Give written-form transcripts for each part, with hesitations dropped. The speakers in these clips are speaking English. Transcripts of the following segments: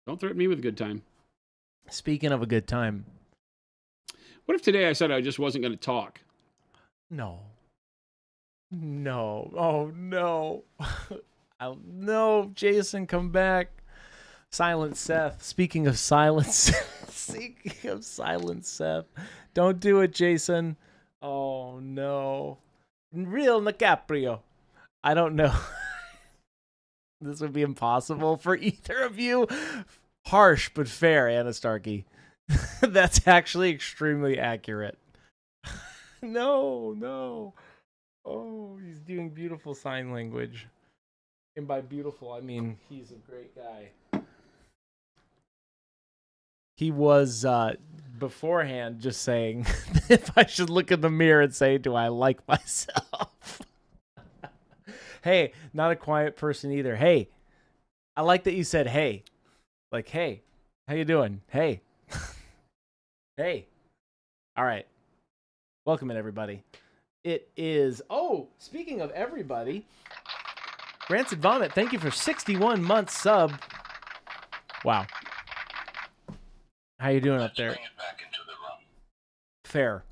Don't threaten me with a good time. Speaking of a good time. What if today I said I just wasn't going to talk? No. No. Oh, no. No, Jason, come back. Silent Seth. Speaking of silence. Speaking of silent Seth. Don't do it, Jason. Oh, no. Real DiCaprio. I don't know. This would be impossible for either of you. Harsh but fair, Anna Starkey. That's actually extremely accurate. No. Oh, he's doing beautiful sign language. And by beautiful, I mean he's a great guy. He was beforehand just saying if I should look in the mirror and say, do I like myself? Hey, not a quiet person either. Hey, I like that you said hey. Like, hey, how you doing? Hey. Hey. All right. Welcome in, everybody. It is... Oh, speaking of everybody, Rancid Vomit, thank you for 61 months sub. Wow. How you doing up there? Fair.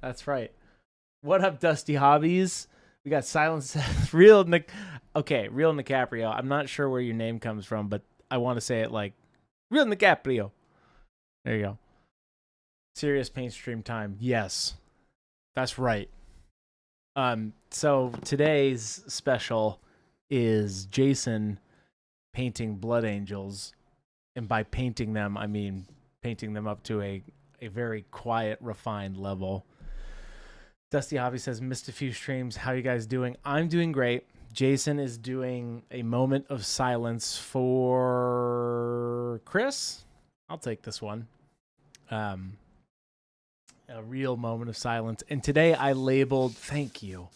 That's right. What up, Dusty Hobbies? We got Silence. Real DiCaprio. I'm not sure where your name comes from, but I want to say it like Real DiCaprio. There you go. Serious paint stream time. Yes. That's right. So today's special is Jason painting Blood Angels. And by painting them, I mean painting them up to a very quiet, refined level. Dusty Hobby says, missed a few streams. How you guys doing? I'm doing great. Jason is doing a moment of silence for Chris. I'll take this one. A real moment of silence. And today I labeled, thank you.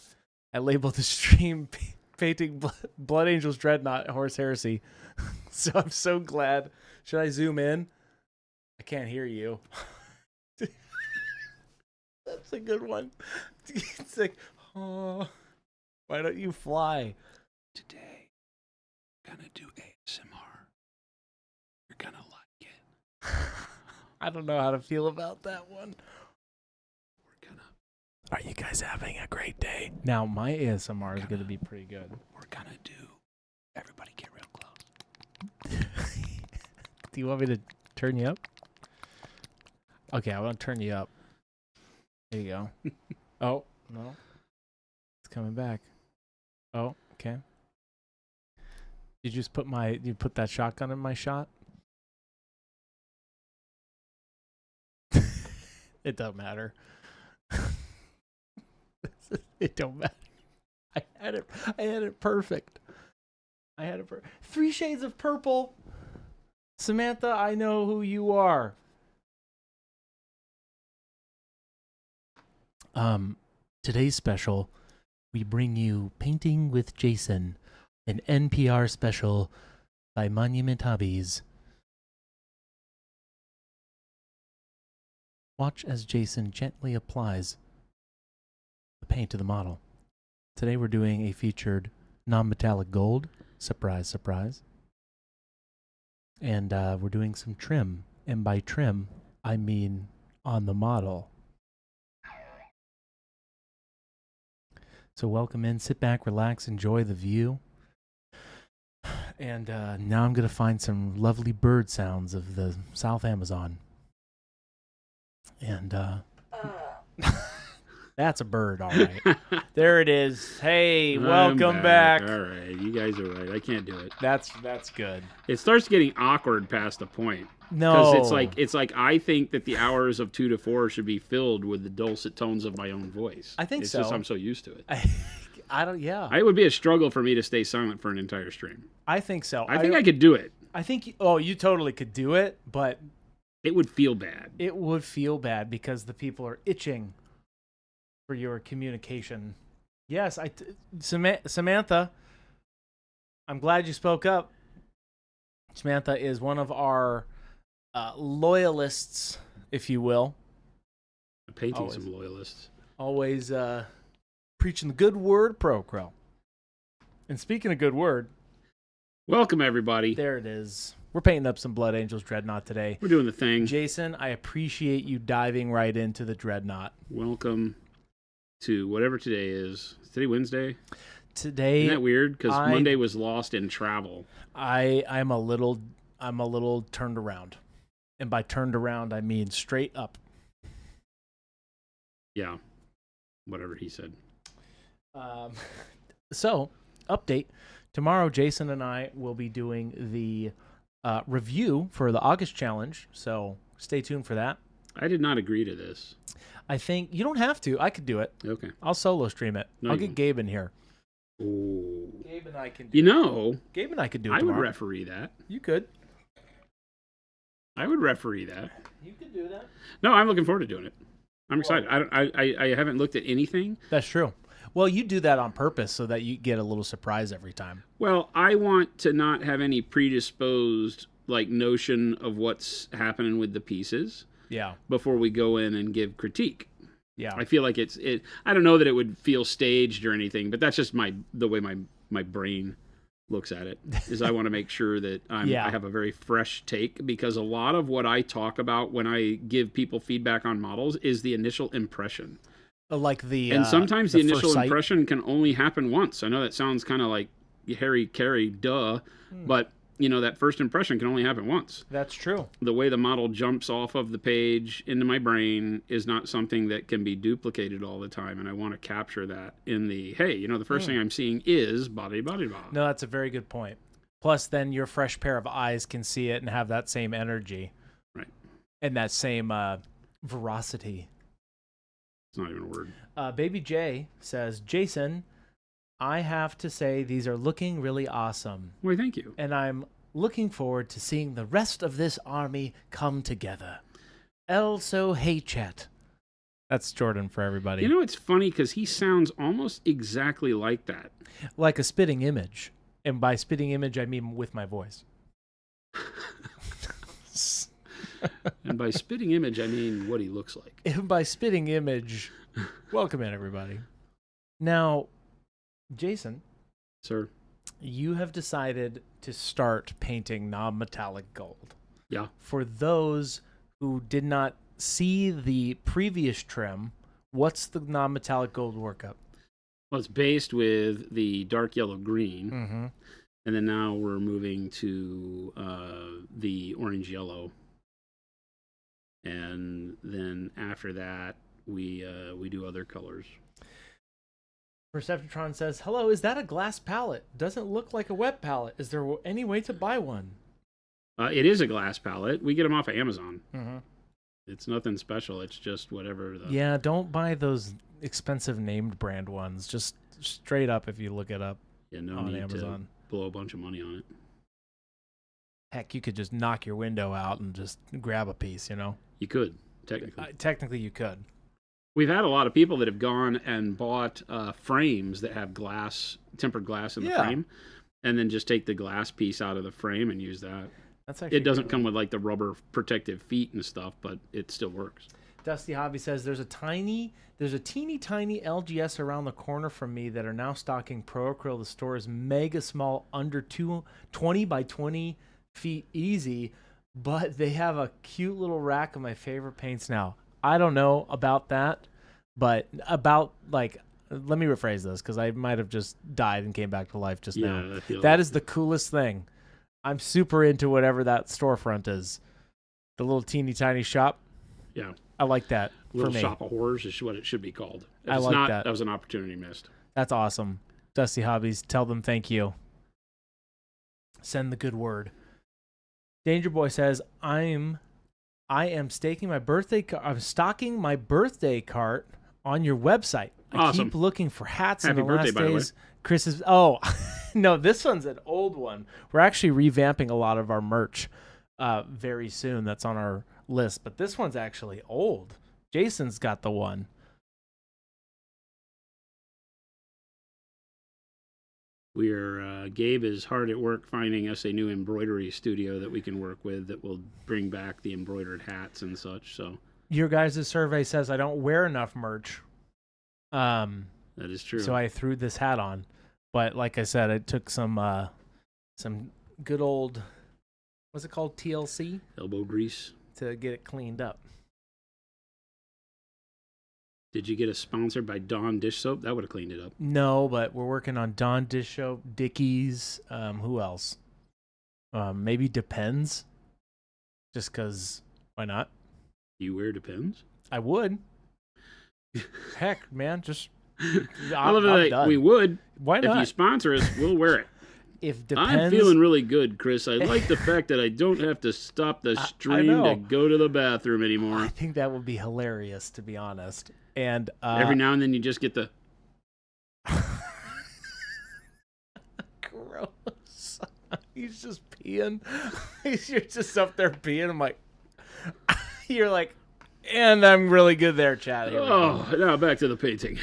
I labeled the stream painting Blood Angels Dreadnought Horus Heresy. So I'm so glad. Should I zoom in? I can't hear you. That's a good one. It's like, oh, why don't you fly? Today, I'm going to do ASMR. You're going to like it. I don't know how to feel about that one. We're going to... Are you guys having a great day? Now, my ASMR is going to be pretty good. We're going to do... Everybody get real close. Do you want me to turn you up? Okay, I want to turn you up. There you go. Oh, no. It's coming back. Oh, okay. You just put that shotgun in my shot? It don't matter. It don't matter. I had it perfect. 3 shades of purple. Samantha, I know who you are. Today's special, we bring you Painting with Jason, an NPR special by Monument Hobbies. Watch as Jason gently applies the paint to the model. Today we're doing a featured non-metallic gold. Surprise, surprise. And we're doing some trim. And by trim, I mean on the model. So welcome in, sit back, relax, enjoy the view. And now I'm going to find some lovely bird sounds of the South Amazon. And that's a bird, all right. There it is. Hey, welcome back. All right, you guys are right. I can't do it. That's good. It starts getting awkward past the point. No. Because it's like I think that the hours of 2 to 4 should be filled with the dulcet tones of my own voice. I think it's so. Just I'm so used to it. I don't. Yeah. It would be a struggle for me to stay silent for an entire stream. I think so. I think I could do it. I think. You totally could do it, but it would feel bad. It would feel bad because the people are itching for your communication. Yes, Samantha. I'm glad you spoke up. Samantha is one of our loyalists, if you will. Painting some loyalists. Always preaching the good word, Pro Crow. And speaking of good word, Welcome, everybody. There it is. We're painting up some Blood Angels Dreadnought today. We're doing the thing. Jason, I appreciate you diving right into the Dreadnought. Welcome to whatever today is. Is today Wednesday? Today, Isn't that weird? Because Monday was lost in travel. I'm a little turned around. And by turned around, I mean straight up. Yeah. Whatever he said. So, update. Tomorrow, Jason and I will be doing the review for the August challenge, so stay tuned for that. I did not agree to this. I think you don't have to. I could do it. Okay. I'll solo stream it. No, I'll you get won't. Gabe in here. Ooh. Gabe and I can do it. Gabe and I could do it I tomorrow. would referee that. You could. I would referee that. You could do that. No, I'm looking forward to doing it. I'm excited. I haven't looked at anything. That's true. Well, you do that on purpose so that you get a little surprise every time. Well, I want to not have any predisposed notion of what's happening with the pieces. Yeah. Before we go in and give critique. Yeah. I feel like I don't know that it would feel staged or anything, but that's just the way my brain looks at it. Is I want to make sure that I have a very fresh take, because a lot of what I talk about when I give people feedback on models is the initial impression. And sometimes the initial impression can only happen once. I know that sounds kind of like Harry Carey, duh, but that first impression can only happen once. That's true. The way the model jumps off of the page into my brain is not something that can be duplicated all the time, and I want to capture that in the the first thing I'm seeing is body. No, that's a very good point. Plus, then your fresh pair of eyes can see it and have that same energy, right? And that same veracity. It's not even a word. Baby J says, Jason, I have to say these are looking really awesome. Why, thank you. And I'm looking forward to seeing the rest of this army come together. Also, hey, chat. That's Jordan for everybody. It's funny because he sounds almost exactly like that. Like a spitting image. And by spitting image, I mean with my voice. And by spitting image, I mean what he looks like. And by spitting image, welcome in, everybody. Now, Jason. Sir. You have decided to start painting non-metallic gold. Yeah. For those who did not see the previous trim, what's the non-metallic gold workup? Well, it's based with the dark yellow green. Mm-hmm. And then now we're moving to the orange yellow. And then after that, we do other colors. Perceptron says, hello, is that a glass palette? Doesn't look like a wet palette. Is there any way to buy one? It is a glass palette. We get them off of Amazon. Mm-hmm. It's nothing special. It's just whatever. Yeah, don't buy those expensive named brand ones. Just straight up if you look it up on Amazon. To blow a bunch of money on it. Heck, you could just knock your window out and just grab a piece, You could, technically. Technically, you could. We've had a lot of people that have gone and bought frames that have tempered glass in the frame, and then just take the glass piece out of the frame and use that. That's actually it doesn't come with the rubber protective feet and stuff, but it still works. Dusty Hobby says there's a teeny tiny LGS around the corner from me that are now stocking Pro Acryl. The store is mega small, under 20 by 20 feet easy, but they have a cute little rack of my favorite paints now. I don't know about that, but let me rephrase this because I might have just died and came back to life just now. That is the coolest thing. I'm super into whatever that storefront is. The little teeny tiny shop. Yeah. I like that. Little for me. Shop of Horrors is what it should be called. If I it's like not, that. That was an opportunity missed. That's awesome. Dusty Hobbies, tell them thank you. Send the good word. Danger Boy says, I am stocking my birthday cart on your website. I keep looking for hats in the last days. Chris is no, this one's an old one. We're actually revamping a lot of our merch very soon. That's on our list, but this one's actually old. Jason's got the one. Gabe is hard at work finding us a new embroidery studio that we can work with that will bring back the embroidered hats and such. So your guys' survey says I don't wear enough merch. That is true. So I threw this hat on, but like I said, it took some some good old, what's it called, TLC? Elbow grease. To get it cleaned up. Did you get a sponsor by Dawn dish soap? That would have cleaned it up. No, but we're working on Dawn dish soap, Dickies. Who else? Maybe Depends. Just because, why not? You wear Depends? I would. Heck, man, just. I love that we would. Why not? If you sponsor us, we'll wear it. If Depends. I'm feeling really good, Chris. I like the fact that I don't have to stop the stream to go to the bathroom anymore. I think that would be hilarious, to be honest. And every now and then you just get the gross. He's just peeing. You're just up there peeing. I'm like, you're like, and I'm really good there, Chad. Now back to the painting.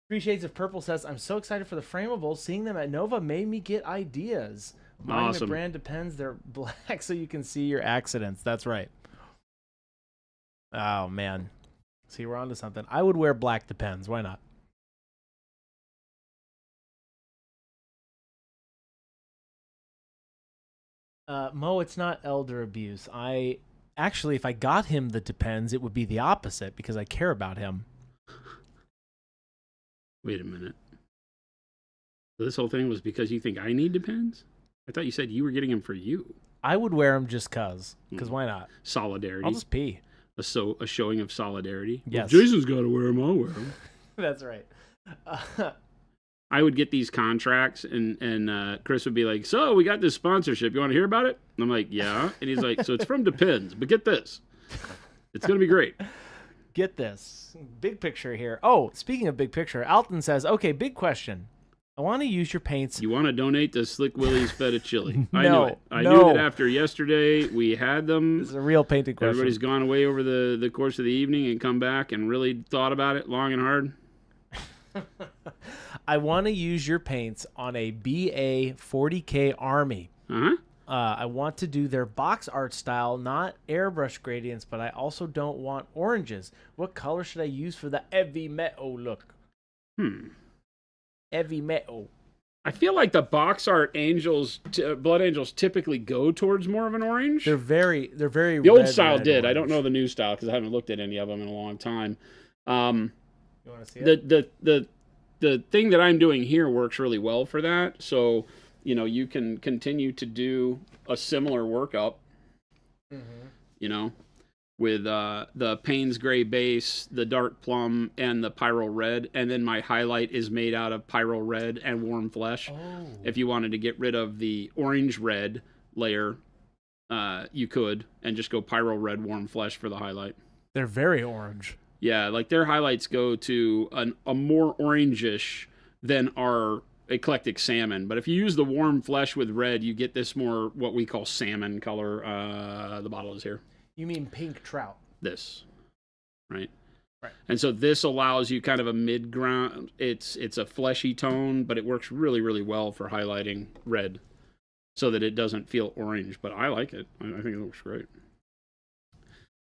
3 Shades of Purple says, I'm so excited for the framables. Seeing them at Nova made me get ideas. Awesome. The brand Depends. They're black so you can see your accidents. That's right. Oh, man. See, we're on to something. I would wear black Depends. Why not? Mo, it's not elder abuse. Actually, if I got him the Depends, it would be the opposite because I care about him. Wait a minute. This whole thing was because you think I need Depends? I thought you said you were getting them for you. I would wear them just because why not? Solidarity. I'll just pee. A showing of solidarity. Yes. Well, Jason's got to wear them. I'll wear them. That's right. I would get these contracts, and Chris would be like, so we got this sponsorship. You want to hear about it? And I'm like, yeah. And he's like, so it's from Depends, but get this. It's going to be great. Get this. Big picture here. Oh, speaking of big picture, Alton says, okay, big question. I want to use your paints. You want to donate to Slick Willie's Feta Chili. No, I knew it. I knew that after yesterday we had them. This is a real painting question. Everybody's gone away over the course of the evening and come back and really thought about it long and hard. I want to use your paints on a BA 40K Army. Uh-huh. I want to do their box art style, not airbrush gradients, but I also don't want oranges. What color should I use for the heavy metal look? Heavy metal. I feel like the box art angels, blood angels, typically go towards more of an orange. They're very. The old style did. Orange. I don't know the new style because I haven't looked at any of them in a long time. You want to see it? The thing that I'm doing here works really well for that. So, you can continue to do a similar workup, with the Payne's Gray base, the Dark Plum, and the Pyro Red. And then my highlight is made out of Pyro Red and Warm Flesh. Oh. If you wanted to get rid of the Orange Red layer, you could, and just go Pyro Red, Warm Flesh for the highlight. They're very orange. Yeah, like their highlights go to a more orangish than our eclectic salmon. But if you use the Warm Flesh with red, you get this more what we call salmon color. The bottle is here. You mean pink trout? This, right? Right. And so this allows you kind of a mid-ground. It's a fleshy tone, but it works really, really well for highlighting red so that it doesn't feel orange. But I like it. I think it looks great.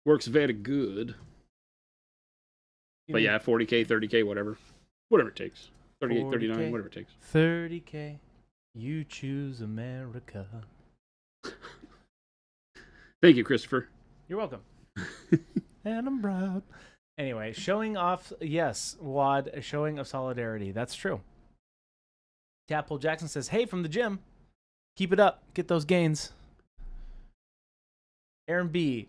Works very good. But yeah, 40K, 30K, whatever it takes. 38, 39, whatever it takes. 30K, you choose America. Thank you, Christopher. You're welcome. And I'm proud. Anyway, showing off, yes, Wad, a showing of solidarity. That's true. Tadpole Jackson says, hey, from the gym. Keep it up. Get those gains. Aaron B.,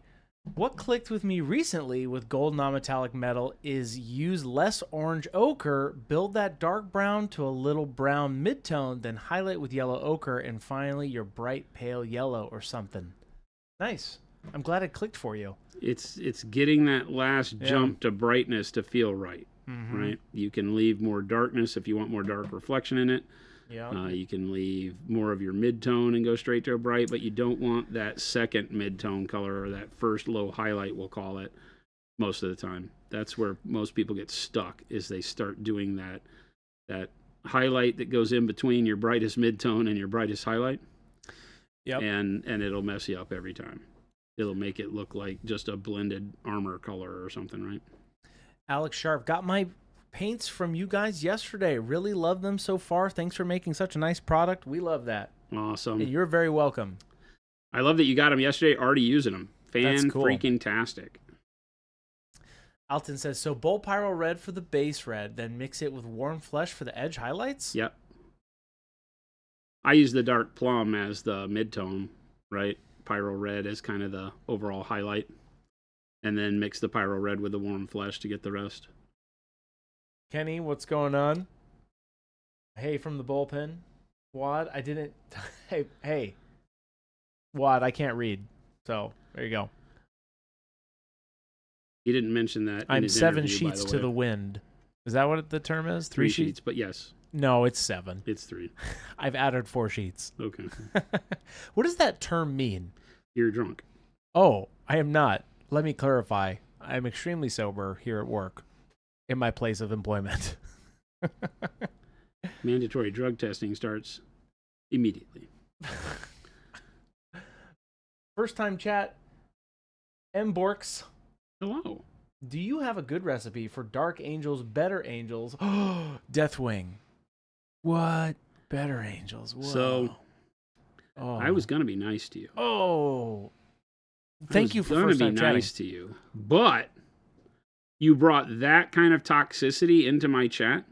what clicked with me recently with gold non-metallic metal is use less orange ochre, build that dark brown to a little brown mid-tone, then highlight with yellow ochre, and finally your bright pale yellow or something. Nice. I'm glad it clicked for you. It's getting that last jump to brightness to feel right, right? You can leave more darkness if you want more dark reflection in it. Yeah. You can leave more of your mid-tone and go straight to a bright, but you don't want that second mid-tone color or that first low highlight, we'll call it, most of the time. That's where most people get stuck, is they start doing that highlight that goes in between your brightest mid-tone and your brightest highlight. Yep. And it'll mess you up every time. It'll make it look like just a blended armor color or something, right? Alex Sharp, got my paints from you guys yesterday. Really love them so far. Thanks for making such a nice product. We love that. Awesome. Hey, you're very welcome. I love that you got them yesterday, already using them. That's cool. Fan-freaking-tastic. Alton says, so Bull Pyro Red for the base red, then mix it with Warm Flesh for the edge highlights? Yep. I use the Dark Plum as the mid-tone, right? Pyro Red as kind of the overall highlight. And then mix the Pyro Red with the Warm Flesh to get the rest. Kenny, what's going on? Hey, from the bullpen. Wad, I didn't... Hey. Wad, I can't read. So, there you go. He didn't mention that. I'm 7 sheets to the wind. Is that what the term is? 3 sheets? But yes. No, it's 7. It's 3. I've added 4 sheets. Okay. What does that term mean? You're drunk. Oh, I am not. Let me clarify. I'm extremely sober here at work in my place of employment. Mandatory drug testing starts immediately. First time chat. M. Borks. Hello. Do you have a good recipe for Dark Angels, Better Angels? Deathwing. What? Better Angels. Whoa. So, I was going to be nice to you. Oh. Thank you for first time chatting. I was going to be nice to you. But you brought that kind of toxicity into my chat.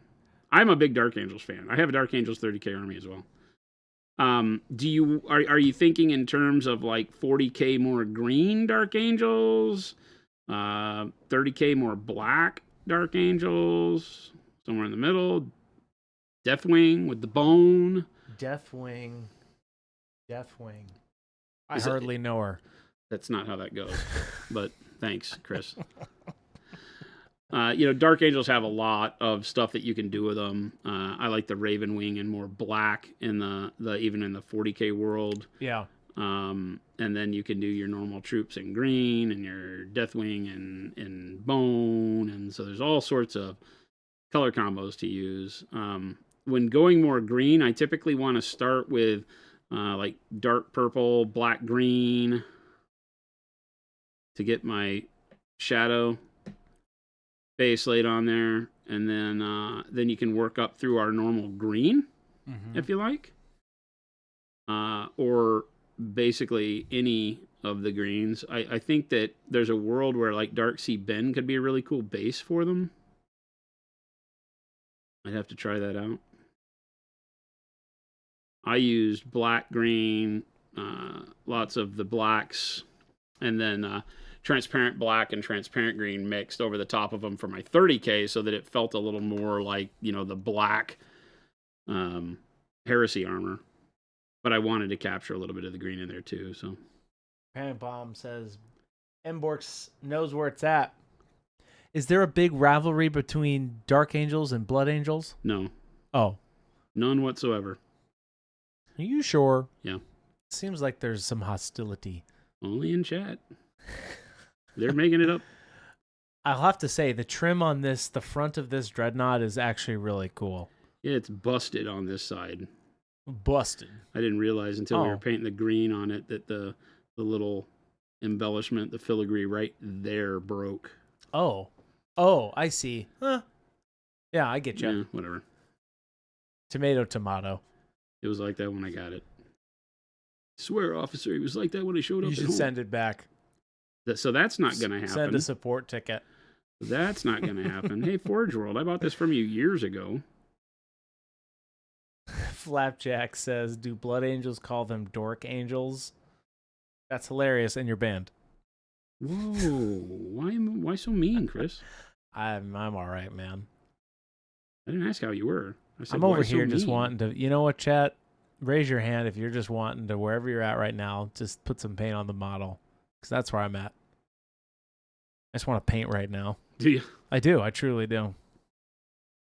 I'm a big Dark Angels fan. I have a Dark Angels 30K army as well. Are you thinking in terms of like 40K more green Dark Angels? 30K more black Dark Angels? Somewhere in the middle? Deathwing with the bone? Deathwing. I hardly know her. That's not how that goes. But thanks, Chris. Dark Angels have a lot of stuff that you can do with them. I like the Raven Wing and more black in the even in the 40K world. Yeah. And then you can do your normal troops in green and your Deathwing in bone, and so there's all sorts of color combos to use. When going more green, I typically want to start with like dark purple, black green to get my shadow base laid on there, and then you can work up through our normal green, if you like, or basically any of the greens. I think that there's a world where like Dark Sea Ben could be a really cool base for them. I'd have to try that out. I used black, green, lots of the blacks, and then transparent black and transparent green mixed over the top of them for my 30K so that it felt a little more like, the black Heresy armor. But I wanted to capture a little bit of the green in there too. So, Panic Bomb says, Mborks knows where it's at. Is there a big rivalry between Dark Angels and Blood Angels? No. Oh. None whatsoever. Are you sure? Yeah. Seems like there's some hostility. Only in chat. They're making it up. I'll have to say, the trim on the front of this Dreadnought is actually really cool. Yeah, it's busted on this side. Busted. I didn't realize until we were painting the green on it that the little embellishment, the filigree right there broke. Oh, I see. Huh. Yeah, I get you. Yeah, whatever. Tomato. It was like that when I got it. I swear, officer, he was like that when I showed up. You should send it back. So that's not going to happen. Send a support ticket. That's not going to happen. Hey, Forge World, I bought this from you years ago. Flapjack says, do Blood Angels call them Dork Angels? That's hilarious, and you're banned. Whoa. Why so mean, Chris? I'm all right, man. I didn't ask how you were. I said, I'm over here just wanting to, you know what, chat? Raise your hand if you're just wanting to, wherever you're at right now, just put some paint on the model. Because that's where I'm at. I just want to paint right now. Do you? I do. I truly do.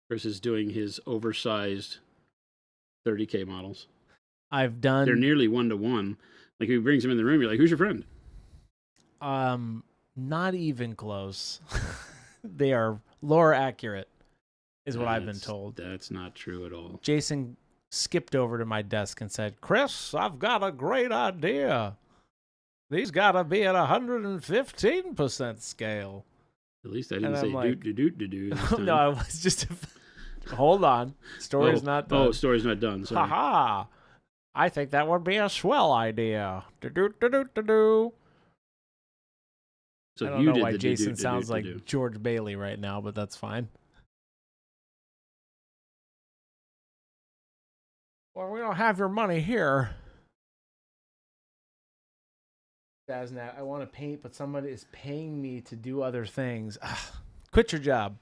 Chris is doing his oversized 30K models. I've done... They're nearly 1-to-1. Like, he brings them in the room, you're like, who's your friend? Not even close. They are lore accurate, is what I've been told. That's not true at all. Jason skipped over to my desk and said, Chris, I've got a great idea. These gotta be at 115% scale. At least I didn't say do. No, I was just. Hold on. Story's not done. Oh, story's not done. Sorry. Ha! I think that would be a swell idea. Do. So I don't know why Jason sounds like George Bailey right now, but that's fine. Well, we don't have your money here. Daznat, I want to paint, but somebody is paying me to do other things. Ugh. Quit your job.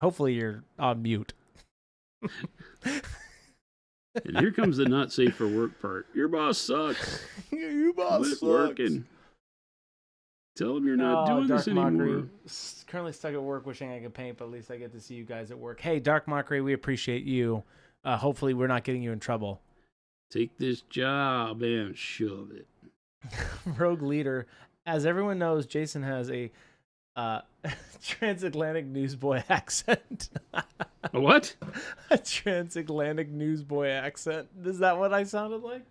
Hopefully you're on mute. And here comes the not safe for work part. Your boss sucks. Your boss Quit sucks. working. Tell him you're not doing Dark this anymore. Mockery. Currently stuck at work wishing I could paint, but at least I get to see you guys at work. Hey, Dark Mockery, we appreciate you. Hopefully we're not getting you in trouble. Take this job and shove it. Rogue Leader. As everyone knows, Jason has a transatlantic newsboy accent. A what? A transatlantic newsboy accent. Is that what I sounded like?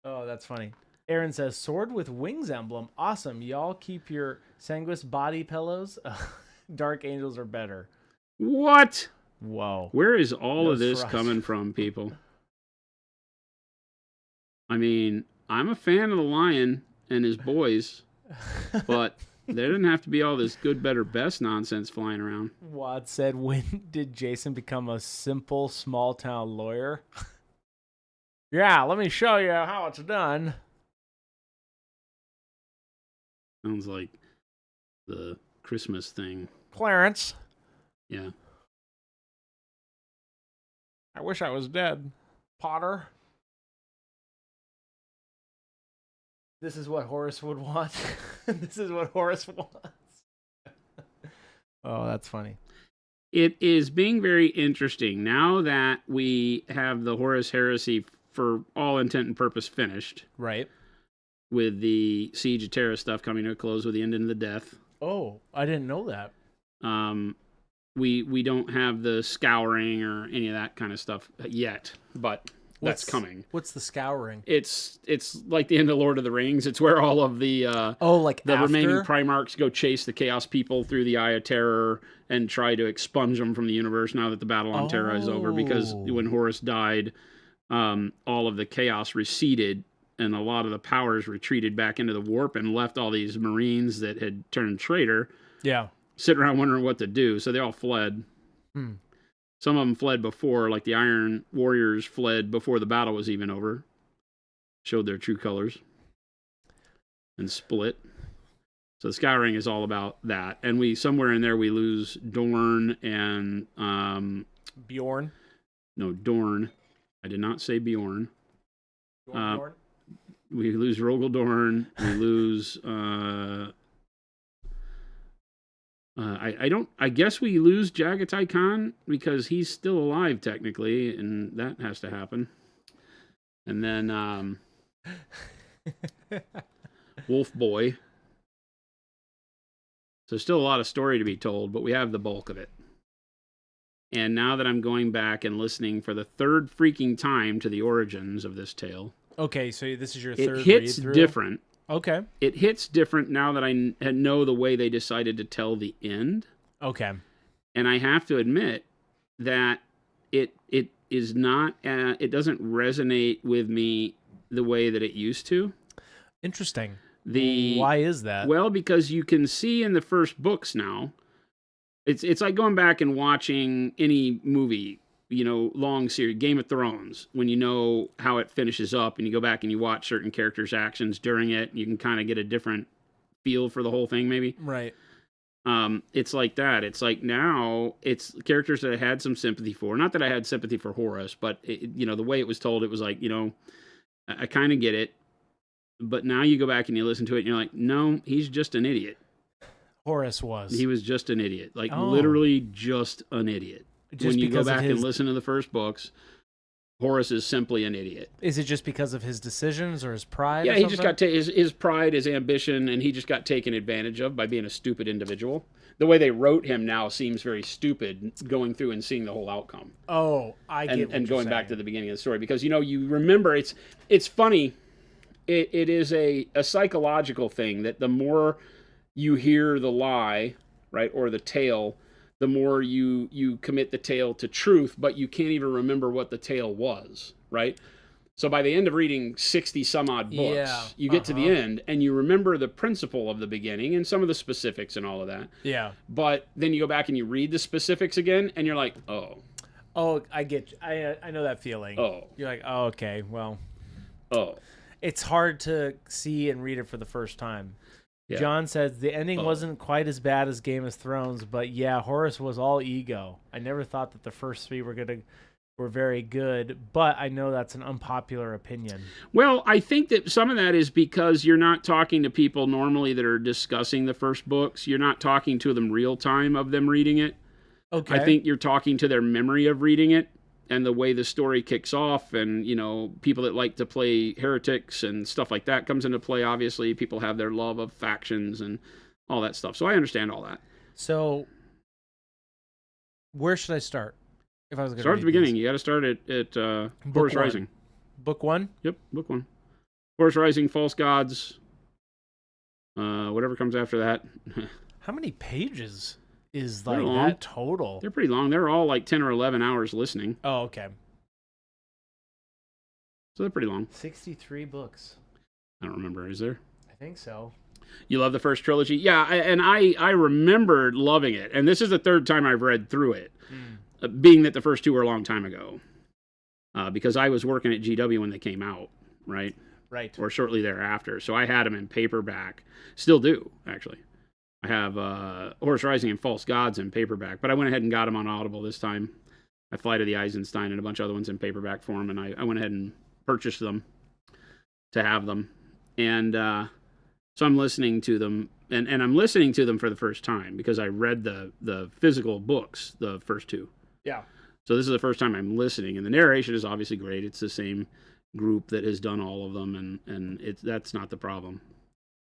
Oh, that's funny. Aaron says, sword with wings emblem. Awesome. Y'all keep your Sanguis body pillows. Dark angels are better. What? Whoa. Where is all of this coming from, people? I mean, I'm a fan of the Lion and his boys, but there didn't have to be all this good, better, best nonsense flying around. Watt said, when did Jason become a simple small-town lawyer? Yeah, let me show you how it's done. Sounds like the Christmas thing. Clarence. Yeah. I wish I was dead. Potter. This is what Horus would want. This is what Horus wants. Oh, that's funny. It is being very interesting now that we have the Horus Heresy for all intent and purpose finished. Right. With the Siege of Terra stuff coming to a close with the Ending of the Death. Oh, I didn't know that. We don't have the Scouring or any of that kind of stuff yet, but that's coming. What's the Scouring? It's like the end of Lord of the Rings. It's where all of the remaining Primarchs go chase the Chaos people through the Eye of Terror and try to expunge them from the universe now that the Battle on Terra is over. Because when Horus died, all of the Chaos receded and a lot of the powers retreated back into the warp and left all these Marines that had turned traitor. Yeah. Sitting around wondering what to do. So they all fled. Some of them fled before, like the Iron Warriors fled before the battle was even over. Showed their true colors. And split. So the Scouring is all about that. And somewhere in there we lose Dorn and Bjorn? No, Dorn. I did not say Bjorn. Dorn? We lose Rogel Dorn. We lose I guess we lose Jagatai Khan because he's still alive technically, and that has to happen. And then Wolf Boy. So still a lot of story to be told, but we have the bulk of it. And now that I'm going back and listening for the third freaking time to the origins of this tale. Okay, so this is your third read-through. It hits different. Okay. It hits different now that I know the way they decided to tell the end. Okay. And I have to admit that it is not, it doesn't resonate with me the way that it used to. Interesting. Why is that? Well, because you can see in the first books now, it's like going back and watching any movie, long series, Game of Thrones, when you know how it finishes up and you go back and you watch certain characters' actions during it, you can kind of get a different feel for the whole thing, maybe. Right. It's like that. It's like now it's characters that I had some sympathy for. Not that I had sympathy for Horus, but the way it was told, it was like, I kind of get it. But now you go back and you listen to it and you're like, no, he's just an idiot. Horus was. He was just an idiot. Like literally just an idiot. When you go back and listen to the first books, Horus is simply an idiot. Is it just because of his decisions or his pride? Yeah, he just got his pride, his ambition, and he just got taken advantage of by being a stupid individual. The way they wrote him now seems very stupid, going through and seeing the whole outcome. Oh, I get and going back to the beginning of the story, because you remember it's funny. It is a psychological thing that the more you hear the lie, right, or the tale, the more you commit the tale to truth, but you can't even remember what the tale was, right? So by the end of reading 60 some odd books, you get to the end and you remember the principle of the beginning and some of the specifics and all of that. Yeah. But then you go back and you read the specifics again and you're like, oh. Oh, I get you. I know that feeling. Oh. You're like, oh, okay, well. Oh. It's hard to see and read it for the first time. Yeah. John says the ending wasn't quite as bad as Game of Thrones, but yeah, Horus was all ego. I never thought that the first three were very good, but I know that's an unpopular opinion. Well, I think that some of that is because you're not talking to people normally that are discussing the first books. You're not talking to them real time of them reading it. Okay. I think you're talking to their memory of reading it and the way the story kicks off, and, you know, people that like to play heretics and stuff like that comes into play, obviously. People have their love of factions and all that stuff. So I understand all that. So where should I start? If I was going to start at the beginning. You got to start at Horus Rising. Book 1? Yep, book 1. Horus Rising, False Gods, whatever comes after that. How many pages is like that total? They're pretty long. They're all like 10 or 11 hours listening. Oh, okay. So they're pretty long. 63 books. I don't remember. Is there? I think so. You love the first trilogy? Yeah, I remembered loving it. And this is the third time I've read through it. Being that the first two were a long time ago. Because I was working at GW when they came out, right? Right. Or shortly thereafter. So I had them in paperback. Still do, actually. I have Horus Rising and False Gods in paperback, but I went ahead and got them on Audible this time. I Fly to the Eisenstein and a bunch of other ones in paperback form, and I went ahead and purchased them to have them. And so I'm listening to them, and I'm listening to them for the first time because I read the physical books, the first two. Yeah. So this is the first time I'm listening, and the narration is obviously great. It's the same group that has done all of them, and that's not the problem.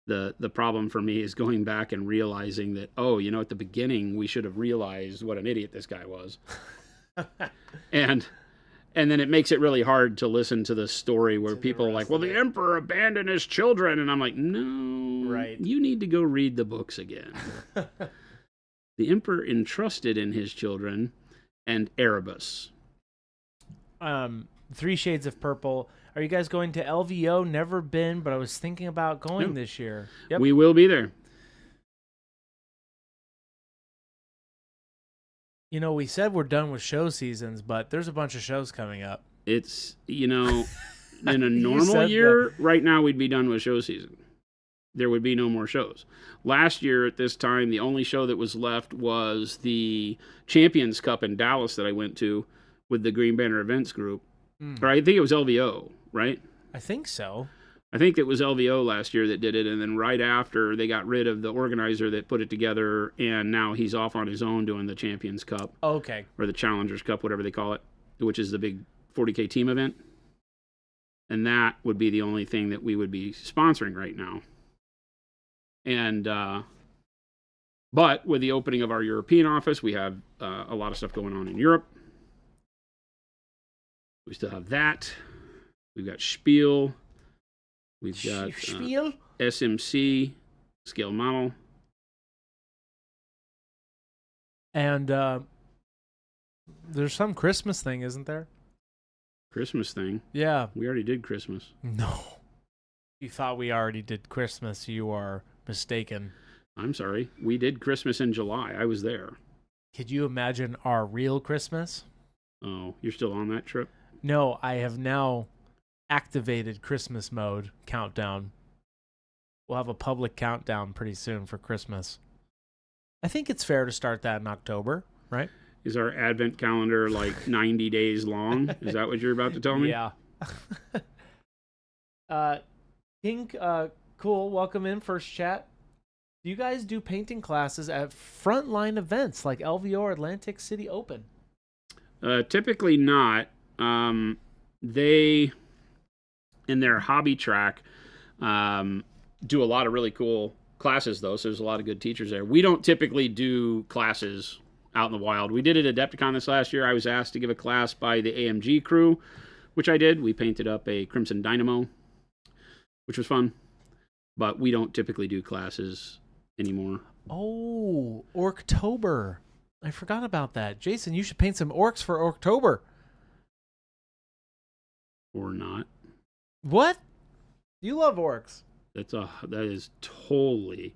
The problem for me is going back and realizing that, oh, you know, at the beginning we should have realized what an idiot this guy was. and then it makes it really hard to listen to the story where people are like, well, the emperor abandoned his children. And I'm like, no, right. You need to go read the books again. The emperor entrusted in his children and Erebus. 3 Shades of Purple. Are you guys going to LVO? Never been, but I was thinking about going this year. Yep. We will be there. You know, we said we're done with show seasons, but there's a bunch of shows coming up. It's, you know, in a normal year, right now we'd be done with show season. There would be no more shows. Last year at this time, the only show that was left was the Champions Cup in Dallas that I went to with the Green Banner Events group. Or I think it was LVO, right? I think so. I think it was LVO last year that did it, and then right after they got rid of the organizer that put it together, and now he's off on his own doing the Champions Cup. Okay. Or the Challengers Cup, whatever they call it, which is the big 40K team event. And that would be the only thing that we would be sponsoring right now. And but with the opening of our European office, we have a lot of stuff going on in Europe. We still have that. We've got Spiel. We've got SMC, scale model. And there's some Christmas thing, isn't there? Christmas thing? Yeah. We already did Christmas. No. You thought we already did Christmas. You are mistaken. I'm sorry. We did Christmas in July. I was there. Could you imagine our real Christmas? Oh, you're still on that trip? No, I have now activated Christmas mode countdown. We'll have a public countdown pretty soon for Christmas. I think it's fair to start that in October, right? Is our advent calendar like 90 days long? Is that what you're about to tell me? Yeah. Pink, cool. Welcome in, first chat. Do you guys do painting classes at frontline events like LVO or Atlantic City Open? Typically not. They, in their hobby track, do a lot of really cool classes, though, so there's a lot of good teachers there. We don't typically do classes out in the wild. We did it at Adepticon this last year. I was asked to give a class by the AMG crew, which I did. We painted up a Crimson Dynamo, which was fun. But we don't typically do classes anymore. Oh, Orktober. I forgot about that. Jason, you should paint some orcs for October. Or not. What? You love orcs. That is totally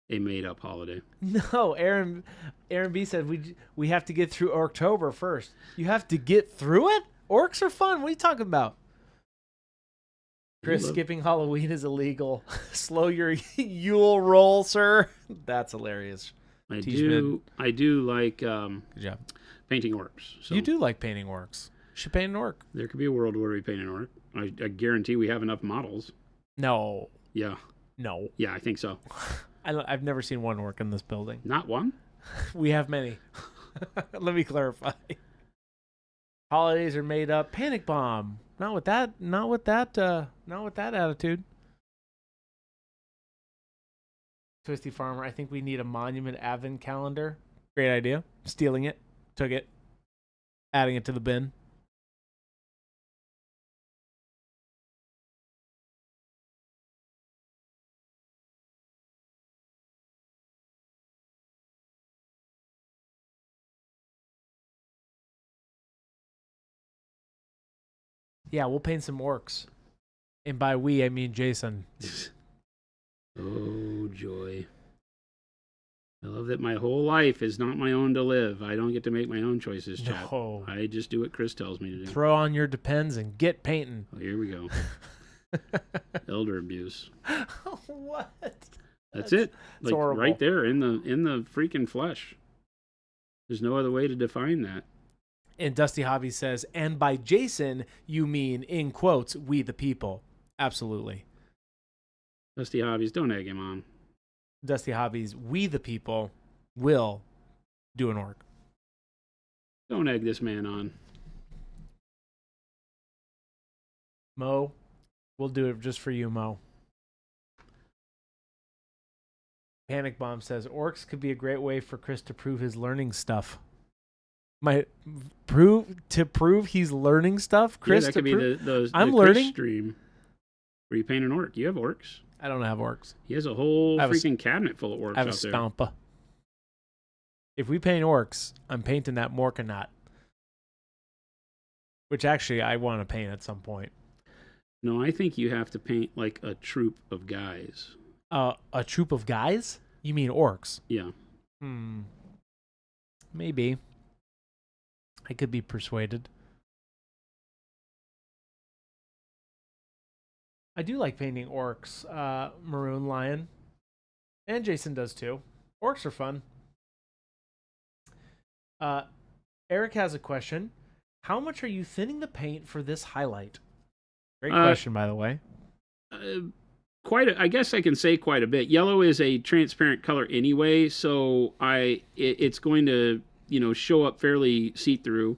a made-up holiday. No, Aaron B said we have to get through October first. You have to get through it? Orcs are fun. What are you talking about? Chris, skipping Halloween is illegal. Slow your Yule roll, sir. That's hilarious. I do like Good job. painting orcs. So You do like painting orcs. You should paint an orc. there could be a world where we paint an orc. I guarantee we have enough models. No. Yeah. No. Yeah, I think so. I've never seen one orc in this building. Not one? We have many. Let me clarify. Holidays are made up. Panic bomb. Not with that attitude. Twisty Farmer, I think we need a monument advent calendar. Great idea. Stealing it. Took it. Adding it to the bin. Yeah, we'll paint some orcs. And by we, I mean Jason. Oh, joy. I love that my whole life is not my own to live. I don't get to make my own choices, chap. No. I just do what Chris tells me to do. Throw on your Depends and get painting. Oh, here we go. Elder abuse. What? That's it. Like horrible. right there in the freaking flesh. There's no other way to define that. And Dusty Hobby says, and by Jason, you mean, in quotes, we the people. Absolutely. Dusty Hobbies, don't egg him on. Dusty Hobbies, we the people will do an orc. Don't egg this man on. Mo, we'll do it just for you, Mo. Panic Bomb says, orcs could be a great way for Chris to prove his learning stuff. Prove he's learning stuff, Chris. Yeah, that could be the I'm Chris learning stream where you paint an orc. You have orcs. I don't have orcs. He has a whole freaking cabinet full of orcs I have out a there. stompa. If we paint orcs, I'm painting that Morkanot. Which actually I want to paint at some point. No, I think you have to paint like a troop of guys. A troop of guys? You mean orcs? Yeah. Maybe. I could be persuaded. I do like painting orcs. Maroon Lion. And Jason does too. Orcs are fun. Eric has a question. How much are you thinning the paint for this highlight? Great question, by the way. I guess I can say quite a bit. Yellow is a transparent color anyway, so it's going to show up fairly see-through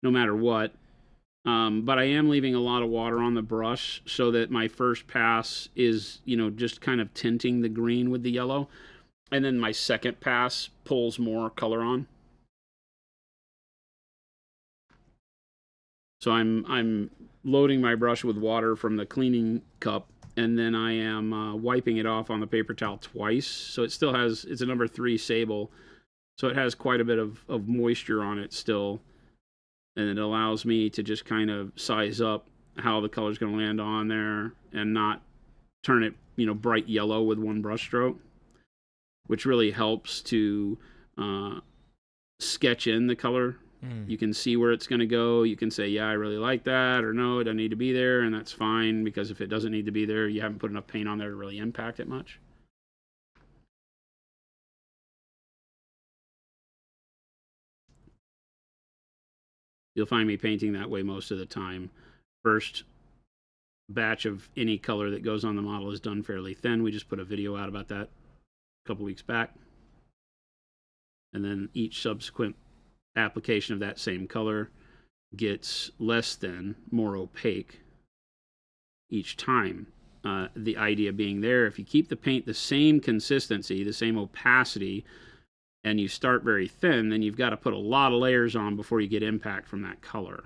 no matter what. But I am leaving a lot of water on the brush so that my first pass is just kind of tinting the green with the yellow, and then my second pass pulls more color on. So I'm loading my brush with water from the cleaning cup, and then I am wiping it off on the paper towel twice. So it's a number 3 sable, so it has quite a bit of moisture on it still, and it allows me to just kind of size up how the color's going to land on there and not turn it bright yellow with one brush stroke, which really helps to sketch in the color. You can see where it's going to go. You can say, yeah, I really like that, or no, it doesn't need to be there, and that's fine, because if it doesn't need to be there, you haven't put enough paint on there to really impact it much. You'll find me painting that way most of the time. First batch of any color that goes on the model is done fairly thin. We just put a video out about that a couple weeks back. And then each subsequent application of that same color gets less thin, more opaque each time. The idea being there, if you keep the paint the same consistency, the same opacity, and you start very thin, then you've got to put a lot of layers on before you get impact from that color.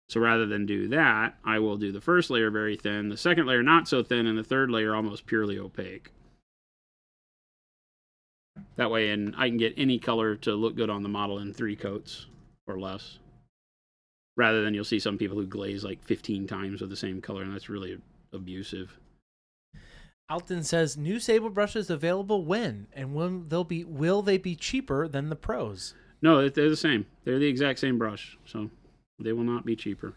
So rather than do that, I will do the first layer very thin, the second layer not so thin, and the third layer almost purely opaque. That way, and I can get any color to look good on the model in 3 coats or less. Rather than you'll see some people who glaze like 15 times with the same color, and that's really abusive. Alton says, new sable brushes available when? And when will they be cheaper than the pros? No, they're the same. They're the exact same brush, so they will not be cheaper.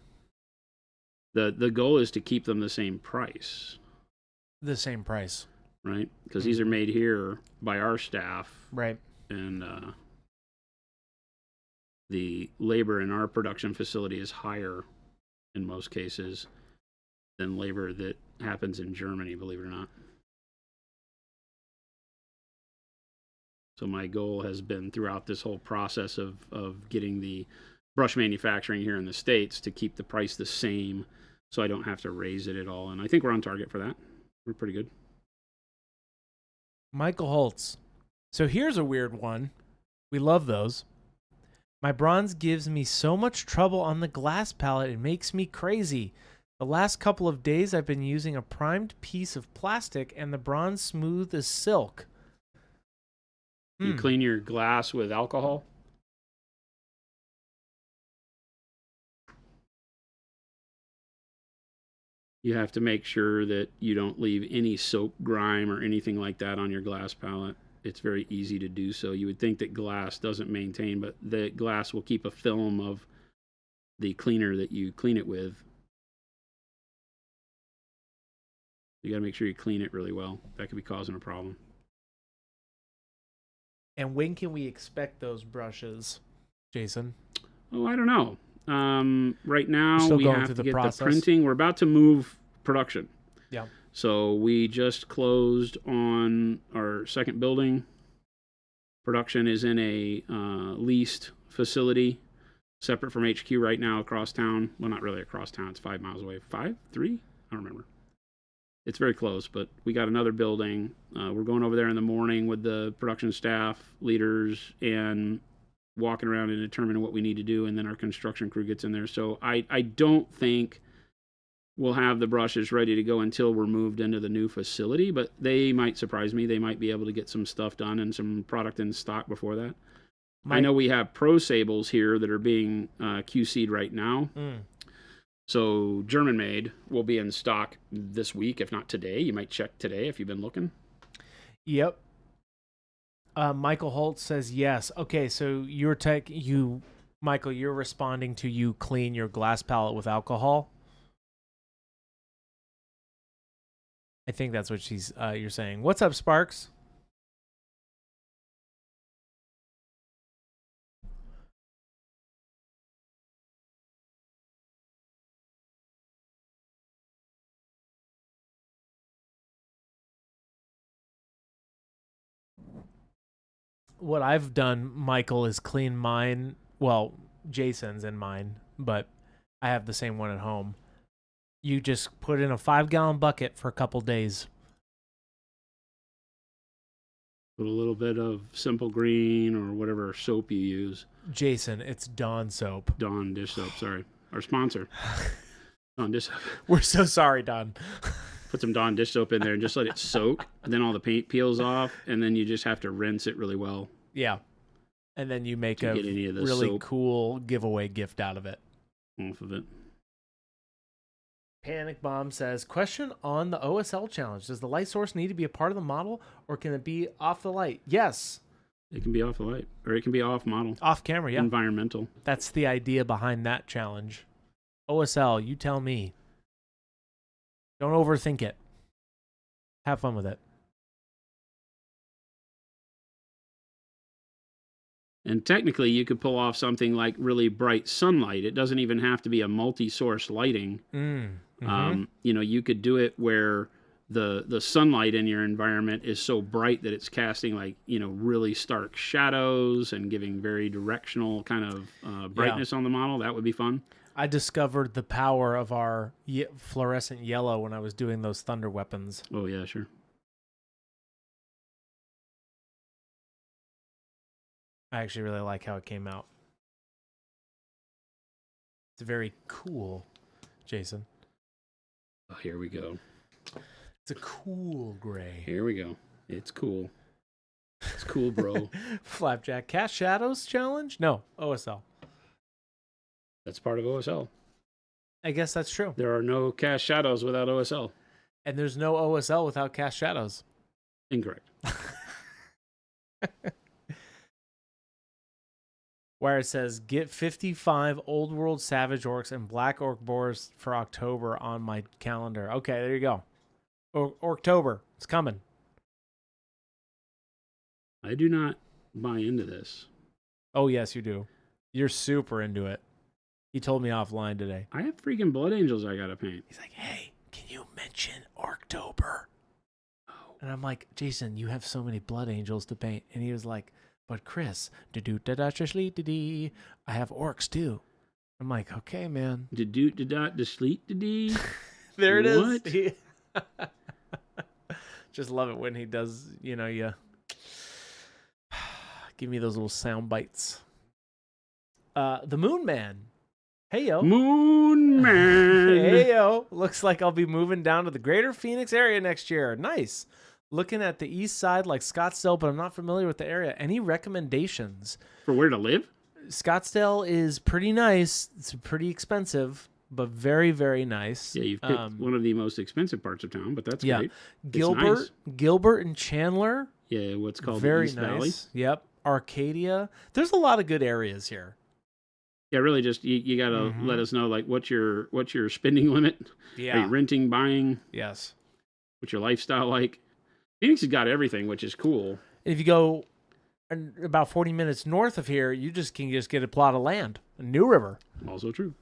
The goal is to keep them the same price. The same price. Right? Because these are made here by our staff. Right. And the labor in our production facility is higher in most cases than labor that happens in Germany, believe it or not. So my goal has been throughout this whole process of getting the brush manufacturing here in the States to keep the price the same so I don't have to raise it at all. And I think we're on target for that. We're pretty good. Michael Holtz. So here's a weird one. We love those. My bronze gives me so much trouble on the glass palette, it makes me crazy. The last couple of days I've been using a primed piece of plastic and the bronze smooth as silk. You clean your glass with alcohol? You have to make sure that you don't leave any soap, grime, or anything like that on your glass palette. It's very easy to do so. You would think that glass doesn't maintain, but the glass will keep a film of the cleaner that you clean it with. You got to make sure you clean it really well. That could be causing a problem. And when can we expect those brushes, Jason? Oh, I don't know. Right now, we have to get the printing. We're about to move production. Yeah. So we just closed on our second building. Production is in a leased facility, separate from HQ right now across town. Well, not really across town. It's 5 miles away. 5? 3? I don't remember. It's very close, but we got another building. We're going over there in the morning with the production staff, leaders, and walking around and determining what we need to do, and then our construction crew gets in there. So I don't think we'll have the brushes ready to go until we're moved into the new facility, but they might surprise me. They might be able to get some stuff done and some product in stock before that. I know we have Pro Sables here that are being QC'd right now. So German made will be in stock this week, if not today. You might check today if you've been looking. Yep. Michael Holt says yes. Okay, so Michael, you're responding to you clean your glass palette with alcohol. I think that's what you're saying. What's up, Sparks? What I've done, Michael, is clean mine. Well, Jason's and mine, but I have the same one at home. You just put in a 5-gallon bucket for a couple days. Put a little bit of Simple Green or whatever soap you use. Jason, it's Dawn soap. Dawn dish soap, sorry. Our sponsor. Dawn dish soap. We're so sorry, Dawn. Put some Dawn dish soap in there and just let it soak. And then all the paint peels off, and then you just have to rinse it really well. Yeah. And then you make a really cool giveaway gift out of it. Off of it. Panic Bomb says, question on the OSL challenge. Does the light source need to be a part of the model, or can it be off the light? Yes. It can be off the light, or it can be off model. Off camera, yeah. Environmental. That's the idea behind that challenge. OSL, you tell me. Don't overthink it. Have fun with it. And technically, you could pull off something like really bright sunlight. It doesn't even have to be a multi-source lighting. You could do it where the sunlight in your environment is so bright that it's casting really stark shadows and giving very directional kind of brightness on the model. That would be fun. I discovered the power of our fluorescent yellow when I was doing those thunder weapons. Oh, yeah, sure. I actually really like how it came out. It's very cool, Jason. Oh, here we go. It's a cool gray. Here we go. It's cool. It's cool, bro. Flapjack Cast Shadows Challenge? No, OSL. That's part of OSL. I guess that's true. There are no Cast Shadows without OSL. And there's no OSL without Cast Shadows. Incorrect. Where it says, get 55 Old World Savage Orcs and Black Orc Boars for October on my calendar. Okay, there you go. October. It's coming. I do not buy into this. Oh, yes, you do. You're super into it. He told me offline today. I have freaking Blood Angels I gotta paint. He's like, hey, can you mention October? Oh. And I'm like, Jason, you have so many Blood Angels to paint. And he was like, but Chris, I have orcs too. I'm like, okay, man. There it what? is. Just love it when he does, you give me those little sound bites. The Moon Man. Hey, yo. Moon Man. Hey, yo. Looks like I'll be moving down to the greater Phoenix area next year. Nice. Looking at the east side like Scottsdale, but I'm not familiar with the area. Any recommendations? For where to live? Scottsdale is pretty nice. It's pretty expensive, but very, very nice. Yeah, you've picked one of the most expensive parts of town, but that's great. Gilbert and Chandler. Yeah, what's called very the East nice. Valley. Yep. Arcadia. There's a lot of good areas here. Yeah, really just you got to let us know like what's your spending limit? Yeah. Are you renting, buying? Yes. What's your lifestyle like? Phoenix has got everything, which is cool. If you go about 40 minutes north of here, you can get a plot of land, a New River. Also true.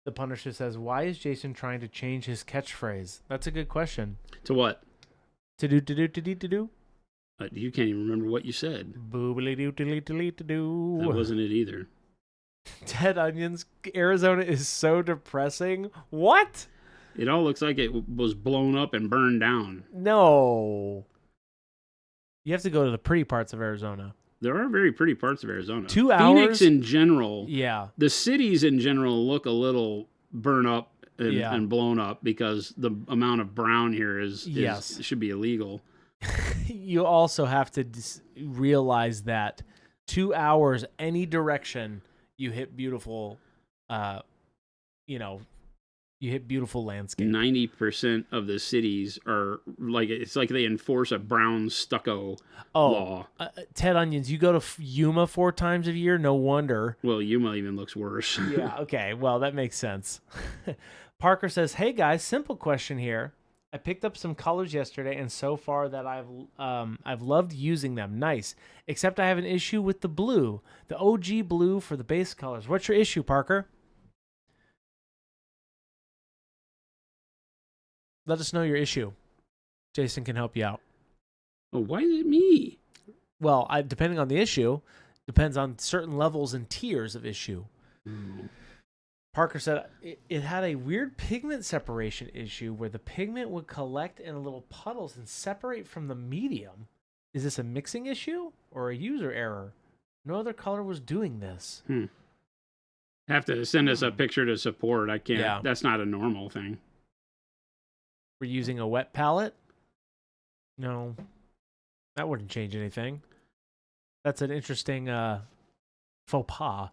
The Punisher says, why is Jason trying to change his catchphrase? That's a good question. To what? To do. You can't even remember what you said. Boobly-doo-dilly-dilly-doo. That wasn't it either. Dead Onions, Arizona is so depressing. What? It all looks like it was blown up and burned down. No. You have to go to the pretty parts of Arizona. There are very pretty parts of Arizona. 2 hours. Phoenix in general. Yeah. The cities in general look a little burn up and blown up because the amount of brown here should be illegal. You also have to realize that 2 hours any direction, you hit beautiful, you hit beautiful landscape. 90% of the cities are it's like they enforce a brown stucco law. Ted Onions, you go to Yuma 4 times a year? No wonder. Well, Yuma even looks worse. Yeah, okay. Well, that makes sense. Parker says, hey guys, simple question here. I picked up some colors yesterday, and so far that I've loved using them. Nice. Except I have an issue with the blue, the OG blue for the base colors. What's your issue, Parker? Let us know your issue. Jason can help you out. Oh, why is it me? Well, depending on the issue, depends on certain levels and tiers of issue. Parker said it had a weird pigment separation issue where the pigment would collect in little puddles and separate from the medium. Is this a mixing issue or a user error? No other color was doing this. Have to send us a picture to support. I can't. Yeah. That's not a normal thing. We're using a wet palette? No. That wouldn't change anything. That's an interesting faux pas.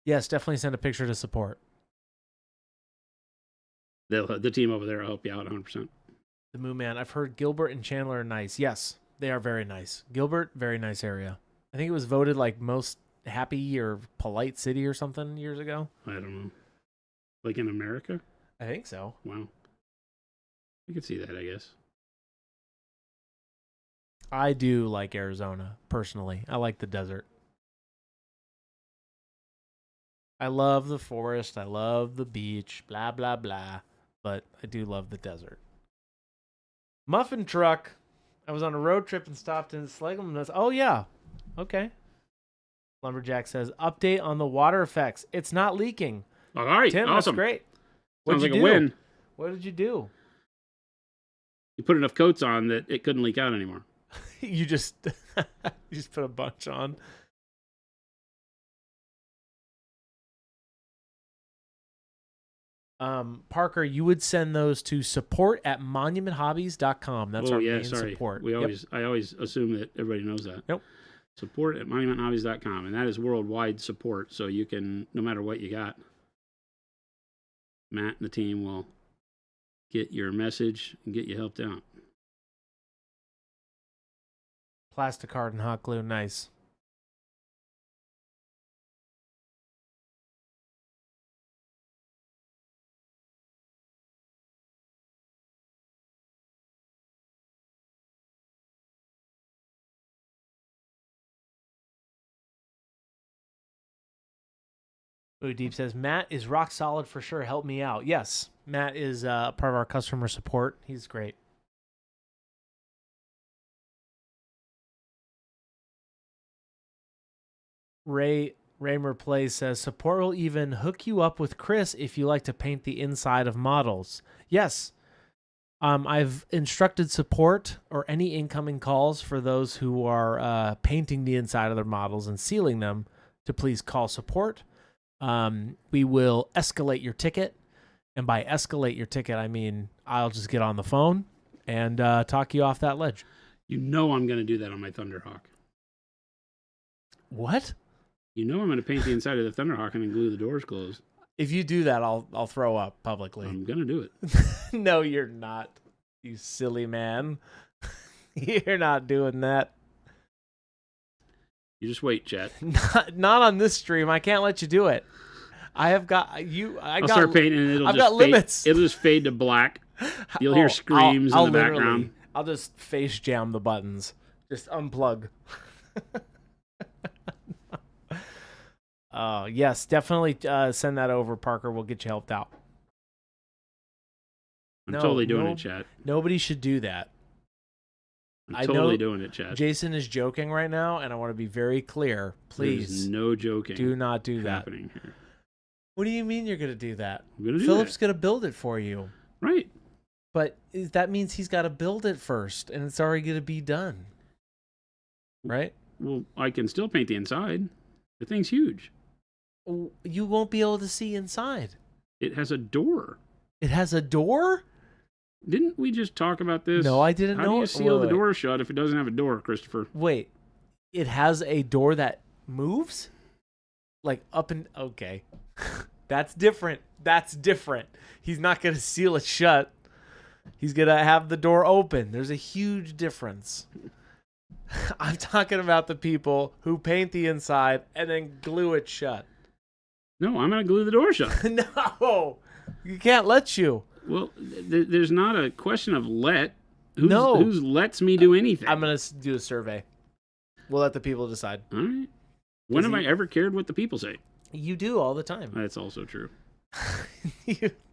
Yes, definitely send a picture to support. The team over there will help you out 100%. The Moon Man. I've heard Gilbert and Chandler are nice. Yes, they are very nice. Gilbert, very nice area. I think it was voted like most happy or polite city or something years ago. I don't know. Like in America? I think so. Wow. I could see that, I guess. I do like Arizona, personally. I like the desert. I love the forest. I love the beach. Blah, blah, blah. But I do love the desert. Muffin truck. I was on a road trip and stopped in Slegum. Oh, yeah. Okay. Lumberjack says, update on the water effects. It's not leaking. All right. Tim, awesome. That's great. Sounds like a win. What did you do? You put enough coats on that it couldn't leak out anymore. you just put a bunch on. Parker, you would send those to support@monumenthobbies.com. That's our main support. I always assume that everybody knows that. Nope. Support@monumenthobbies.com, and that is worldwide support, so you can, no matter what you got, Matt and the team will get your message and get you helped out. Plastic card and hot glue, nice. Blue Deep says, Matt is rock solid for sure. Help me out. Yes, Matt is part of our customer support. He's great. Raymer Plays says, support will even hook you up with Chris if you like to paint the inside of models. Yes. I've instructed support or any incoming calls for those who are painting the inside of their models and sealing them to please call support. We will escalate your ticket. And by escalate your ticket, I mean I'll just get on the phone and talk you off that ledge. You know I'm going to do that on my Thunderhawk. What? You know I'm going to paint the inside of the Thunderhawk and then glue the doors closed. If you do that, I'll throw up publicly. I'm going to do it. No, you're not, you silly man. You're not doing that. You just wait, chat. Not on this stream. I can't let you do it. I have got you. I'll start painting and I've got limits. It'll just fade to black. You'll hear screams in the background. I'll just face jam the buttons. Just unplug. Oh, yes, definitely send that over, Parker. We'll get you helped out. I'm totally doing it, chat. Nobody should do that. I'm totally doing it, chat. Jason is joking right now, and I want to be very clear. Please. There's no joking. Do not do that. Happening here. What do you mean you're going to do that? I'm gonna do Philip's going to build it for you. Right. But that means he's got to build it first, and it's already going to be done. Right? Well, I can still paint the inside. The thing's huge. You won't be able to see inside. It has a door. It has a door? Didn't we just talk about this? No, I didn't know. How do you seal the door shut if it doesn't have a door, Christopher? Wait. It has a door that moves? Like up and... Okay. That's different. That's different. He's not going to seal it shut. He's going to have the door open. There's a huge difference. I'm talking about the people who paint the inside and then glue it shut. No, I'm going to glue the door shut. No. You can't let you. Well, there's not a question of let. Who's lets me do anything? I'm going to do a survey. We'll let the people decide. All right. When have I ever cared what the people say? You do all the time. That's also true.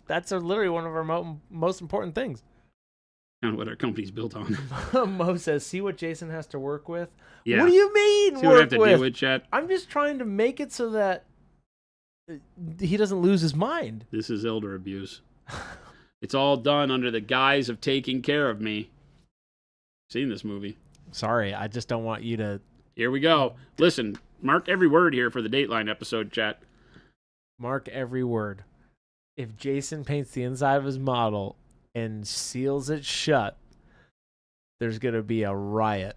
That's literally one of our most important things. Kind of what our company's built on. Mo says, see what Jason has to work with? Yeah. What do you mean see what I have to deal with, chat? I'm just trying to make it so that he doesn't lose his mind. This is elder abuse. It's all done under the guise of taking care of me. Seen this movie. Sorry, I just don't want you to... Here we go. Listen, mark every word here for the Dateline episode, chat. Mark every word. If Jason paints the inside of his model and seals it shut, there's going to be a riot.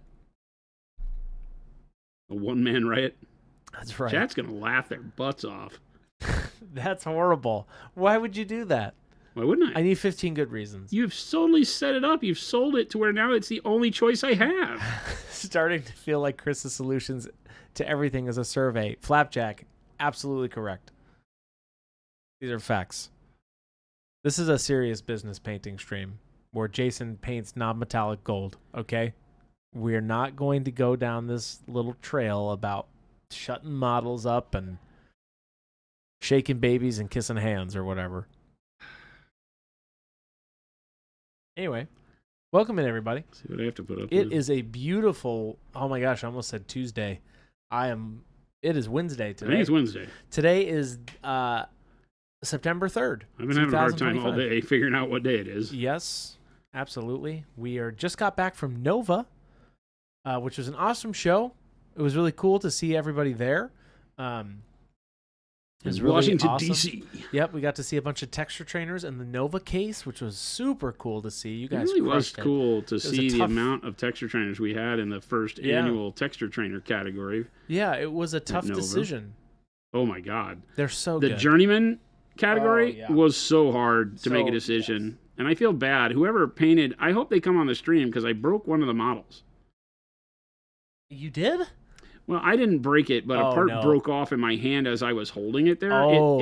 A one-man riot? That's right. Chat's going to laugh their butts off. That's horrible. Why would you do that? Why wouldn't I? I need 15 good reasons. You've solely set it up. You've sold it to where now it's the only choice I have. Starting to feel like Chris's solutions to everything is a survey. Flapjack, absolutely correct. These are facts. This is a serious business painting stream where Jason paints non-metallic gold, okay? We're not going to go down this little trail about shutting models up and shaking babies and kissing hands or whatever. Anyway, welcome in, everybody. See what I have to put up It is a beautiful... Oh, my gosh, I almost said Tuesday. It is Wednesday today. I think it's Wednesday. Today is September 3rd. I've been having a hard time all day figuring out what day it is. Yes, absolutely. We just got back from Nova, which was an awesome show. It was really cool to see everybody there. in really Washington, awesome. D.C. Yep, we got to see a bunch of texture trainers and the Nova case, which was super cool to see. You guys It really was it. cool to see the amount of texture trainers we had in the first annual texture trainer category. Yeah, it was a tough decision. Oh, my God. They're so good. The Journeyman category was so hard to make a decision. Yes. And I feel bad. Whoever painted, I hope they come on the stream because I broke one of the models. You did? Well, I didn't break it, but a part broke off in my hand as I was holding it there.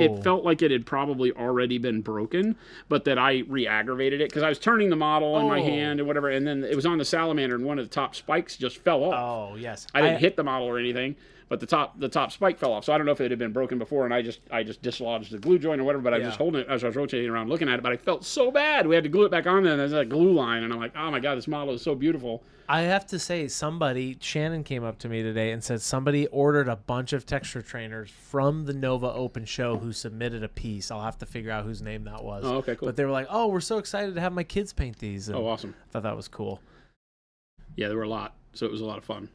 It felt like it had probably already been broken, but that I re-aggravated it because I was turning the model in my hand and whatever, and then it was on the salamander, and one of the top spikes just fell off. Oh, yes. I didn't hit the model or anything, but the top spike fell off. So I don't know if it had been broken before, and I just dislodged the glue joint or whatever, but I was just holding it as I was rotating around looking at it, but I felt so bad. We had to glue it back on there, and there's a glue line, and I'm like, oh my God, this model is so beautiful. I have to say, Shannon came up to me today and said somebody ordered a bunch of texture trainers from the Nova Open show who submitted a piece. I'll have to figure out whose name that was. Oh, okay, cool. But they were like, oh, we're so excited to have my kids paint these. And awesome. I thought that was cool. Yeah, there were a lot, so it was a lot of fun.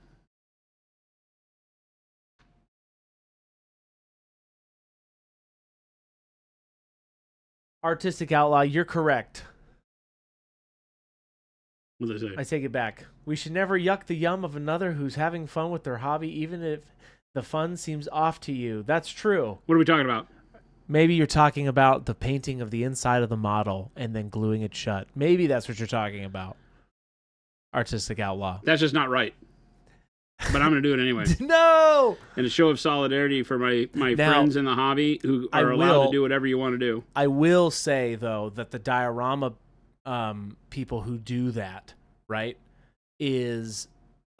Artistic Outlaw, you're correct. What did I say? I take it back. We should never yuck the yum of another who's having fun with their hobby, even if the fun seems off to you. That's true. What are we talking about? Maybe you're talking about the painting of the inside of the model and then gluing it shut. Maybe that's what you're talking about. Artistic Outlaw. That's just not right. But I'm going to do it anyway. No! In a show of solidarity for my friends in the hobby who are allowed to do whatever you want to do. I will say, though, that the diorama people who do that, right, is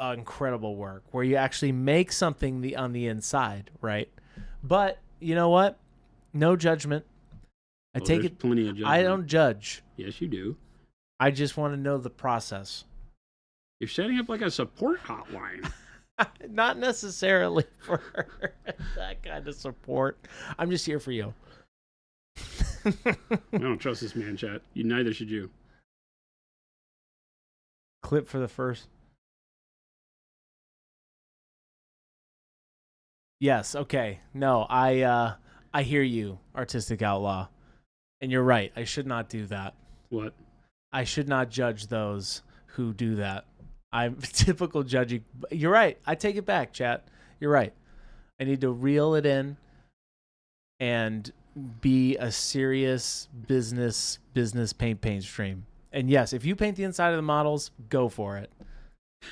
incredible work where you actually make something on the inside, right? But you know what? No judgment. I take it. Plenty of judgment. I don't judge. Yes, you do. I just want to know the process. You're setting up like a support hotline. Not necessarily for that kind of support. I'm just here for you. I don't trust this man, chat. Neither should you. Clip for the first. Yes, okay. No, I hear you, Artistic Outlaw. And you're right. I should not do that. What? I should not judge those who do that. I'm typical judging. You're right. I take it back, chat. You're right. I need to reel it in and be a serious business paint stream. And yes, if you paint the inside of the models, go for it.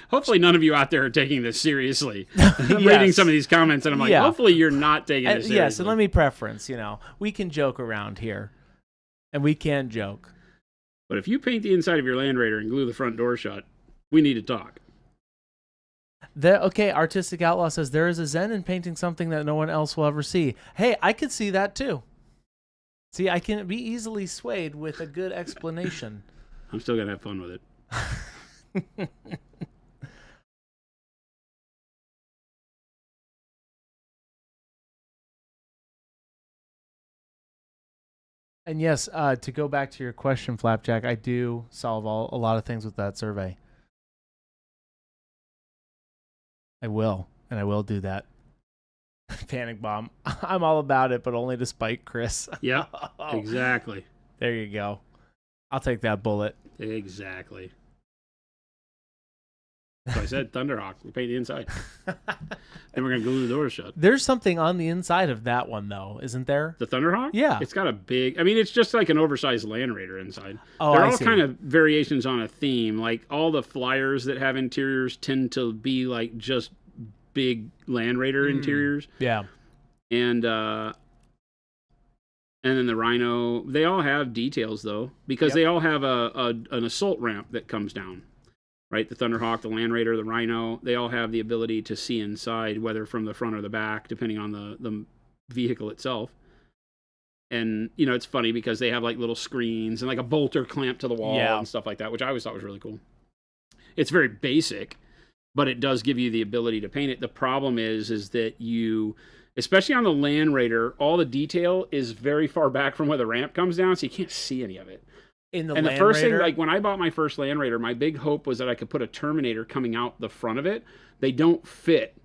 Hopefully none of you out there are taking this seriously. I'm reading some of these comments and I'm like, hopefully you're not taking this seriously. Yes, and let me preference, we can joke around here. And we can joke. But if you paint the inside of your Land Raider and glue the front door shut, we need to talk. Okay, Artistic Outlaw says there is a zen in painting something that no one else will ever see. Hey, I could see that too. See, I can be easily swayed with a good explanation. I'm still going to have fun with it. And yes, to go back to your question, Flapjack, I do solve a lot of things with that survey. I will, and I will do that. Panic bomb. I'm all about it, but only to spite Chris. Yeah, exactly. There you go. I'll take that bullet. Exactly. So I said Thunderhawk. We paint the inside. Then we're going to glue the doors shut. There's something on the inside of that one, though, isn't there? The Thunderhawk? Yeah. It's got a big... it's just like an oversized Land Raider inside. Oh, They're all kind of variations on a theme. Like, all the flyers that have interiors tend to be, like, just big Land Raider interiors. Yeah. And then the Rhino... They all have details, though, because they all have an assault ramp that comes down. Right, the Thunderhawk, the Land Raider, the Rhino, they all have the ability to see inside, whether from the front or the back, depending on the vehicle itself. And, it's funny because they have, like, little screens and, like, a bolter clamped to the wall and stuff like that, which I always thought was really cool. It's very basic, but it does give you the ability to paint it. The problem is that you, especially on the Land Raider, all the detail is very far back from where the ramp comes down, so you can't see any of it. And the first thing, like when I bought my first Land Raider, my big hope was that I could put a Terminator coming out the front of it. They don't fit.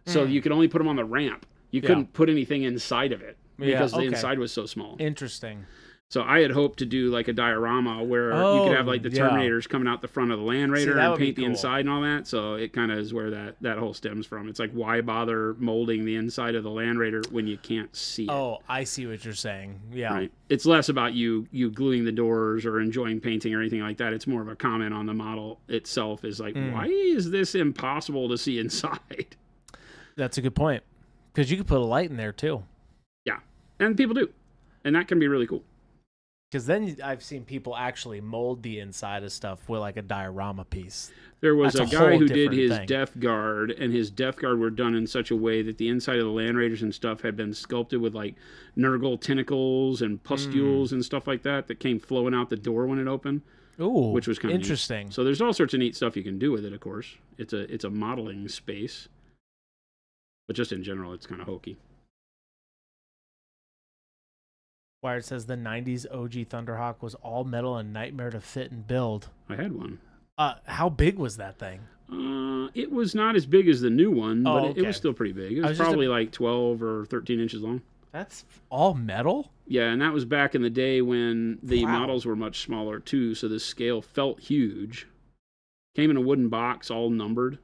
So you could only put them on the ramp. You couldn't put anything inside of it. because the inside was so small. Interesting. So I had hoped to do like a diorama where you could have like the Terminators coming out the front of the Land Raider and paint the inside and all that. So it kind of is where that whole stems from. It's like, why bother molding the inside of the Land Raider when you can't see it? Oh, I see what you're saying. Yeah. Right. It's less about you gluing the doors or enjoying painting or anything like that. It's more of a comment on the model itself. Is like, why is this impossible to see inside? That's a good point. Because you could put a light in there too. Yeah. And people do. And that can be really cool. Because then I've seen people actually mold the inside of stuff with like a diorama piece. There was a guy who did his Death Guard, and his Death Guard were done in such a way that the inside of the Land Raiders and stuff had been sculpted with like Nurgle tentacles and pustules and stuff like that came flowing out the door when it opened. Ooh, which was kind of interesting. Neat. So there's all sorts of neat stuff you can do with it. Of course, it's a modeling space, but just in general, it's kind of hokey. Wired says the 90s OG Thunderhawk was all metal and nightmare to fit and build. I had one. How big was that thing? It was not as big as the new one, but it was still pretty big. It was probably like 12 or 13 inches long. That's all metal? Yeah, and that was back in the day when the models were much smaller too, so the scale felt huge. Came in a wooden box, all numbered.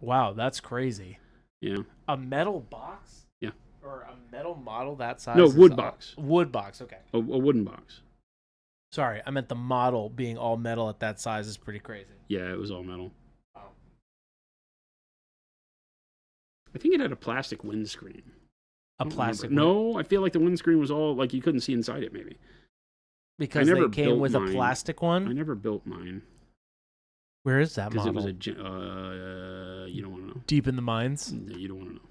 Wow, that's crazy. Yeah. A metal box? Yeah. Or a metal model that size? No, wood box. Wood box, okay. A wooden box. Sorry, I meant the model being all metal at that size is pretty crazy. Yeah, it was all metal. Oh. I think it had a plastic windscreen. A plastic? No, I feel like the windscreen was all, like you couldn't see inside it maybe. Because they came with a plastic one? I never built mine. Where is that model? Because it was you don't want to know. Deep in the mines? No, you don't want to know.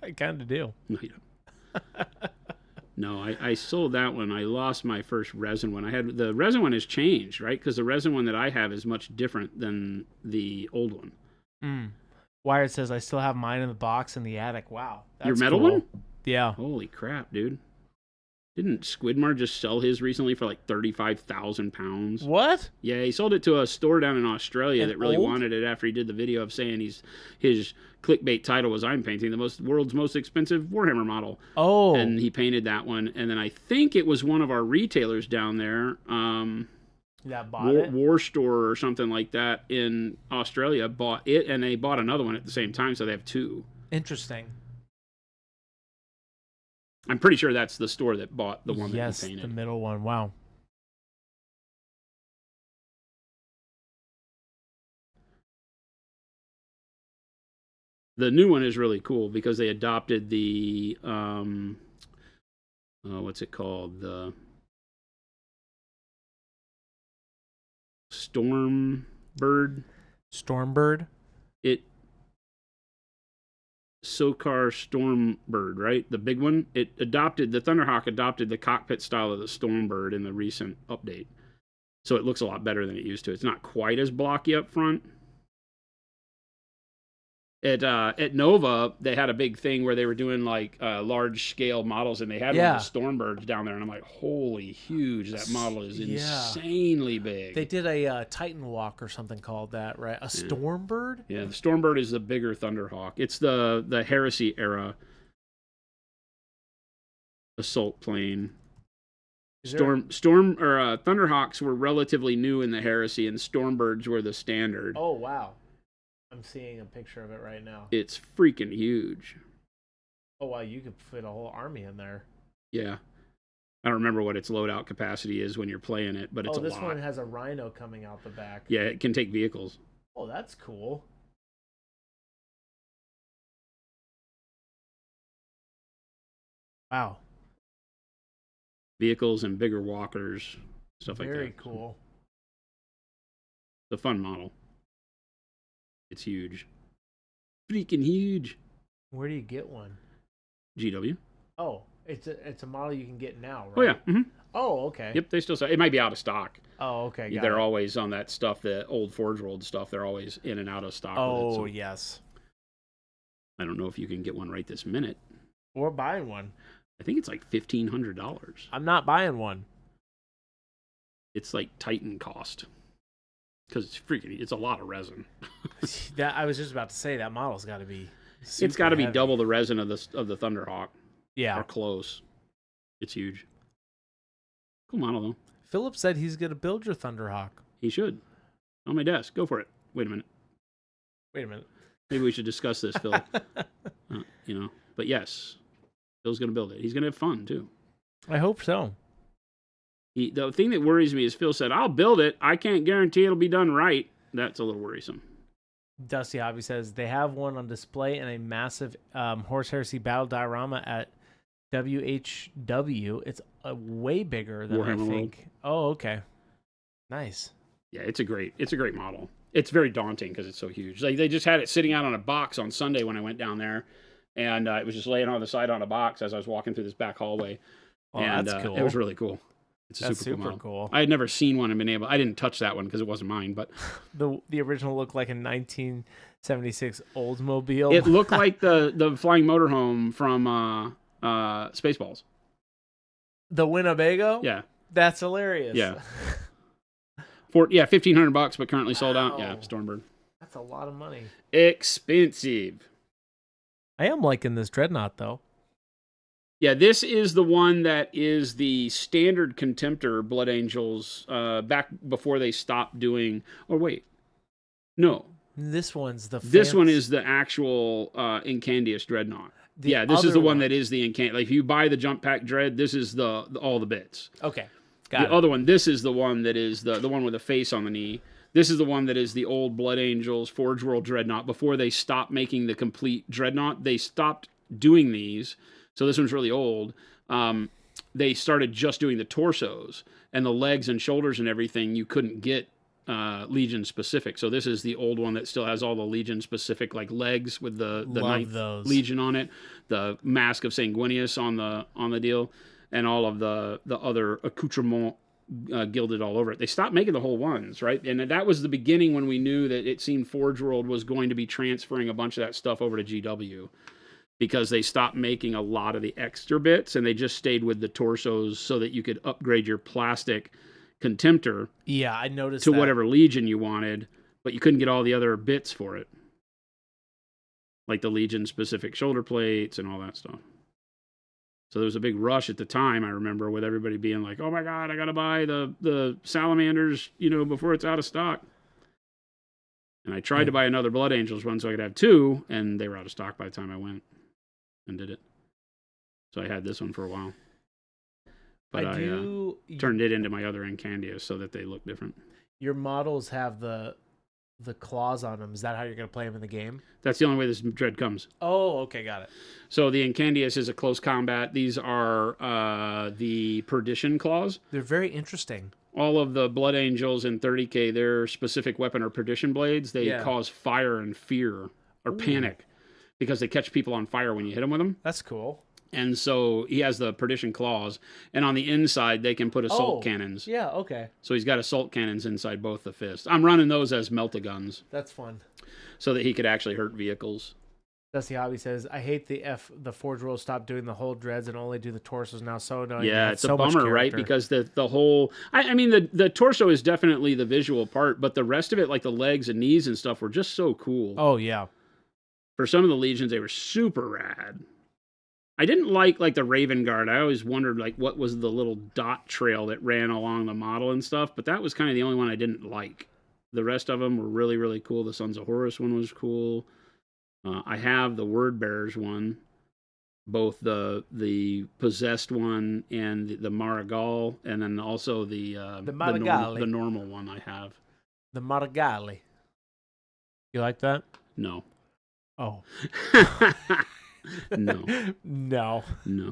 I kind of do. No, you don't. No, I sold that one. I lost my first resin one. The resin one has changed, right? Because the resin one that I have is much different than the old one. Wired says, I still have mine in the box in the attic. Wow. That's your metal cool. one? Yeah. Holy crap, dude. Didn't Squidmar just sell his recently for like 35,000 pounds? What? Yeah, he sold it to a store down in Australia that really wanted it after he did the video of saying his clickbait title was "I'm painting the world's most expensive Warhammer model." Oh. And he painted that one. And then I think it was one of our retailers down there, that bought it? War Store or something like that in Australia bought it, and they bought another one at the same time, so they have two. Interesting. I'm pretty sure that's the store that bought the one that he painted. Yes, the middle one. Wow. The new one is really cool because they adopted the what's it called? The Stormbird. Stormbird? Sokar Stormbird, right? The big one. The Thunderhawk adopted the cockpit style of the Stormbird in the recent update. So it looks a lot better than it used to. It's not quite as blocky up front. At Nova, they had a big thing where they were doing like large scale models, and they had one of the Stormbirds down there, and I'm like, holy huge, that model is insanely big. They did a Titan Walk or something called that, right? A Stormbird? Yeah, the Stormbird is the bigger Thunderhawk. It's the Heresy era assault plane. Thunderhawks were relatively new in the Heresy, and Stormbirds were the standard. Oh, wow. I'm seeing a picture of it right now. It's freaking huge. Oh, wow, you could fit a whole army in there. Yeah. I don't remember what its loadout capacity is when you're playing it, but it's a lot. Oh, this one has a rhino coming out the back. Yeah, it can take vehicles. Oh, that's cool. Wow. Vehicles and bigger walkers, stuff like that. Very cool. It's a fun model. It's huge. Freaking huge. Where do you get one? GW. Oh, it's a model you can get now, right? Oh, yeah. Mm-hmm. Oh, okay. Yep, they still sell. It might be out of stock. Oh, okay. They're always on that stuff, the old Forge World stuff. They're always in and out of stock. Oh, with it, so yes. I don't know if you can get one right this minute. Or buying one. I think it's like $1,500. I'm not buying one. It's like Titan cost. Because it's a lot of resin. I was just about to say that model's got to be It's got to be double the resin of the Thunderhawk. Yeah. Or close. It's huge. Cool model, though. Philip said he's going to build your Thunderhawk. He should. On my desk. Go for it. Wait a minute. Maybe we should discuss this, Phil. But yes, Phil's going to build it. He's going to have fun, too. I hope so. The thing that worries me is Phil said, I'll build it. I can't guarantee it'll be done right. That's a little worrisome. Dusty Hobby says they have one on display in a massive Horus Heresy battle diorama at WHW. It's way bigger than Warhammer I think. World. Oh, okay. Nice. Yeah, it's a great model. It's very daunting because it's so huge. Like they just had it sitting out on a box on Sunday when I went down there, and it was just laying on the side on a box as I was walking through this back hallway. Oh, and, that's cool. It was really cool. It's super cool. I had never seen one and been able. I didn't touch that one because it wasn't mine, but the original looked like a 1976 Oldsmobile. It looked like the flying motorhome from Spaceballs. The Winnebago. Yeah, that's hilarious. Yeah. $1,500, but currently sold out. Yeah, Stormbird. That's a lot of money. Expensive. I am liking this Dreadnought though. Yeah, this is the one that is the standard Contemptor Blood Angels back before they stopped doing. Or wait, no. This one's the. This one is the actual Incandius Dreadnought. This is the one that is the Like if you buy the Jump Pack Dread, this is the all the bits. Okay. The other one, this is the one that is the one with the face on the knee. This is the one that is the old Blood Angels Forge World Dreadnought. Before they stopped making the complete Dreadnought, they stopped doing these. So this one's really old. They started just doing the torsos and the legs and shoulders and everything. You couldn't get Legion specific. So this is the old one that still has all the Legion specific like legs with the ninth Legion on it, the mask of Sanguinius on the deal, and all of the other accoutrement gilded all over it. They stopped making the whole ones, right? And that was the beginning when we knew that it seemed Forge World was going to be transferring a bunch of that stuff over to GW. Because they stopped making a lot of the extra bits and they just stayed with the torsos so that you could upgrade your plastic Contemptor. Yeah, I noticed to whatever Legion you wanted, but you couldn't get all the other bits for it. Like the Legion specific shoulder plates and all that stuff. So there was a big rush at the time, I remember, with everybody being like, oh my God, I got to buy the Salamanders, before it's out of stock. And I tried to buy another Blood Angels one so I could have two, and they were out of stock by the time I went and did it. So I had this one for a while. But I turned it into my other Incandius so that they look different. Your models have the claws on them. Is that how you're going to play them in the game? That's the only way this Dread comes. Oh, okay, got it. So the Incandius is a close combat. These are the Perdition claws. They're very interesting. All of the Blood Angels in 30K, their specific weapon are Perdition blades. They cause fire and fear or panic because they catch people on fire when you hit them with them. That's cool. And so he has the Perdition claws, and on the inside they can put assault cannons. Yeah, okay. So he's got assault cannons inside both the fists. I'm running those as melt-a-guns. That's fun. So that he could actually hurt vehicles. Dusty Hobby says, I hate the Forge World stopped doing the whole dreads and only do the torsos now. So annoying. Yeah, it's a bummer, right? Because the whole... I mean, the torso is definitely the visual part, but the rest of it, like the legs and knees and stuff, were just so cool. Oh, yeah. For some of the Legions, they were super rad. I didn't like the Raven Guard. I always wondered what was the little dot trail that ran along the model and stuff, but that was kind of the only one I didn't like. The rest of them were really, really cool. The Sons of Horus one was cool. I have the Word Bearers one, both the Possessed one and the Marigal, and then also the normal one I have. The Marigali. You like that? No. Oh. No. No,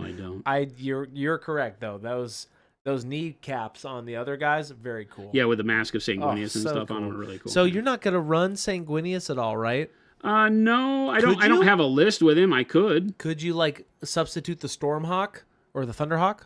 I don't. You're correct though. Those knee caps on the other guys, very cool. Yeah, with the mask of Sanguinius and stuff on them, really cool. So you're not gonna run Sanguinius at all, right? No, I don't. I don't have a list with him. I could. Could you substitute the Stormhawk or the Thunderhawk?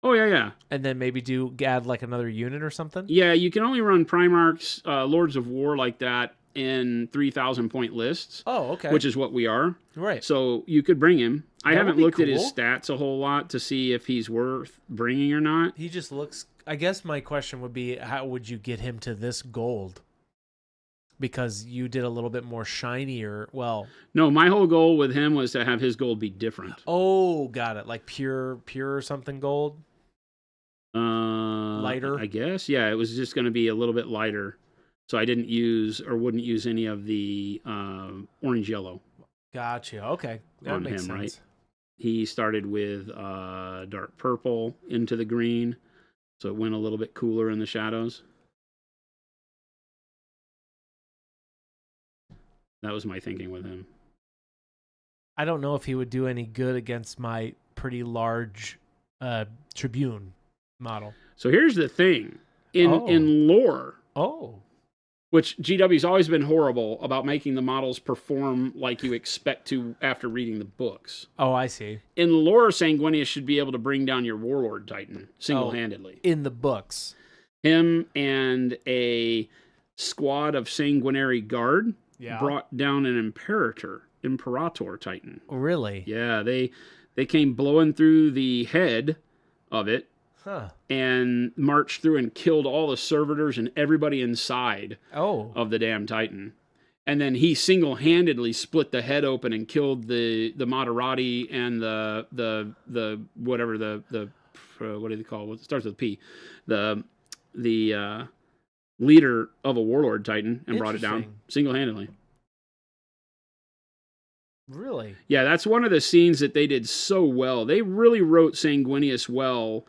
Oh yeah. And then maybe add another unit or something. Yeah, you can only run Primarchs, Lords of War like that in 3,000 point lists. Oh, okay. Which is what we are. Right. So you could bring him. I haven't looked at his stats a whole lot to see if he's worth bringing or not. He just looks... I guess my question would be, how would you get him to this gold? because you did a little bit more shinier. Well, no, my whole goal with him was to have his gold be different. Oh, got it. Like pure or something gold? Lighter? I guess. Yeah, it was just going to be a little bit lighter. So I didn't use or wouldn't use any of the orange yellow. Gotcha. Okay. That makes sense. Right? He started with dark purple into the green. So it went a little bit cooler in the shadows. That was my thinking with him. I don't know if he would do any good against my pretty large Tribune model. So here's the thing. In lore, which GW's always been horrible about making the models perform like you expect to after reading the books. Oh, I see. In lore, Sanguinius should be able to bring down your Warlord Titan single-handedly. In the books. Him and a squad of Sanguinary Guard brought down an Imperator Titan. Really? Yeah, they came blowing through the head of it. Huh. And marched through and killed all the servitors and everybody inside of the damn Titan. And then he single-handedly split the head open and killed the Moderati and the whatever the what do they call it? It starts with P. The leader of a Warlord Titan and brought it down single-handedly. Really? Yeah, that's one of the scenes that they did so well. They really wrote Sanguinius well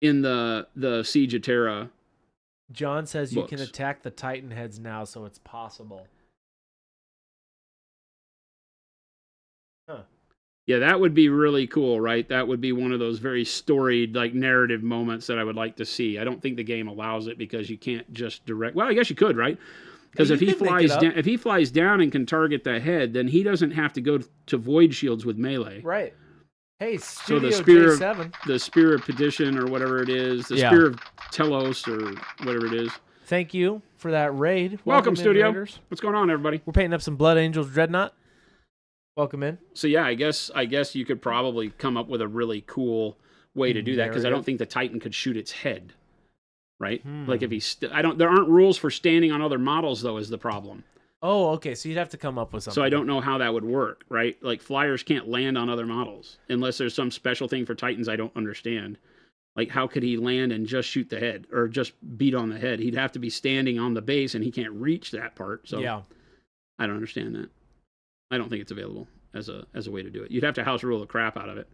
in the Siege of Terra. John says books. You can attack the Titan heads now, so it's possible. Huh. Yeah, that would be really cool, right? That would be one of those very storied, like, narrative moments that I would like to see. I don't think the game allows it because you can't just direct... Well, I guess you could, right? Because if he flies down and can target the head, then he doesn't have to go to void shields with melee. Right. Hey, Studio so the spear of Petition or whatever it is, the spear of Telos or whatever it is. Thank you for that raid. Welcome Studio. Raiders. What's going on, everybody? We're painting up some Blood Angels Dreadnought. Welcome in. So yeah, I guess you could probably come up with a really cool way to do that because I don't think the Titan could shoot its head, right? Like if there aren't rules for standing on other models though is the problem. Oh, okay. So you'd have to come up with something. So I don't know how that would work, right? Like flyers can't land on other models unless there's some special thing for Titans I don't understand. Like how could he land and just shoot the head or just beat on the head? He'd have to be standing on the base and he can't reach that part. So yeah. I don't understand that. I don't think it's available as a way to do it. You'd have to house rule the crap out of it.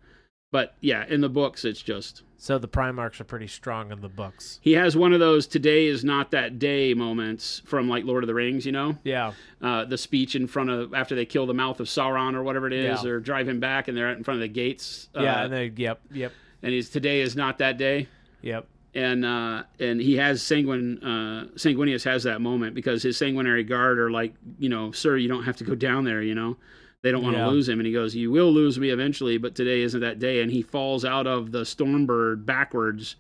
But yeah, in the books, it's just... So the Primarchs are pretty strong in the books. He has one of those today is not that day moments from like Lord of the Rings, you know? Yeah. The speech in front of, after they kill the mouth of Sauron or whatever it is, or drive him back and they're in front of the gates. Yep. And he's today is not that day. Yep. And he has Sanguinius has that moment because his Sanguinary Guard are like, you know, sir, you don't have to go down there, you know? They don't want to lose him. And he goes, you will lose me eventually, but today isn't that day. And he falls out of the Stormbird backwards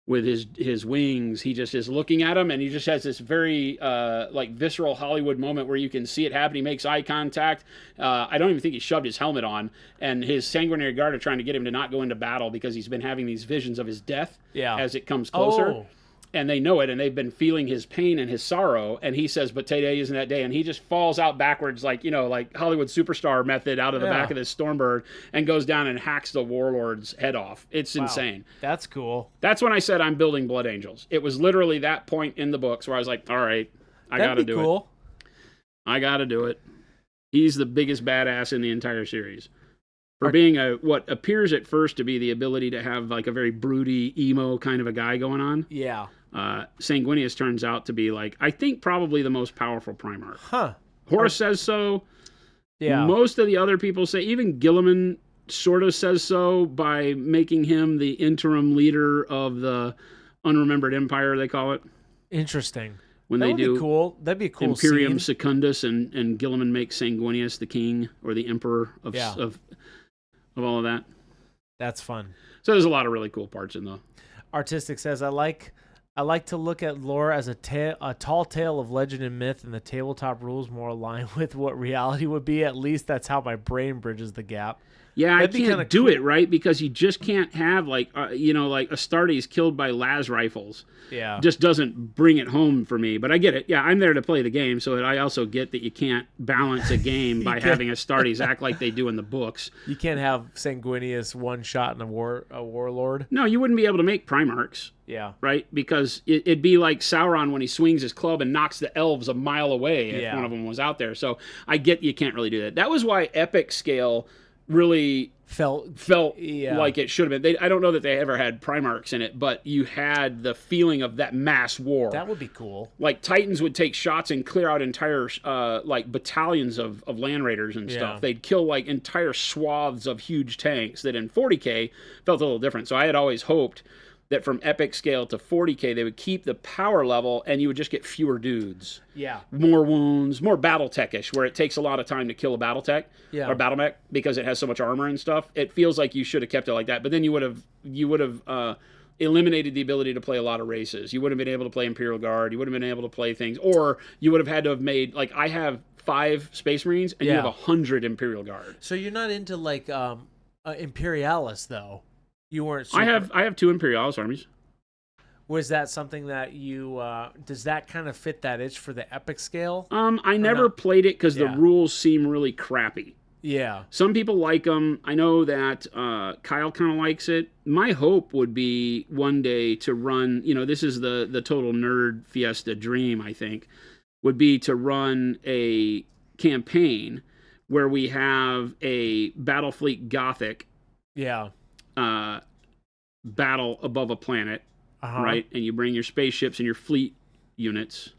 with his wings. He just is looking at him, and he just has this very like visceral Hollywood moment where you can see it happen. He makes eye contact. I don't even think he shoved his helmet on. And his Sanguinary Guard are trying to get him to not go into battle because he's been having these visions of his death as it comes closer. Oh. And they know it, and they've been feeling his pain and his sorrow. And he says, but today isn't that day. And he just falls out backwards, like, you know, like Hollywood superstar method out of the back of this Stormbird and goes down and hacks the Warlord's head off. It's insane. That's cool. That's when I said I'm building Blood Angels. It was literally that point in the books where I was like, all right, I got to do it. I got to do it. He's the biggest badass in the entire series. For being what appears at first to be the ability to have like a very broody, emo kind of a guy going on. Yeah. Sanguinius turns out to be like, I think probably the most powerful Primarch. Huh. Horus says so. Yeah. Most of the other people say, even Gilliman sort of says so by making him the interim leader of the Unremembered Empire, they call it. Interesting. When they do cool. That'd be a cool Imperium scene. Secundus and Gilliman makes Sanguinius the king or the emperor of all of that. That's fun. So there's a lot of really cool parts in the... Artistic says, I like to look at lore as a tall tale of legend and myth, and the tabletop rules more align with what reality would be. At least that's how my brain bridges the gap. Yeah, That'd I can't do it, right? Because you just can't have, like, like Astartes killed by las rifles. Yeah. Just doesn't bring it home for me. But I get it. Yeah, I'm there to play the game, so I also get that you can't balance a game by having Astartes act like they do in the books. You can't have Sanguinius one shot in a warlord. No, you wouldn't be able to make primarchs. Yeah. Right? Because it'd be like Sauron when he swings his club and knocks the elves a mile away if one of them was out there. So I get you can't really do that. That was why epic scale really felt like it should have been. I don't know that they ever had primarchs in it, but you had the feeling of that mass war. That would be cool. Like Titans would take shots and clear out entire like battalions of land raiders and stuff. They'd kill like entire swaths of huge tanks that in 40K felt a little different. So I had always hoped that from epic scale to 40K, they would keep the power level and you would just get fewer dudes. Yeah. More wounds, more Battletech-ish, where it takes a lot of time to kill a Battletech or Battlemech because it has so much armor and stuff. It feels like you should have kept it like that. But then you would have eliminated the ability to play a lot of races. You wouldn't have been able to play Imperial Guard. You would have been able to play things. Or you would have had to have made, like, I have 5 Space Marines and you have 100 Imperial Guard. So you're not into, like, Imperialis, though? You weren't super... I have 2 Imperialis armies. Was that something that you does that kind of fit that itch for the epic scale? I never played it because the rules seem really crappy. Yeah. Some people like them. I know that Kyle kind of likes it. My hope would be one day to run, this is the total nerd fiesta dream, I think, would be to run a campaign where we have a Battlefleet Gothic battle above a planet, right? And you bring your spaceships and your fleet units,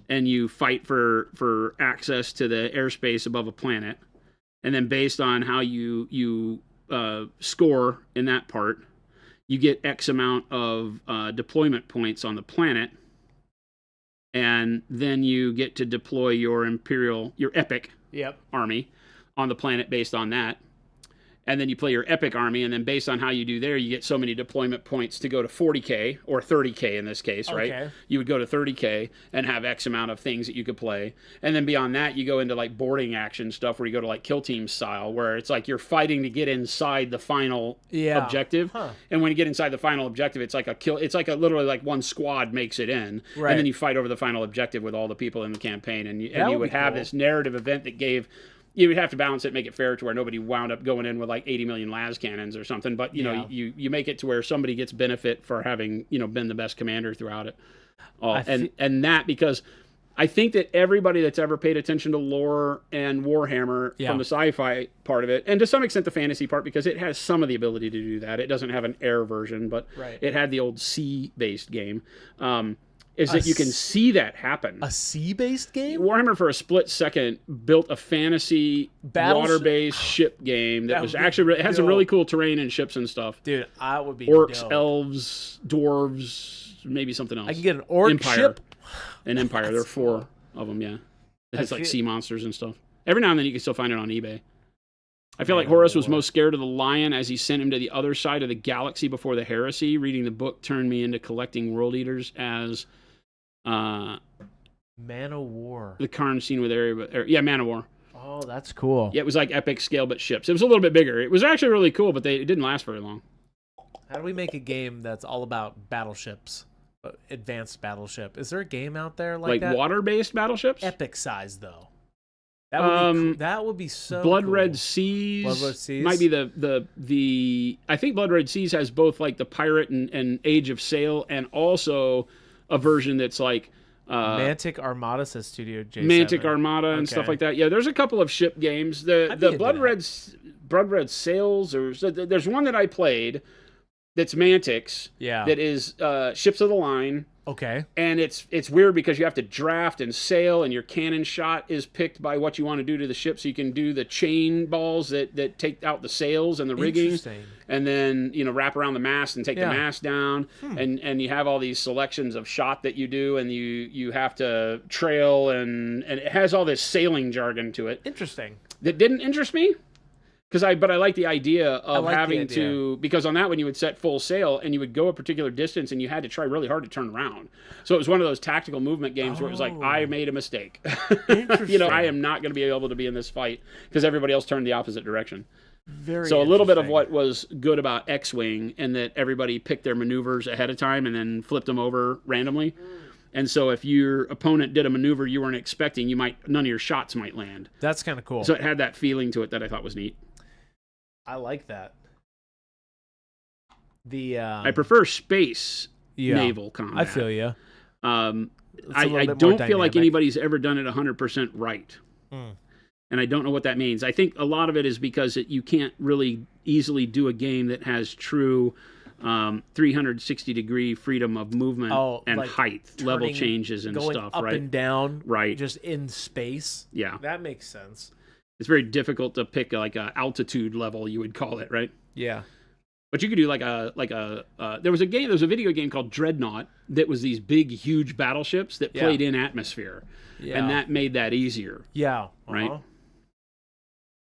and you fight for access to the airspace above a planet. And then based on how you score in that part, you get X amount of deployment points on the planet, and then you get to deploy your epic army on the planet based on that. And then you play your epic army, and then based on how you do there, you get so many deployment points to go to 40K, or 30K in this case, right? Okay. You would go to 30K and have X amount of things that you could play. And then beyond that, you go into like boarding action stuff where you go to like kill team style, where it's like you're fighting to get inside the final objective. And when you get inside the final objective, it's like a kill. It's like literally like one squad makes it in. Right. And then you fight over the final objective with all the people in the campaign. And you would have this narrative event that gave... You would have to balance it, make it fair to where nobody wound up going in with like 80 million las cannons or something. But you make it to where somebody gets benefit for having been the best commander throughout it. And that because I think that everybody that's ever paid attention to lore and Warhammer from the sci-fi part of it, and to some extent the fantasy part, because it has some of the ability to do that. It doesn't have an air version, but it had the old sea-based game. Is that you can see that happen. A sea-based game? Warhammer, for a split second, built a fantasy water-based ship game that was actually... It had some really cool terrain and ships and stuff. Dude, I would be Orcs, dope. Elves, dwarves, maybe something else. I can get an orc ship? An Empire. There are 4 of them, yeah. It has like sea monsters and stuff. Every now and then you can still find it on eBay. I feel like Horus was most scared of the lion as he sent him to the other side of the galaxy before the heresy. Reading the book turned me into collecting world eaters as... Man of War. The Karn scene with Man of War. Oh, that's cool. Yeah, it was like epic scale but ships. It was a little bit bigger. It was actually really cool, but it didn't last very long. How do we make a game that's all about battleships? Advanced battleship. Is there a game out there like that? Like water-based battleships? Epic size though. That would be so Blood cool. Red Seas. Blood Red Seas might be the I think Blood Red Seas has both like the pirate and Age of Sail, and also a version that's like Mantic Armada, says Studio J7. Mantic Armada and stuff like that. Yeah, there's a couple of ship games. The Blood Red Sails, or there's one that I played that's Mantics. Yeah. That is Ships of the Line. Okay. And it's weird because you have to draft and sail, and your cannon shot is picked by what you want to do to the ship, so you can do the chain balls that take out the sails and the rigging, and then wrap around the mast and take the mast down, and you have all these selections of shot that you do, and you have to trail, and it has all this sailing jargon to it. Interesting. That didn't interest me. But I like the idea of having to, because on that one you would set full sail and you would go a particular distance and you had to try really hard to turn around. So it was one of those tactical movement games where it was like, I made a mistake. I am not going to be able to be in this fight because everybody else turned the opposite direction. So a little bit of what was good about X-Wing, and that everybody picked their maneuvers ahead of time and then flipped them over randomly. And so if your opponent did a maneuver you weren't expecting, none of your shots might land. That's kind of cool. So it had that feeling to it that I thought was neat. I like that. I prefer space naval combat. I feel you. I don't feel like anybody's ever done it 100% right. And I don't know what that means. I think a lot of it is because you can't really easily do a game that has true 360-degree freedom of movement and like height, level changes and stuff, up right? and down, right? Just in space. Yeah, that makes sense. It's very difficult to pick like a altitude level, you would call it, right? Yeah. But you could do there was a video game called Dreadnought that was these big, huge battleships that played in atmosphere, and that made that easier. Yeah. Right.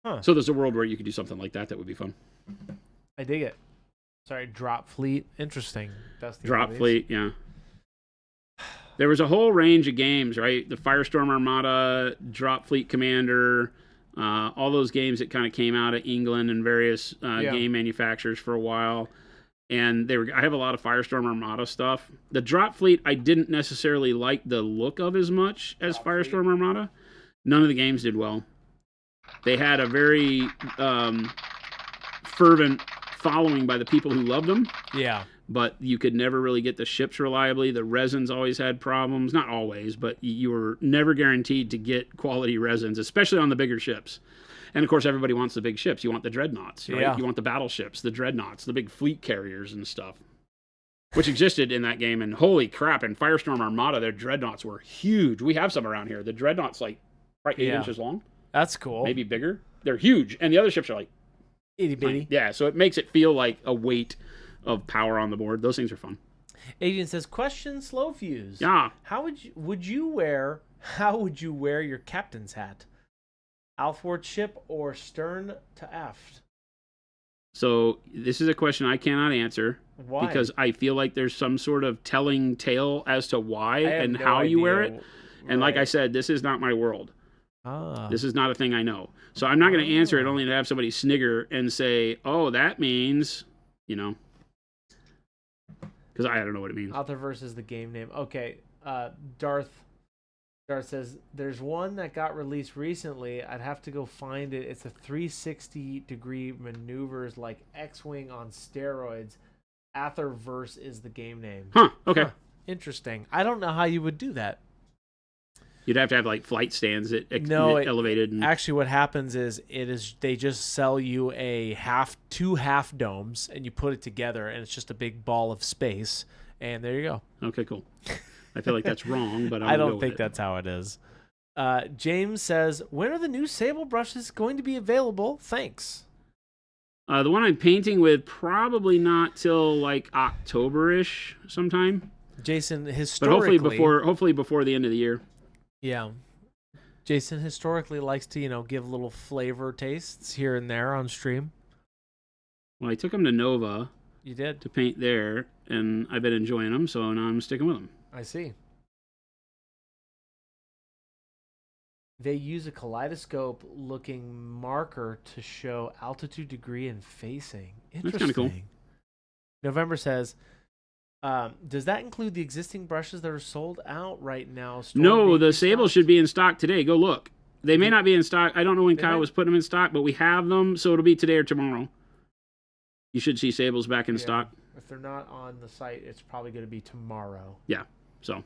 Huh. So there's a world where you could do something like that. That would be fun. I dig it. Sorry, Drop Fleet. Interesting. Drop Fleet, yeah. There was a whole range of games, right? The Firestorm Armada, Drop Fleet Commander, all those games that kind of came out of England and various game manufacturers for a while. And I have a lot of Firestorm Armada stuff. The Drop Fleet, I didn't necessarily like the look of as much as Firestorm Armada. None of the games did well. They had a very fervent following by the people who loved them. Yeah. But you could never really get the ships reliably. The resins always had problems. Not always, but you were never guaranteed to get quality resins, especially on the bigger ships. And, of course, everybody wants the big ships. You want the Dreadnoughts, right? Yeah. You want the battleships, the Dreadnoughts, the big fleet carriers and stuff, which existed in that game. And holy crap, in Firestorm Armada, their Dreadnoughts were huge. We have some around here. The Dreadnought's like 8 inches long. That's cool. Maybe bigger. They're huge. And the other ships are like itty bitty. Yeah, so it makes it feel like a weight of power on the board. Those things are fun. Adrian says, question, Slow Fuse. Yeah. How would you wear your captain's hat? Alford ship or stern to aft? So this is a question I cannot answer. Why? Because I feel like there's some sort of telling tale as to why and how you wear it. And like I said, this is not my world. This is not a thing I know. So I'm not going to answer it only to have somebody snigger and say, oh, that means, because I don't know what it means. Author versus the game name. Okay. Darth says, there's one that got released recently. I'd have to go find it. It's a 360-degree maneuvers like X-Wing on steroids. Atherverse is the game name. Huh. Okay. Huh. Interesting. I don't know how you would do that. You'd have to have like flight stands that elevated. And... Actually, what happens is they just sell you two half domes, and you put it together, and it's just a big ball of space. And there you go. Okay, cool. I feel like that's wrong, but I don't think that's how it is. James says, when are the new sable brushes going to be available? Thanks. The one I'm painting with, probably not till like October-ish sometime. Jason, historically... But hopefully before the end of the year. Yeah. Jason historically likes to, give little flavor tastes here and there on stream. Well, I took them to Nova. You did? To paint there, and I've been enjoying them, so now I'm sticking with them. I see. They use a kaleidoscope-looking marker to show altitude, degree, and facing. Interesting. That's kind of cool. November says... does that include the existing brushes that are sold out right now? No, the Sable should be in stock today. Go look. They may not be in stock. I don't know when Kyle was putting them in stock, but we have them, so it'll be today or tomorrow. You should see Sables back in stock. If they're not on the site, it's probably going to be tomorrow. Yeah, so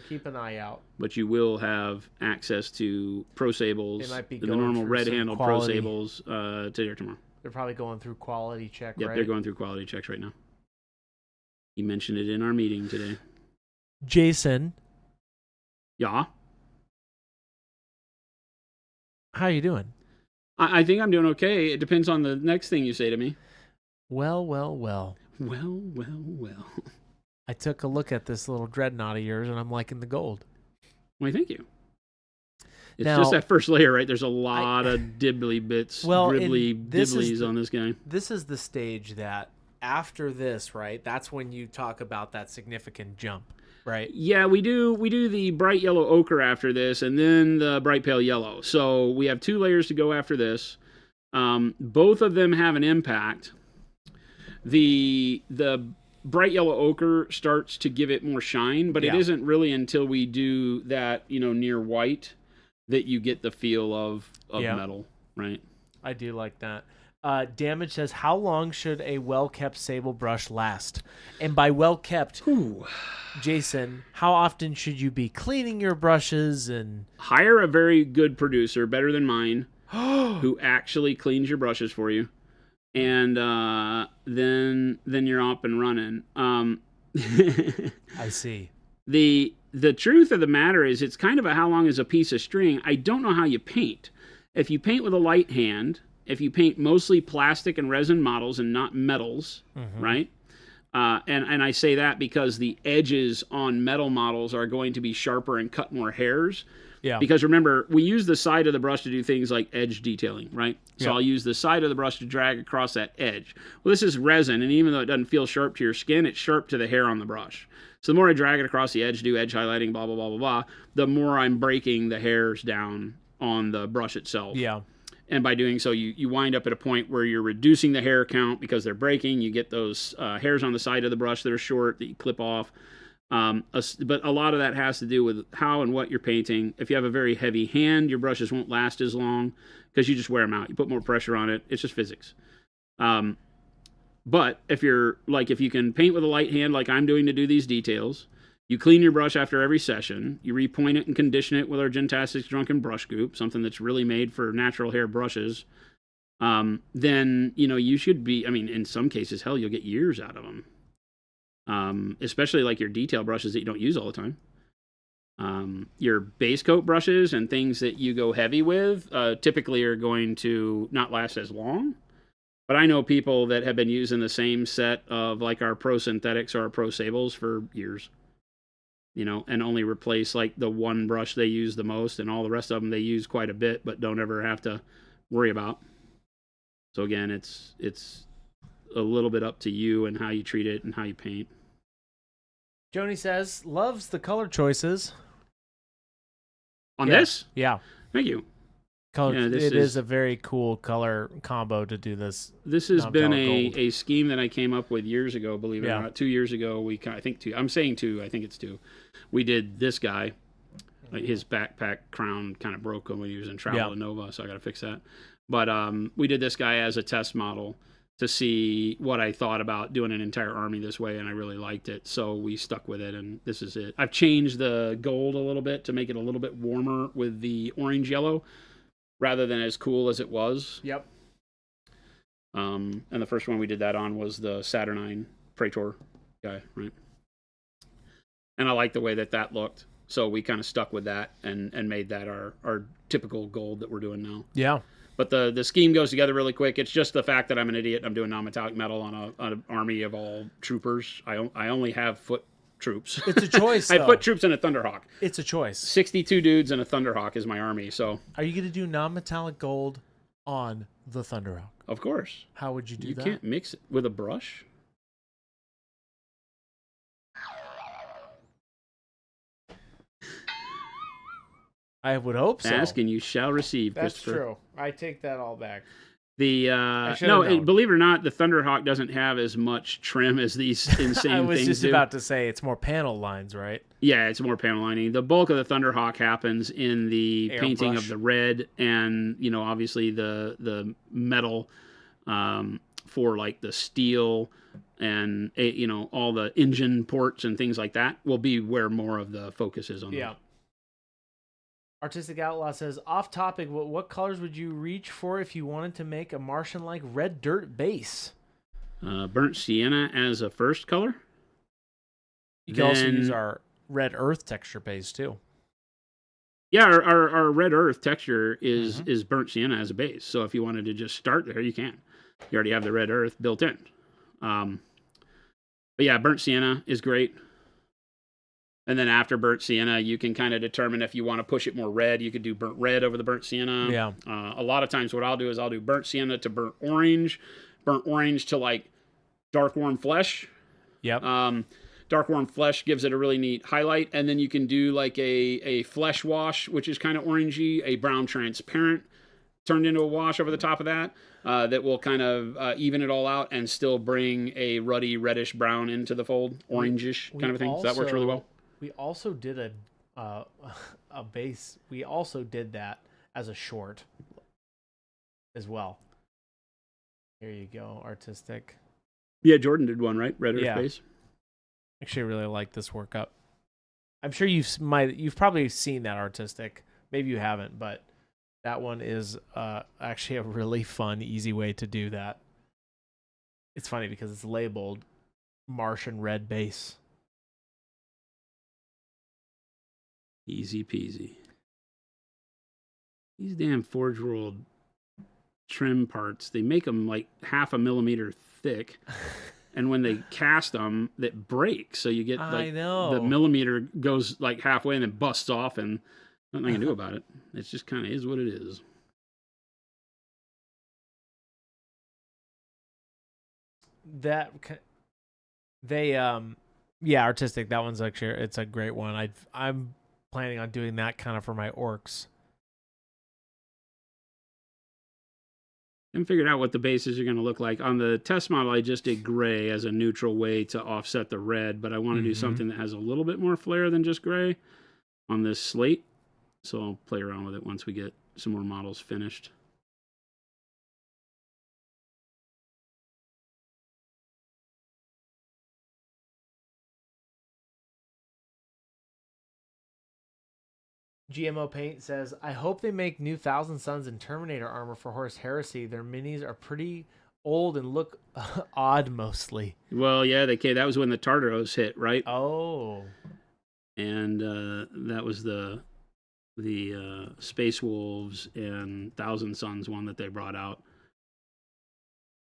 keep an eye out. But you will have access to Pro Sables, the normal red handle Pro Sables today or tomorrow. They're probably going through quality check, right? Yep, they're going through quality checks right now. He mentioned it in our meeting today. Jason. Yeah? How you doing? I think I'm doing okay. It depends on the next thing you say to me. Well. Well. I took a look at this little Dreadnought of yours, and I'm liking the gold. Well, thank you. It's just that first layer, right? There's a lot of dibbly bits, dribblies on this guy. This is the stage that after this, right? That's when you talk about that significant jump, right? Yeah, we do the bright yellow ochre after this, and then the bright pale yellow. So we have 2 layers to go after this. Both of them have an impact. The bright yellow ochre starts to give it more shine, but it isn't really until we do that, near white, that you get the feel of metal, right? I do like that. Damage says, how long should a well-kept sable brush last? And by well-kept, Jason, how often should you be cleaning your brushes? And hire a very good producer, better than mine, who actually cleans your brushes for you, and then you're up and running. I see. The truth of the matter is, it's kind of a how long is a piece of string. I don't know how you paint. If you paint with a light hand, if you paint mostly plastic and resin models and not metals, right? And I say that because the edges on metal models are going to be sharper and cut more hairs. Yeah. Because remember, we use the side of the brush to do things like edge detailing, right? So I'll use the side of the brush to drag across that edge. Well, this is resin, and even though it doesn't feel sharp to your skin, it's sharp to the hair on the brush. So the more I drag it across the edge, do edge highlighting, blah, blah, blah, blah, blah, the more I'm breaking the hairs down on the brush itself. Yeah. And by doing so, you wind up at a point where you're reducing the hair count because they're breaking. You get those hairs on the side of the brush that are short that you clip off. But a lot of that has to do with how and what you're painting. If you have a very heavy hand, your brushes won't last as long because you just wear them out. You put more pressure on it. It's just physics. But if you can paint with a light hand like I'm doing to do these details, you clean your brush after every session, you repoint it and condition it with our Gentastics Drunken Brush Goop, something that's really made for natural hair brushes, then, you should be, in some cases, hell, you'll get years out of them. Especially like your detail brushes that you don't use all the time. Your base coat brushes and things that you go heavy with typically are going to not last as long. But I know people that have been using the same set of like our Pro Synthetics or our Pro Sables for years. And only replace like the one brush they use the most, and all the rest of them they use quite a bit, but don't ever have to worry about. So again, it's a little bit up to you and how you treat it and how you paint. Joni says, loves the color choices. On this? Yeah. Thank you. It is a very cool color combo to do this. This has been a scheme that I came up with years ago, believe it or not. 2 years ago, I think it's two. We did this guy. His backpack crown kind of broke when he was in Travel to Nova, so I got to fix that. But we did this guy as a test model to see what I thought about doing an entire army this way, and I really liked it. So we stuck with it, and this is it. I've changed the gold a little bit to make it a little bit warmer with the orange-yellow, rather than as cool as it was. Yep. And the first one we did that on was the Saturnine Praetor guy, right? And I liked the way that looked. So we kind of stuck with that and made that our typical gold that we're doing now. Yeah. But the scheme goes together really quick. It's just the fact that I'm an idiot. I'm doing non-metallic metal on an army of all troopers. I only have foot troops. It's a choice. I have foot troops and a Thunderhawk. It's a choice. 62 dudes and a Thunderhawk is my army. So are you going to do non-metallic gold on the Thunderhawk? Of course. How would you do that? You can't mix it with a brush. I would hope so. Ask and you shall receive. That's true. I take that all back. Believe it or not, the Thunderhawk doesn't have as much trim as these insane things do. I was just about to say it's more panel lines, right? Yeah, it's more panel lining. The bulk of the Thunderhawk happens in the painting of the red and, obviously the metal for like the steel and, all the engine ports and things like that will be where more of the focus is on. Yeah. Those. Artistic Outlaw says, off topic, what colors would you reach for if you wanted to make a Martian-like red dirt base? Burnt sienna as a first color. You can also use our red earth texture base too. Yeah, our red earth texture is burnt sienna as a base. So if you wanted to just start there, you can. You already have the red earth built in. But yeah, burnt sienna is great. And then after burnt sienna, you can kind of determine if you want to push it more red. You could do burnt red over the burnt sienna. Yeah. A lot of times what I'll do is I'll do burnt sienna to burnt orange to like dark warm flesh. Yep. Dark warm flesh gives it a really neat highlight. And then you can do like a flesh wash, which is kind of orangey, a brown transparent turned into a wash over the top of that that will kind of even it all out and still bring a ruddy reddish brown into the fold, orangish kind of thing. So that works really well. We also did a base. We also did that as a short as well. Here you go, artistic. Yeah, Jordan did one, right? Red Earth base. Actually, I really like this workup. I'm sure you've probably seen that artistic. Maybe you haven't, but that one is actually a really fun, easy way to do that. It's funny because it's labeled Martian red base. Easy peasy. These damn Forge World trim parts, they make them like 0.5 millimeter thick. And when they cast them, that breaks. So you get like the millimeter goes like halfway and then busts off, and nothing I can do about it. It's just kind of is what it is. Artistic. That one's actually, it's a great one. I'm planning on doing that kind of for my orcs. I haven't figured out what the bases are going to look like. On the test model, I just did gray as a neutral way to offset the red, but I want to do something that has a little bit more flair than just gray on this slate. So I'll play around with it once we get some more models finished. GMO Paint says, I hope they make new Thousand Sons and Terminator armor for Horus Heresy. Their minis are pretty old and look odd mostly. Well, yeah, that was when the Tartaros hit, right? Oh. And that was the Space Wolves and Thousand Sons one that they brought out.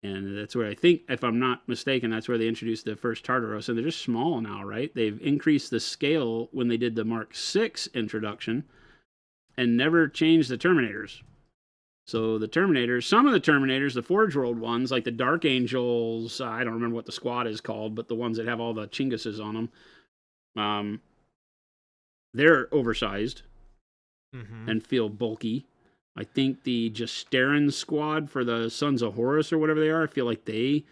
And that's where I think, if I'm not mistaken, that's where they introduced the first Tartaros. And they're just small now, right? They've increased the scale when they did the Mark VI introduction and never changed the Terminators. So the Terminators, some of the Terminators, the Forge World ones, like the Dark Angels, I don't remember what the squad is called, but the ones that have all the Chinguses on them, they're oversized and feel bulky. I think the Justarin squad for the Sons of Horus or whatever they are, I feel like they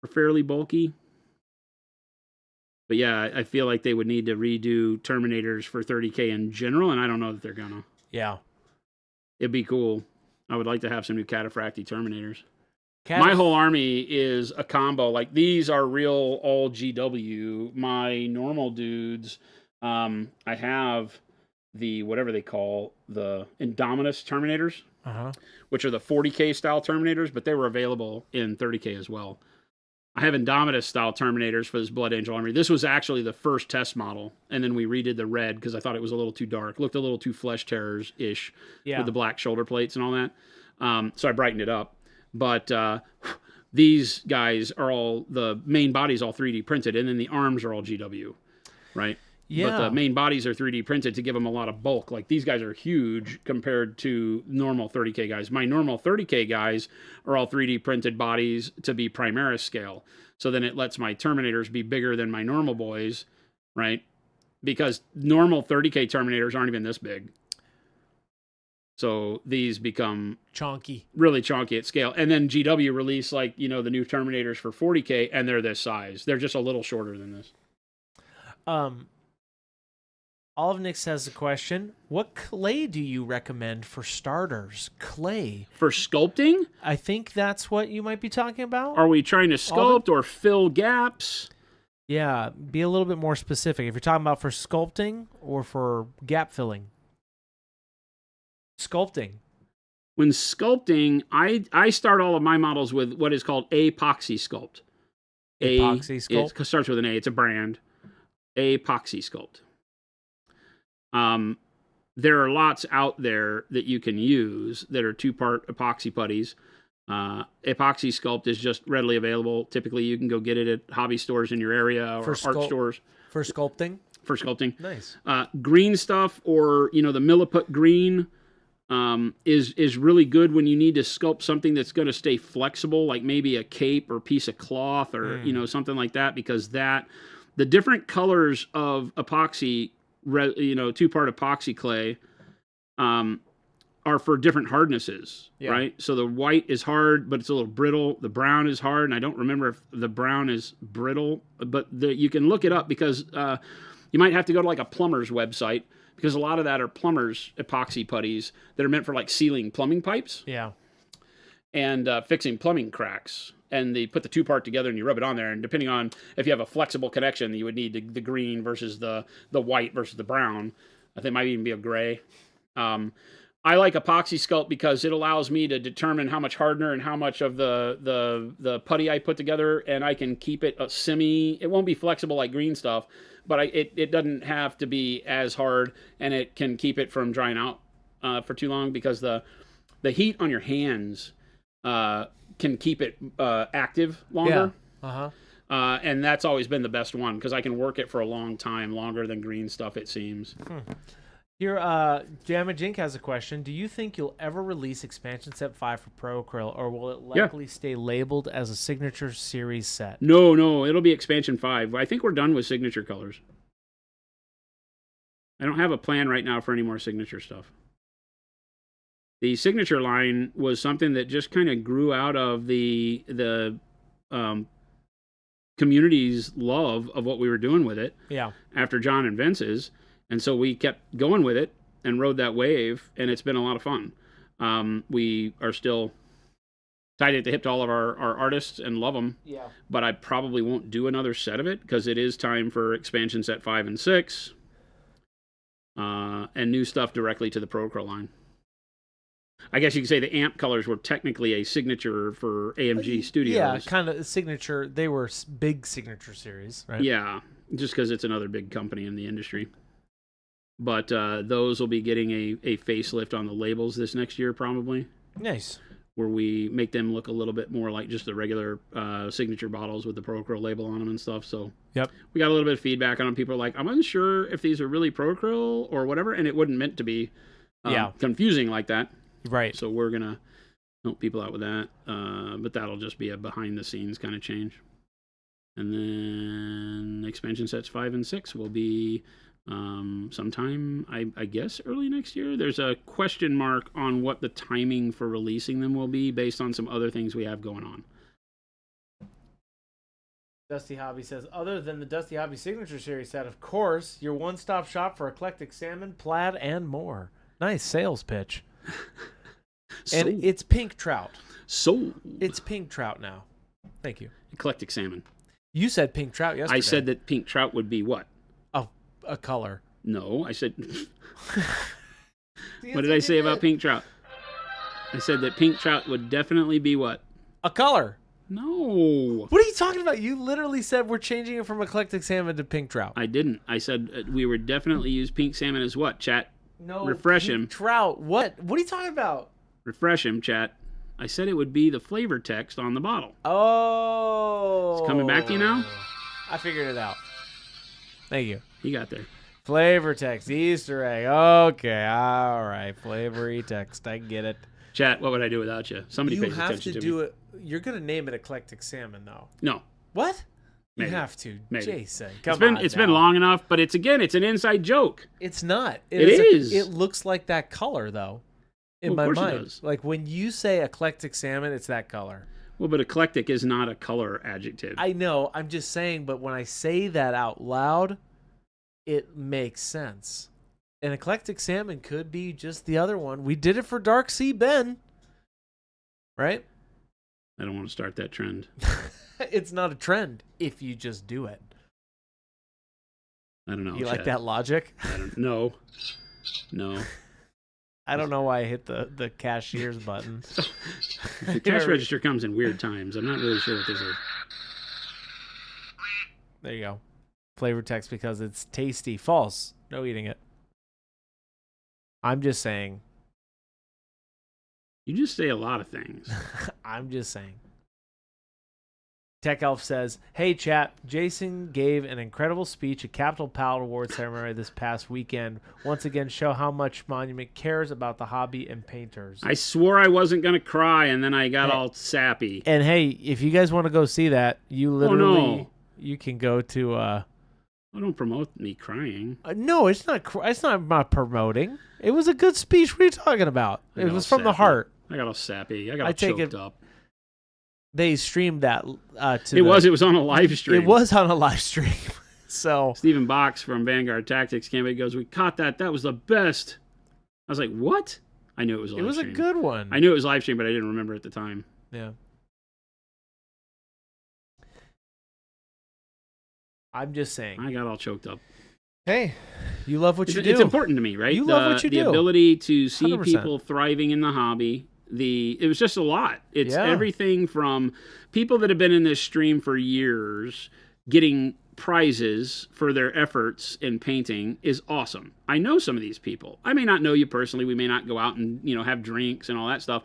are fairly bulky. But yeah, I feel like they would need to redo Terminators for 30K in general, and I don't know that they're gonna. Yeah. It'd be cool. I would like to have some new Cataphracti Terminators. My whole army is a combo. Like, these are real all GW. My normal dudes, I have the whatever they call the Indominus Terminators, which are the 40K style Terminators, but they were available in 30K as well. I have Indominus style Terminators for this Blood Angel army. This was actually the first test model, and then we redid the red because I thought it was a little too dark. Looked a little too Flesh Terrors-ish with the black shoulder plates and all that. So I brightened it up. But these guys are all, the main body's all 3D printed, and then the arms are all GW, right? Yeah. But the main bodies are 3D printed to give them a lot of bulk. Like, these guys are huge compared to normal 30K guys. My normal 30K guys are all 3D printed bodies to be Primaris scale. So then it lets my Terminators be bigger than my normal boys, right? Because normal 30K Terminators aren't even this big. So these become really chonky at scale. And then GW release, like, the new Terminators for 40K, and they're this size. They're just a little shorter than this. Olive Nix has a question. What clay do you recommend for starters? Clay. For sculpting? I think that's what you might be talking about. Are we trying to sculpt or fill gaps? Yeah, be a little bit more specific. If you're talking about for sculpting or for gap filling. Sculpting. When sculpting, I start all of my models with what is called Epoxy Sculpt. Epoxy Sculpt? It starts with an A. It's a brand. Epoxy Sculpt. There are lots out there that you can use that are 2-part epoxy putties. Epoxy Sculpt is just readily available. Typically, you can go get it at hobby stores in your area or art stores. For sculpting? For sculpting. Nice. Green stuff, or, the Milliput green, is really good when you need to sculpt something that's going to stay flexible, like maybe a cape or piece of cloth or, something like that, because the different colors of epoxy, 2-part epoxy clay, are for different hardnesses, right? So the white is hard, but it's a little brittle. The brown is hard, and I don't remember if the brown is brittle, but you can look it up because you might have to go to like a plumber's website because a lot of that are plumbers' epoxy putties that are meant for like sealing plumbing pipes. Yeah. And fixing plumbing cracks. And they put the two-part together and you rub it on there. And depending on if you have a flexible connection, you would need the green versus the white versus the brown. I think it might even be a gray. I like epoxy sculpt because it allows me to determine how much hardener and how much of the putty I put together, and I can keep it it won't be flexible like green stuff, but it doesn't have to be as hard, and it can keep it from drying out for too long because the heat on your hands can keep it active longer. Yeah. And that's always been the best one because I can work it for a long time, longer than green stuff, it seems. Here, Jamma Jink has a question. Do you think you'll ever release Expansion Set 5 for Pro Acryl, or will it likely stay labeled as a Signature Series set? No, it'll be Expansion 5. I think we're done with Signature colors. I don't have a plan right now for any more Signature stuff. The Signature line was something that just kind of grew out of the community's love of what we were doing with it. Yeah. After John and Vince's. And so we kept going with it and rode that wave, and it's been a lot of fun. We are still tied at the hip to all of our artists and love them. Yeah. But I probably won't do another set of it because it is time for Expansion Set 5 and 6 and new stuff directly to the Pro Acryl line. I guess you could say the amp colors were technically a signature for AMG Studios. Yeah, kind of signature. They were big Signature Series, right? Yeah, just because it's another big company in the industry. But those will be getting a facelift on the labels this next year, probably. Nice. Where we make them look a little bit more like just the regular signature bottles with the Pro Acryl label on them and stuff. So we got a little bit of feedback on them. People are like, I'm unsure if these are really Pro Acryl or whatever, and it wasn't meant to be confusing like that. Right. So we're going to help people out with that. But that'll just be a behind-the-scenes kind of change. And then expansion sets 5 and 6 will be sometime, I guess, early next year. There's a question mark on what the timing for releasing them will be based on some other things we have going on. Dusty Hobby says, other than the Dusty Hobby Signature Series set, of course, your one-stop shop for eclectic salmon, plaid, and more. Nice sales pitch. And it's pink trout. It's pink trout now. Thank you. Eclectic salmon. You said pink trout yesterday. I said that pink trout would be what? Oh, a color. No, I said... What did I say about pink trout? I said that pink trout would definitely be what? A color. No. What are you talking about? You literally said we're changing it from eclectic salmon to pink trout. I didn't. I said we would definitely use pink salmon as what, chat? No. Refresh him. Trout. What? What are you talking about? Refresh him, chat. I said it would be the flavor text on the bottle. Oh. It's coming back to you now? I figured it out. Thank you. You got there. Flavor text. Easter egg. Okay. All right. Flavory text. I get it. Chat, what would I do without you? Somebody pays attention to me. You have to do it. You're going to name it eclectic salmon, though. No. What? Maybe. You have to. Maybe. Jason, it's been long enough, but it's an inside joke. It's not. It is. It looks like that color, though, in my mind. It does. Like when you say eclectic salmon, it's that color. Well, but eclectic is not a color adjective. I know. I'm just saying, but when I say that out loud, it makes sense. An eclectic salmon could be just the other one. We did it for Dark Sea Ben. Right? I don't want to start that trend. It's not a trend if you just do it. I don't know. You like that logic? I don't know. No. I don't know why I hit the cashier's button. The cash register comes in weird times. I'm not really sure what this is. There you go. Flavor text because it's tasty. False. No eating it. I'm just saying. You just say a lot of things. I'm just saying. Tech Elf says, hey, chat, Jason gave an incredible speech at Capital Palette Award ceremony this past weekend. Once again, show how much Monument cares about the hobby and painters. I swore I wasn't going to cry, and then I got all sappy. And, hey, if you guys want to go see that, you literally you can go to I don't promote me crying. No, it's not. It's not about promoting. It was a good speech. What are you talking about? It was from the heart. I got all sappy. I got all choked up. They streamed that. It was on a live stream. It was on a live stream. So Stephen Box from Vanguard Tactics campaign goes, "We caught that. That was the best." I was like, "What?" I knew it was live stream. It was a good one. I knew it was live stream, but I didn't remember at the time. Yeah. I'm just saying. I got all choked up. Hey, you love what you do. It's important to me, right? You love what you do. The ability to see 100%. people thriving in the hobby. It was just a lot. It's everything from people that have been in this stream for years getting prizes for their efforts in painting is awesome. I know some of these people. I may not know you personally. We may not go out and, have drinks and all that stuff,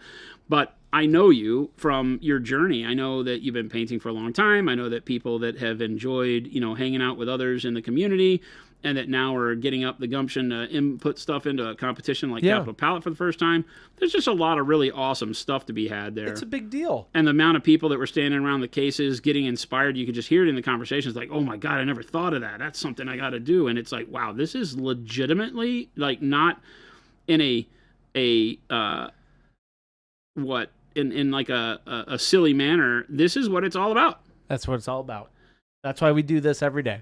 but I know you from your journey. I know that you've been painting for a long time. I know that people that have enjoyed, hanging out with others in the community and that now are getting up the gumption to input stuff into a competition like Capital Palette for the first time. There's just a lot of really awesome stuff to be had there. It's a big deal. And the amount of people that were standing around the cases getting inspired, you could just hear it in the conversations like, oh my God, I never thought of that. That's something I got to do. And it's like, wow, this is legitimately like not in in like a silly manner. This is what it's all about. That's what it's all about. That's why we do this every day.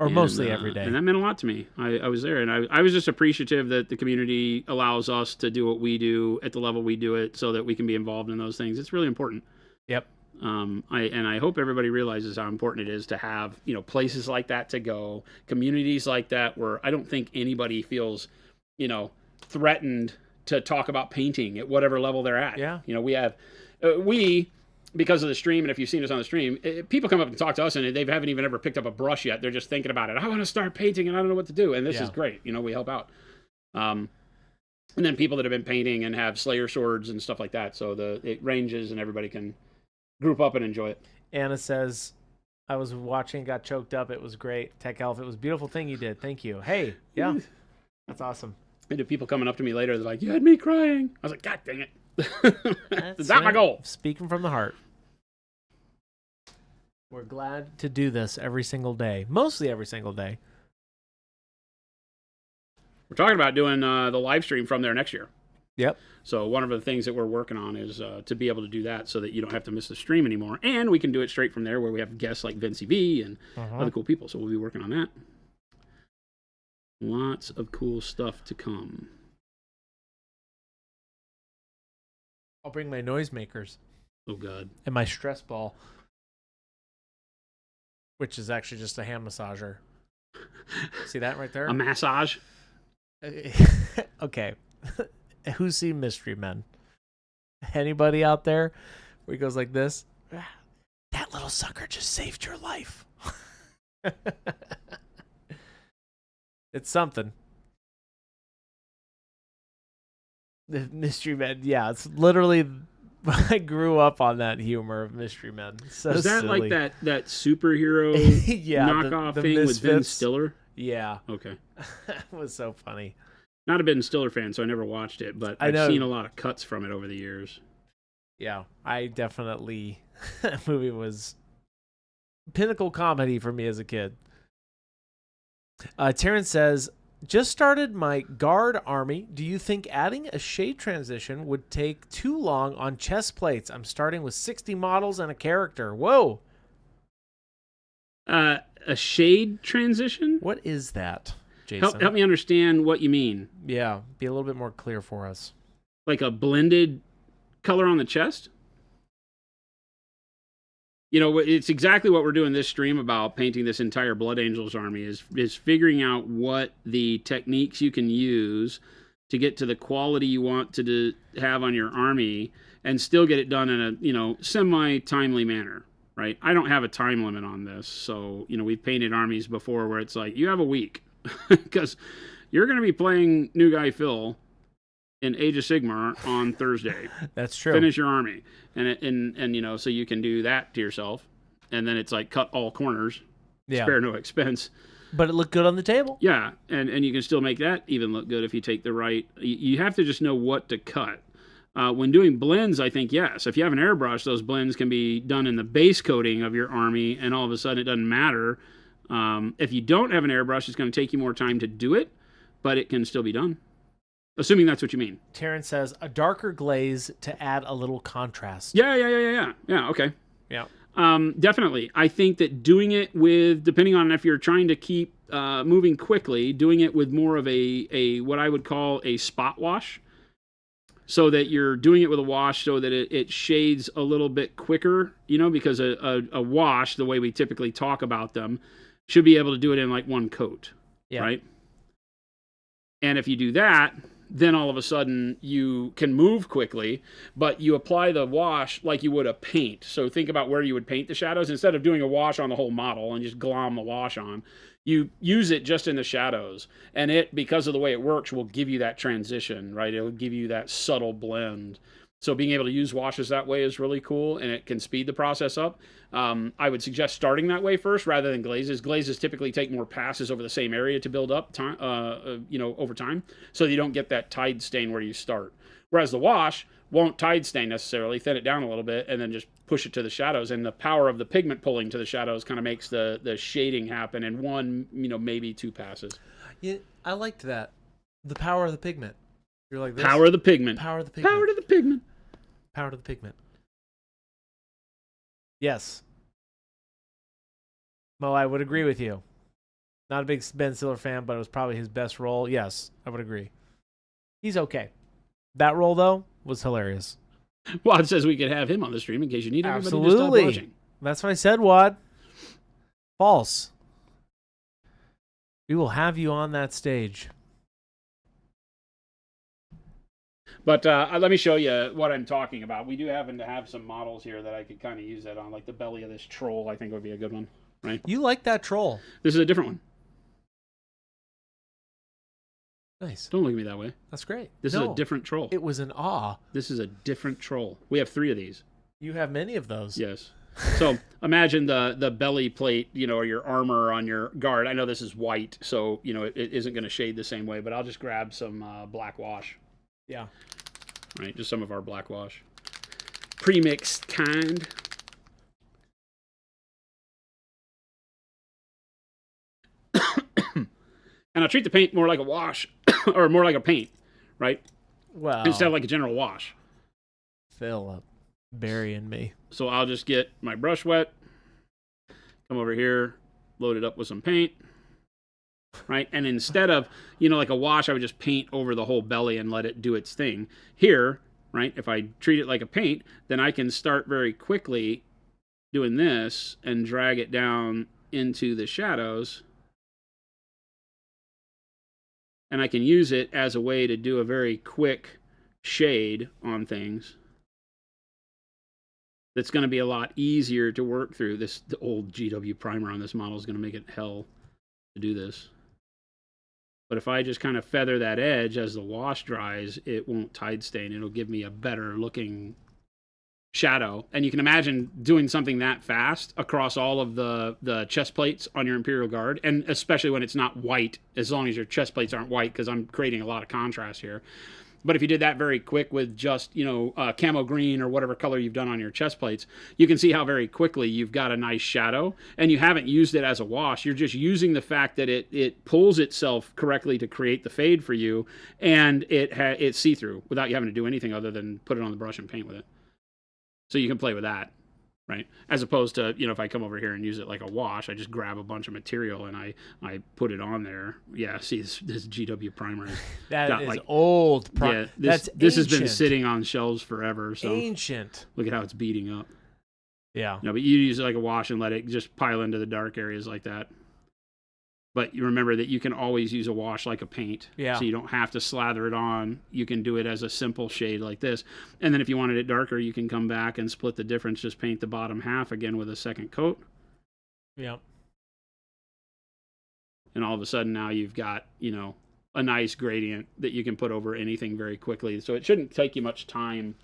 Or mostly every day. And that meant a lot to me. I was there, and I was just appreciative that the community allows us to do what we do at the level we do it so that we can be involved in those things. It's really important. Yep. I hope everybody realizes how important it is to have, places like that to go, communities like that where I don't think anybody feels, threatened to talk about painting at whatever level they're at. Yeah. We have, because of the stream, and if you've seen us on the stream, people come up and talk to us, and they haven't even ever picked up a brush yet. They're just thinking about it. I want to start painting, and I don't know what to do. And this is great. We help out. And then people that have been painting and have Slayer swords and stuff like that. So it ranges, and everybody can group up and enjoy it. Anna says, I was watching, got choked up. It was great. Tech Elf, it was a beautiful thing you did. Thank you. Hey, yeah, that's awesome. And the people coming up to me later, they're like, you had me crying. I was like, God dang it. That's my goal. Speaking from the heart. We're glad to do this every single day. Mostly every single day. We're talking about doing the live stream from there next year. Yep. So one of the things that we're working on is to be able to do that so that you don't have to miss the stream anymore. And we can do it straight from there where we have guests like Vince V and other cool people. So we'll be working on that. Lots of cool stuff to come. I'll bring my noisemakers. Oh, God. And my stress ball, which is actually just a hand massager. See that right there? A massage? Okay. Who's seen Mystery Men? Anybody out there where he goes like this? That little sucker just saved your life. It's something. The Mystery Men, yeah, it's literally. I grew up on that humor of Mystery Men. So is that silly. like that superhero knockoff the thing Misfits. with Ben Stiller? Yeah. Okay. That was so funny. Not a Ben Stiller fan, so I never watched it, but I've seen a lot of cuts from it over the years. Yeah, I definitely. That movie was pinnacle comedy for me as a kid. Terrence says, just started my guard army. Do you think adding a shade transition would take too long on chest plates? I'm starting with 60 models and a character. Whoa. A shade transition? What is that, Jason? Help me understand what you mean. Yeah, be a little bit more clear for us. Like a blended color on the chest? It's exactly what we're doing this stream about painting this entire Blood Angels army is figuring out what the techniques you can use to get to the quality you want to have on your army and still get it done in a, semi-timely manner, right? I don't have a time limit on this. So, we've painted armies before where it's like, you have a week because you're going to be playing New Guy Phil in Age of Sigmar on Thursday. That's true. Finish your army. And so you can do that to yourself. And then it's like cut all corners. Yeah. Spare no expense. But it looked good on the table. Yeah. And you can still make that even look good if you take the right. You have to just know what to cut. When doing blends, I think, yes. If you have an airbrush, those blends can be done in the base coating of your army, and all of a sudden it doesn't matter If you don't have an airbrush, it's going to take you more time to do it, but it can still be done. Assuming that's what you mean. Terrence says a darker glaze to add a little contrast. Yeah, okay. Yeah. Definitely. I think that doing it with, depending on if you're trying to keep moving quickly, doing it with more of a what I would call a spot wash, so that you're doing it with a wash so that it shades a little bit quicker, because a wash, the way we typically talk about them, should be able to do it in like one coat, right? And if you do that, then all of a sudden you can move quickly, but you apply the wash like you would a paint. So think about where you would paint the shadows. Instead of doing a wash on the whole model and just glom the wash on, you use it just in the shadows. And it, because of the way it works, will give you that transition, right? It'll give you that subtle blend. So being able to use washes that way is really cool, and it can speed the process up. I would suggest starting that way first rather than glazes. Glazes typically take more passes over the same area to build up time, over time, so you don't get that tide stain where you start. Whereas the wash won't tide stain necessarily, thin it down a little bit, and then just push it to the shadows. And the power of the pigment pulling to the shadows kind of makes the shading happen in one, maybe two passes. Yeah, I liked that. The power of the pigment. You're like this. Power of the pigment. Power of the pigment. Power to the pigment. Power to the pigment. Yes. Mo, I would agree with you. Not a big Ben Stiller fan, but it was probably his best role. Yes, I would agree. He's okay. That role, though, was hilarious. Wad says we could have him on the stream in case you need everybody to stop Absolutely. watching. That's what I said, Wad. False. We will have you on that stage. But let me show you what I'm talking about. We do happen to have some models here that I could kind of use that on, like the belly of this troll. I think would be a good one, right? You like that troll. This is a different one. Nice. Don't look at me that way. That's great. This is a different troll. It was an awe. This is a different troll. We have 3 of these. You have many of those. Yes. So imagine the belly plate, or your armor on your guard. I know this is white, so, it isn't going to shade the same way, but I'll just grab some black wash. Yeah. Right, just some of our black wash. Pre-mixed kind. And I'll treat the paint more like a wash, or more like a paint, right? Well, instead of like a general wash. Philip, burying me. So I'll just get my brush wet, come over here, load it up with some paint, right? And instead of, like a wash, I would just paint over the whole belly and let it do its thing. Here, right, if I treat it like a paint, then I can start very quickly doing this and drag it down into the shadows. And I can use it as a way to do a very quick shade on things. That's going to be a lot easier to work through. The old GW primer on this model is going to make it hell to do this. But if I just kind of feather that edge as the wash dries, it won't tide stain. It'll give me a better looking shadow. And you can imagine doing something that fast across all of the chest plates on your Imperial Guard, and especially when it's not white, as long as your chest plates aren't white, because I'm creating a lot of contrast here. But if you did that very quick with just, camo green or whatever color you've done on your chest plates, you can see how very quickly you've got a nice shadow, and you haven't used it as a wash. You're just using the fact that it pulls itself correctly to create the fade for you, and it's see-through without you having to do anything other than put it on the brush and paint with it. So you can play with that, right? As opposed to, if I come over here and use it like a wash, I just grab a bunch of material and I put it on there. Yeah, see, this GW primer is that is old. Yeah, this has been sitting on shelves forever. So ancient. Look at how it's beating up. Yeah. No, but you use it like a wash and let it just pile into the dark areas like that. But you remember that you can always use a wash like a paint. Yeah. So you don't have to slather it on. You can do it as a simple shade like this. And then if you wanted it darker, you can come back and split the difference. Just paint the bottom half again with a second coat. Yeah. And all of a sudden now you've got, a nice gradient that you can put over anything very quickly. So it shouldn't take you much time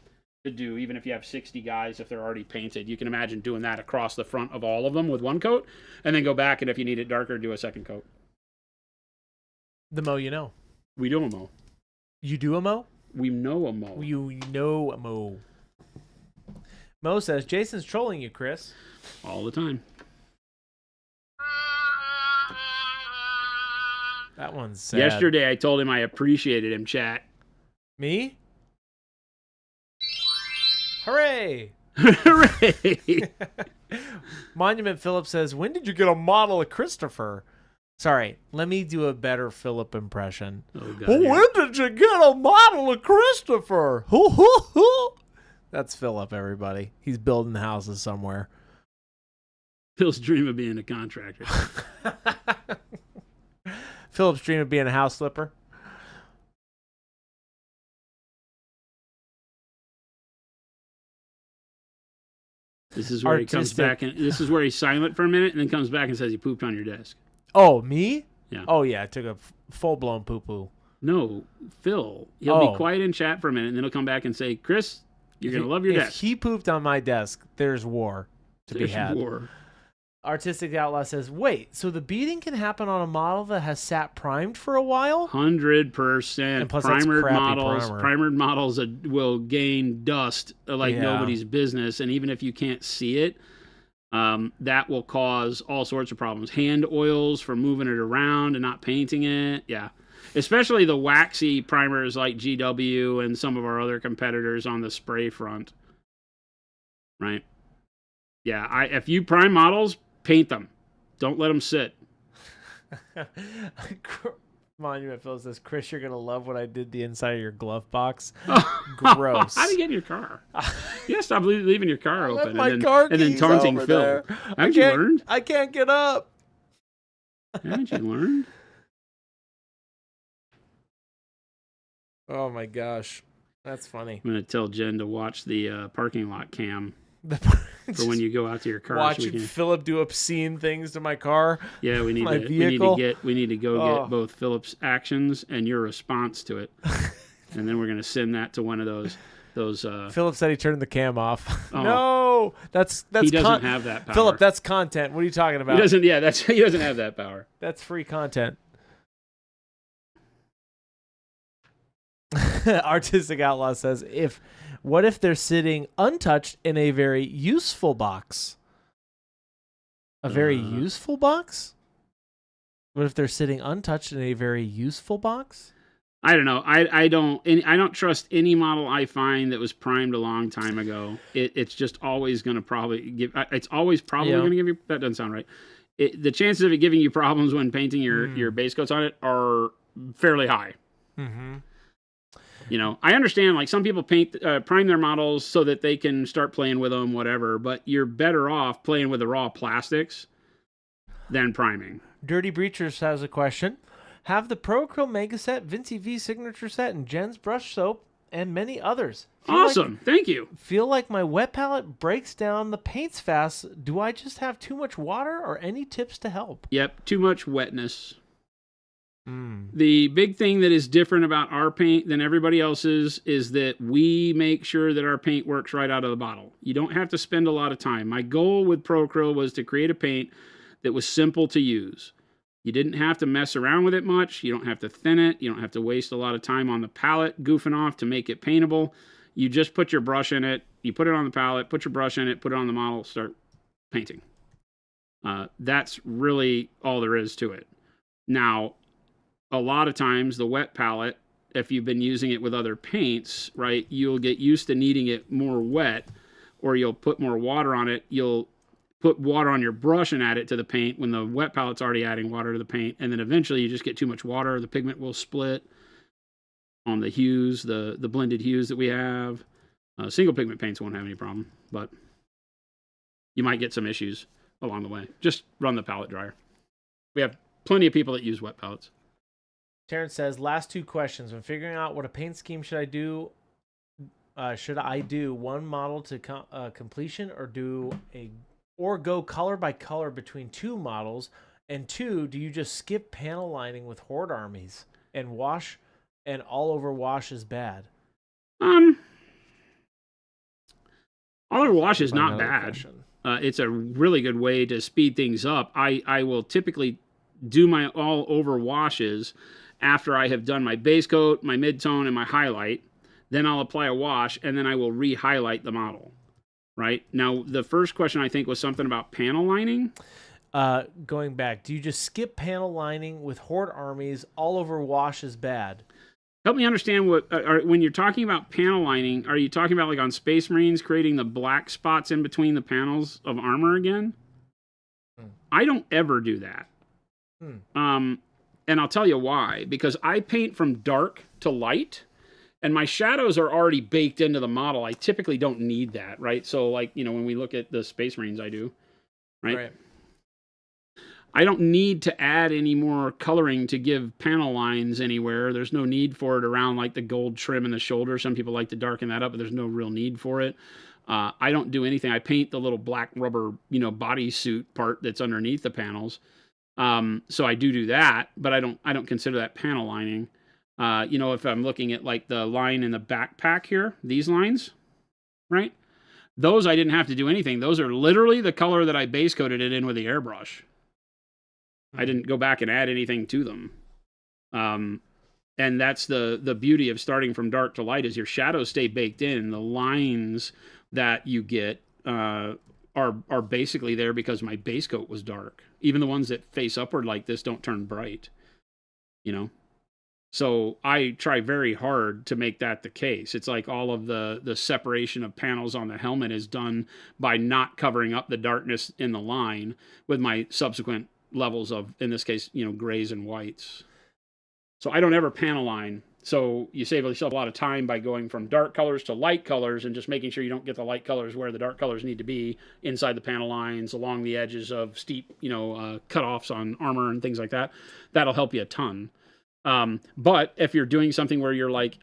to do, even if you have 60 guys, if they're already painted. You can imagine doing that across the front of all of them with one coat, and then go back, and if you need it darker, do a second coat. The Mo you know. We do a Mo. You do a Mo? We know a Mo. You know a Mo. Mo says, Jason's trolling you, Chris. All the time. That one's sad. Yesterday, I told him I appreciated him, chat. Me? Hooray! Hooray! Monument Phillip says, when did you get a model of Christopher? Sorry, let me do a better Philip impression. Oh, God, when did you get a model of Christopher? Hoo, hoo, hoo. That's Philip, everybody. He's building houses somewhere. Phil's dream of being a contractor. Philip's dream of being a house flipper. This is where he comes back, and this is where he's silent for a minute, and then comes back and says he pooped on your desk. Oh, me? Yeah. Oh, yeah. I took a full-blown poo-poo. No, Phil. He'll be quiet in chat for a minute, and then he'll come back and say, Chris, you're going to love your desk. If he pooped on my desk, there's war to be had. War. Artistic Outlaw says, wait, so the beating can happen on a model that has sat primed for a while? 100%. And plus primered models will gain dust like nobody's business, and even if you can't see it, that will cause all sorts of problems. Hand oils for moving it around and not painting it. Yeah. Especially the waxy primers like GW and some of our other competitors on the spray front. Right? Yeah, if you prime models, paint them. Don't let them sit. Monument Phil says, Chris, you're going to love what I did the inside of your glove box. Gross. Gross. How do you get in your car? You gotta stop leaving your car open and then taunting Phil. There. Haven't you learned? I can't get up. Haven't you learned? Oh, my gosh. That's funny. I'm going to tell Jen to watch the parking lot cam. For when you go out to your car. Watch Philip do obscene things to my car. Yeah, we need to go get both Philip's actions and your response to it. And then we're going to send that to one of those Philip said he turned the cam off. Oh. No. That's he doesn't have that power. Philip, that's content. What are you talking about? He doesn't have that power. That's free content. Artistic Outlaw says, what if they're sitting untouched in a very useful box? A very useful box? What if they're sitting untouched in a very useful box? I don't know. I don't trust any model I find that was primed a long time ago. It's just always going to probably give. It's always probably going to give you. That doesn't sound right. The chances of it giving you problems when painting your base coats on it are fairly high. Mm-hmm. You know, I understand, like, some people prime their models so that they can start playing with them, whatever, but you're better off playing with the raw plastics than priming. Dirty Breachers has a question. Have the Pro Acryl Mega Set, Vinci V Signature Set, and Jen's Brush Soap, and many others. Awesome. Thank you. Feel like my wet palette breaks down the paints fast. Do I just have too much water, or any tips to help? Yep, too much wetness. The big thing that is different about our paint than everybody else's is that we make sure that our paint works right out of the bottle. You don't have to spend a lot of time. My goal with Pro Acryl was to create a paint that was simple to use. You didn't have to mess around with it much. You don't have to thin it. You don't have to waste a lot of time on the palette goofing off to make it paintable. You just put your brush in it. You put it on the palette, put your brush in it, put it on the model, start painting. That's really all there is to it. Now, a lot of times the wet palette, if you've been using it with other paints, right, you'll get used to needing it more wet, or you'll put more water on it. You'll put water on your brush and add it to the paint when the wet palette's already adding water to the paint, and then eventually you just get too much water. The pigment will split on the hues, the blended hues that we have. Single pigment paints won't have any problem, but you might get some issues along the way. Just run the palette dryer. We have plenty of people that use wet palettes. Terrence says, last two questions. When figuring out what a paint scheme should I do one model to completion, or go color by color between two models? And two, do you just skip panel lining with Horde armies and wash, and all over wash is bad? All over wash is not bad. It's a really good way to speed things up. I will typically do my all over washes after I have done my base coat, my mid-tone, and my highlight. Then I'll apply a wash, and then I will re-highlight the model. Right? Now, the first question, I think, was something about panel lining. Going back, do you just skip panel lining with Horde armies all over wash is bad? Help me understand when you're talking about panel lining, are you talking about like on Space Marines creating the black spots in between the panels of armor again? I don't ever do that. And I'll tell you why. Because I paint from dark to light, and my shadows are already baked into the model. I typically don't need that, right? So like, when we look at the Space Marines, I do, right? I don't need to add any more coloring to give panel lines anywhere. There's no need for it around like the gold trim in the shoulder. Some people like to darken that up, but there's no real need for it. I don't do anything. I paint the little black rubber, bodysuit part that's underneath the panels. So I do that, but I don't consider that panel lining. If I'm looking at like the line in the backpack here, these lines, right? Those I didn't have to do anything. Those are literally the color that I base coated it in with the airbrush. I didn't go back and add anything to them. And that's the beauty of starting from dark to light is your shadows stay baked in. The lines that you get are basically there because my base coat was dark. Even the ones that face upward like this don't turn bright. So I try very hard to make that the case. It's like all of the separation of panels on the helmet is done by not covering up the darkness in the line with my subsequent levels of, in this case, grays and whites. So I don't ever panel line. So you save yourself a lot of time by going from dark colors to light colors and just making sure you don't get the light colors where the dark colors need to be inside the panel lines, along the edges of steep, cutoffs on armor and things like that. That'll help you a ton. But if you're doing something where you're like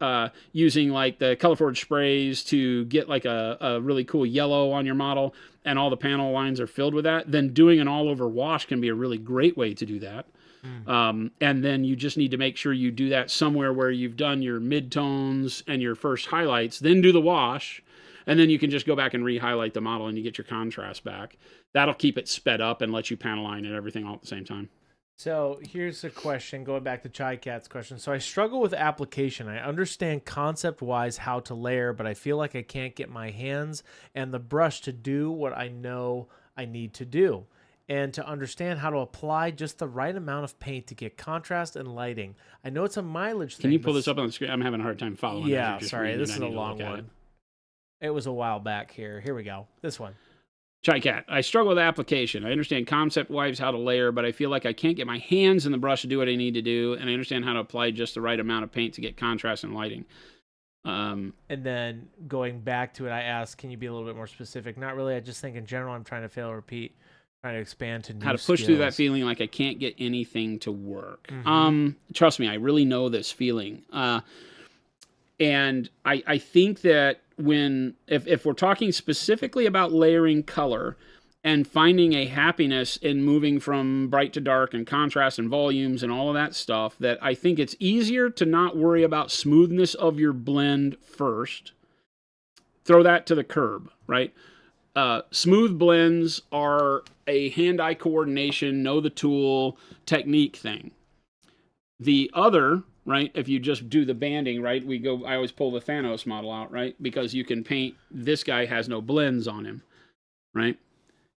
using like the ColorForge sprays to get like a really cool yellow on your model and all the panel lines are filled with that, then doing an all over wash can be a really great way to do that. And then you just need to make sure you do that somewhere where you've done your midtones and your first highlights, then do the wash, and then you can just go back and re-highlight the model and you get your contrast back. That'll keep it sped up and let you panel line and everything all at the same time. So here's a question, going back to Chai Cat's question. So I struggle with application. I understand concept-wise how to layer, but I feel like I can't get my hands and the brush to do what I know I need to do, and to understand how to apply just the right amount of paint to get contrast and lighting. I know it's a mileage thing. Can you pull this up on the screen? I'm having a hard time following. Yeah, sorry. This is a long one. It was a while back here. Here we go. This one. Chai Cat, I struggle with application. I understand concept-wise how to layer, but I feel like I can't get my hands in the brush to do what I need to do, and I understand how to apply just the right amount of paint to get contrast and lighting. And then going back to it, I asked, can you be a little bit more specific? Not really. I just think in general, I'm trying to fail, repeat, trying to expand to new how to push skills. through that feeling like I can't get anything to work. Trust me, I really know this feeling. And I think that if we're talking specifically about layering color and finding a happiness in moving from bright to dark and contrast and volumes and all of that stuff, that I think it's easier to not worry about smoothness of your blend first. Throw that to the curb, right? Smooth blends are a hand-eye coordination, know the tool, technique thing. The other, right, if you just do the banding, right, I always pull the Thanos model out, right, because you can paint, this guy has no blends on him, right?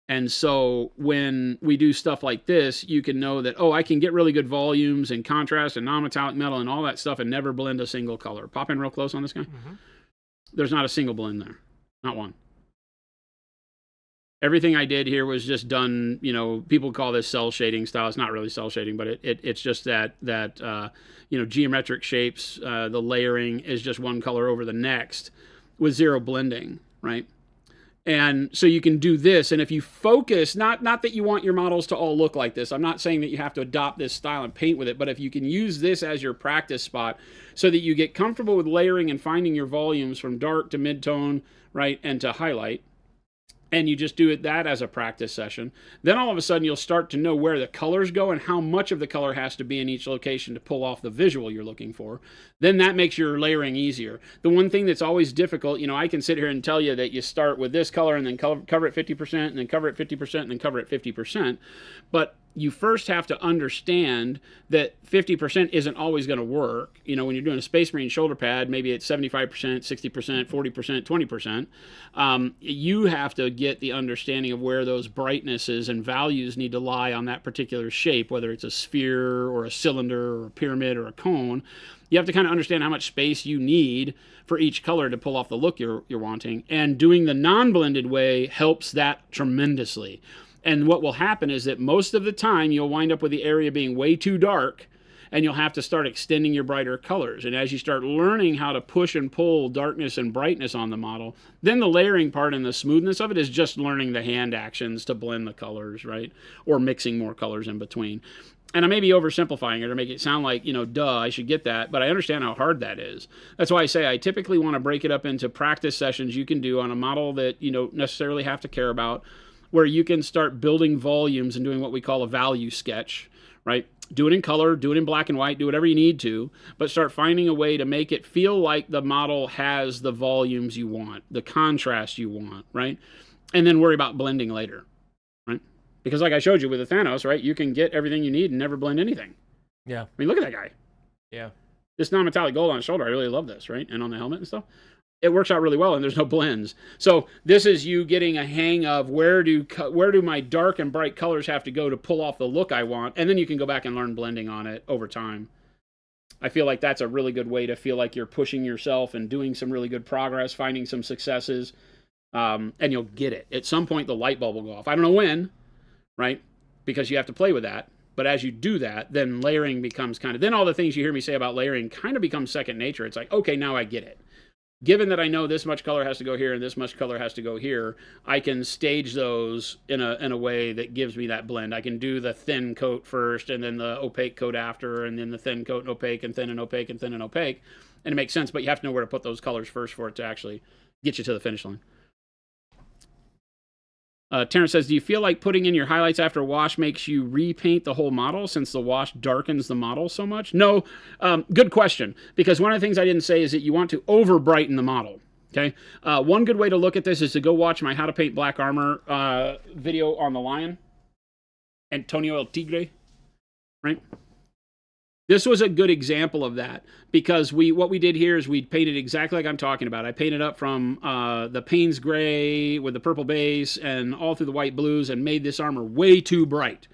And so when we do stuff like this, you can know that, I can get really good volumes and contrast and non-metallic metal and all that stuff and never blend a single color. Pop in real close on this guy. There's not a single blend there. Not one. Everything I did here was just done, people call this cell shading style. It's not really cell shading, but it's just that geometric shapes, the layering is just one color over the next with zero blending, right? And so you can do this, and if you focus, not that you want your models to all look like this. I'm not saying that you have to adopt this style and paint with it, but if you can use this as your practice spot so that you get comfortable with layering and finding your volumes from dark to mid-tone, right, and to highlight, and you just do that as a practice session, then all of a sudden you'll start to know where the colors go and how much of the color has to be in each location to pull off the visual you're looking for. Then that makes your layering easier. The one thing that's always difficult, I can sit here and tell you that you start with this color and then cover it 50% and then cover it 50% and then cover it 50%. But you first have to understand that 50% isn't always going to work. You know, when you're doing a Space Marine shoulder pad, maybe it's 75%, 60%, 40%, 20%. You have to get the understanding of where those brightnesses and values need to lie on that particular shape, whether it's a sphere or a cylinder or a pyramid or a cone. You have to kind of understand how much space you need for each color to pull off the look you're wanting. And doing the non-blended way helps that tremendously. And what will happen is that most of the time you'll wind up with the area being way too dark, and you'll have to start extending your brighter colors. And as you start learning how to push and pull darkness and brightness on the model, then the layering part and the smoothness of it is just learning the hand actions to blend the colors, right? Or mixing more colors in between. And I may be oversimplifying it or make it sound like, duh, I should get that, but I understand how hard that is. That's why I say I typically want to break it up into practice sessions you can do on a model that you don't necessarily have to care about, where you can start building volumes and doing what we call a value sketch, right? Do it in color, do it in black and white, do whatever you need to, but start finding a way to make it feel like the model has the volumes you want, the contrast you want, right? And then worry about blending later, right? Because like I showed you with the Thanos, right? You can get everything you need and never blend anything. Yeah. I mean, look at that guy. Yeah. This non-metallic gold on his shoulder, I really love this, right? And on the helmet and stuff. It works out really well, and there's no blends. So this is you getting a hang of where do my dark and bright colors have to go to pull off the look I want, and then you can go back and learn blending on it over time. I feel like that's a really good way to feel like you're pushing yourself and doing some really good progress, finding some successes, and you'll get it. At some point, the light bulb will go off. I don't know when, right? Because you have to play with that. But as you do that, then layering becomes then all the things you hear me say about layering kind of becomes second nature. It's like, okay, now I get it. Given that I know this much color has to go here and this much color has to go here, I can stage those in a way that gives me that blend. I can do the thin coat first and then the opaque coat after, and then the thin coat and opaque and thin and opaque and thin and opaque. And it makes sense, but you have to know where to put those colors first for it to actually get you to the finish line. Terrence says, do you feel like putting in your highlights after wash makes you repaint the whole model since the wash darkens the model so much? No. Good question. Because one of the things I didn't say is that you want to over brighten the model. Okay. One good way to look at this is to go watch my How to Paint Black Armor video on the lion. Antonio El Tigre. Right? This was a good example of that, because what we did here is we painted exactly like I'm talking about. I painted up from the Payne's gray with the purple base and all through the white blues and made this armor way too bright.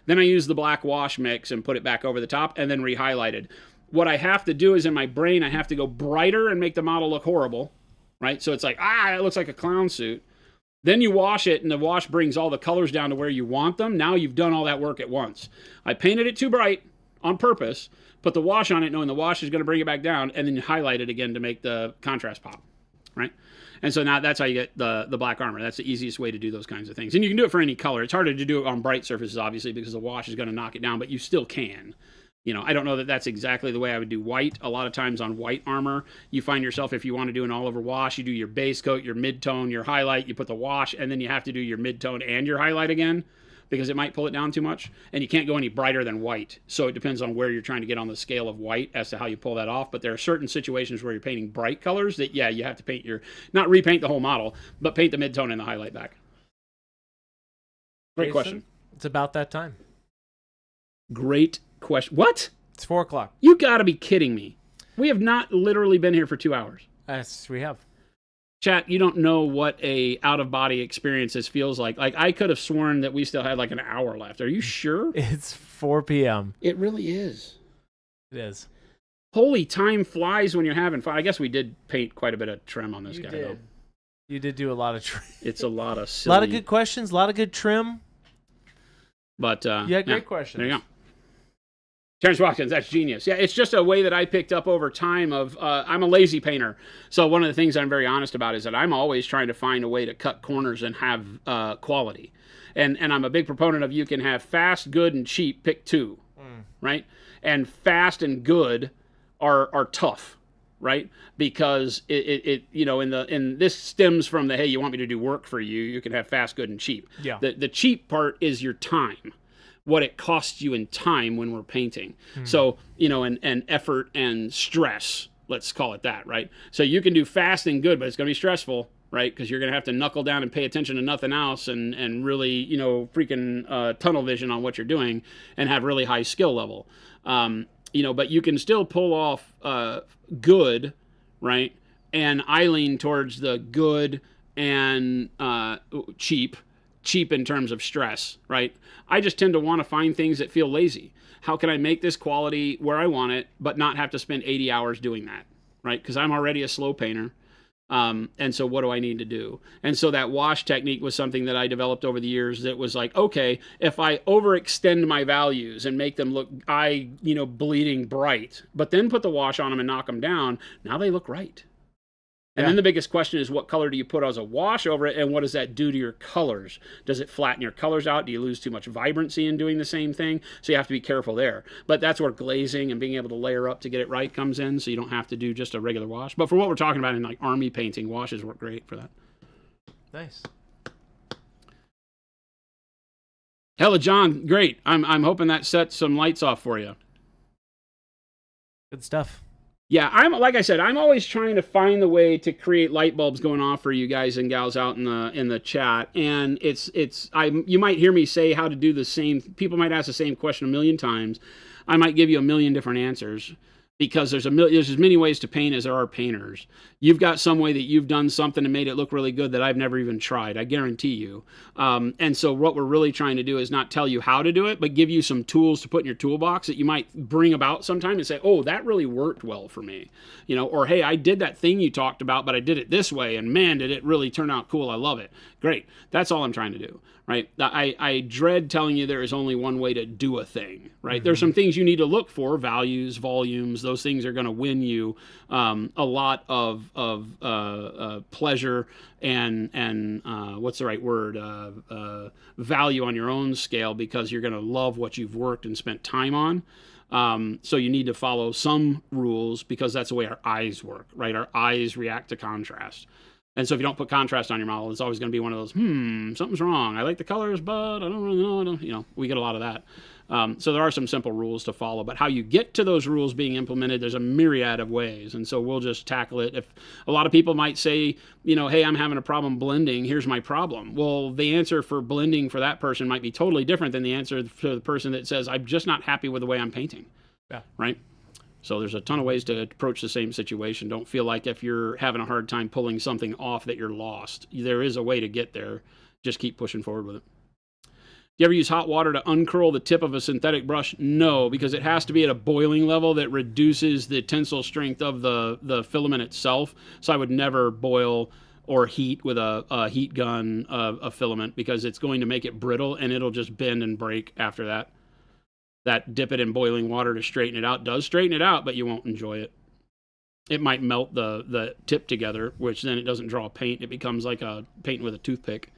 Then I used the black wash mix and put it back over the top and then re-highlighted. What I have to do is in my brain, I have to go brighter and make the model look horrible, right? So it's like, it looks like a clown suit. Then you wash it, and the wash brings all the colors down to where you want them. Now you've done all that work at once. I painted it too bright on purpose, put the wash on it knowing the wash is going to bring it back down, and then you highlight it again to make the contrast pop, right? And so now that's how you get the black armor. That's the easiest way to do those kinds of things. And you can do it for any color. It's harder to do it on bright surfaces, obviously, because the wash is going to knock it down, but you still can. I don't know that that's exactly the way I would do white. A lot of times on white armor, you find yourself, if you want to do an all-over wash, you do your base coat, your mid-tone, your highlight, you put the wash, and then you have to do your mid-tone and your highlight again, because it might pull it down too much, and you can't go any brighter than white. So it depends on where you're trying to get on the scale of white as to how you pull that off. But there are certain situations where you're painting bright colors that, you have to paint not repaint the whole model, but paint the mid-tone and the highlight back. Great question. It's about that time. Great question. What? It's 4:00. You gotta be kidding me. We have not literally been here for 2 hours. Yes, we have. Chat, you don't know what a out-of-body experience this feels like. Like, I could have sworn that we still had like an hour left. Are you sure? It's 4 p.m. It really is. It is. Holy, time flies when you're having fun. I guess we did paint quite a bit of trim on this guy, though. You did do a lot of trim. It's a lot of silly... A lot of good questions, a lot of good trim. But, great questions. There you go. Terrence Watkins, that's genius. Yeah, it's just a way that I picked up over time of, I'm a lazy painter. So one of the things I'm very honest about is that I'm always trying to find a way to cut corners and have quality. And I'm a big proponent of you can have fast, good, and cheap, pick two, right? And fast and good are tough, right? Because in this stems from the, hey, you want me to do work for you, you can have fast, good, and cheap. Yeah. The cheap part is your time. What it costs you in time when we're painting. So, and effort and stress, let's call it that, right? So you can do fast and good, but it's going to be stressful, right? Because you're going to have to knuckle down and pay attention to nothing else and really, you know, freaking tunnel vision on what you're doing and have really high skill level. You know, but you can still pull off good, right? And I lean towards the good and cheap in terms of stress, right? I just tend to want to find things that feel lazy. How can I make this quality where I want it, but not have to spend 80 hours doing that, right? Because I'm already a slow painter. And so what do I need to do? And so that wash technique was something that I developed over the years that was like, okay, if I overextend my values and make them look bleeding bright, but then put the wash on them and knock them down, now they look right. And then the biggest question is, what color do you put as a wash over it, and what does that do to your colors? Does it flatten your colors out? Do you lose too much vibrancy in doing the same thing? So you have to be careful there. But that's where glazing and being able to layer up to get it right comes in, so you don't have to do just a regular wash. But for what we're talking about in like army painting, washes work great for that. Nice. Hella John, great. I'm hoping that sets some lights off for you. Good stuff. Yeah, like I said, I'm always trying to find the way to create light bulbs going off for you guys and gals out in the chat. And you might hear me say how to do the same. People might ask the same question a million times. I might give you a million different answers because there's as many ways to paint as there are painters. You've got some way that you've done something and made it look really good that I've never even tried. I guarantee you. And so what we're really trying to do is not tell you how to do it, but give you some tools to put in your toolbox that you might bring about sometime and say, oh, that really worked well for me. You know, or hey, I did that thing you talked about, but I did it this way, and man, did it really turn out cool. I love it. Great. That's all I'm trying to do. Right? I dread telling you there is only one way to do a thing, right? Mm-hmm. There's some things you need to look for, values, volumes. Those things are going to win you a lot of pleasure and what's the right word? Value on your own scale, because you're going to love what you've worked and spent time on. So you need to follow some rules because that's the way our eyes work, right? Our eyes react to contrast. And so if you don't put contrast on your model, it's always going to be one of those, something's wrong. I like the colors, but I don't really know. We get a lot of that. So there are some simple rules to follow. But how you get to those rules being implemented, there's a myriad of ways. And so we'll just tackle it. If a lot of people might say, hey, I'm having a problem blending. Here's my problem. Well, the answer for blending for that person might be totally different than the answer for the person that says, I'm just not happy with the way I'm painting. Yeah. Right? So there's a ton of ways to approach the same situation. Don't feel like if you're having a hard time pulling something off that you're lost. There is a way to get there. Just keep pushing forward with it. Do you ever use hot water to uncurl the tip of a synthetic brush? No, because it has to be at a boiling level that reduces the tensile strength of the filament itself. So I would never boil or heat with a heat gun a filament, because it's going to make it brittle and it'll just bend and break after that. That dip it in boiling water to straighten it out does straighten it out, but you won't enjoy it. It might melt the tip together, which then it doesn't draw paint. It becomes like a painting with a toothpick.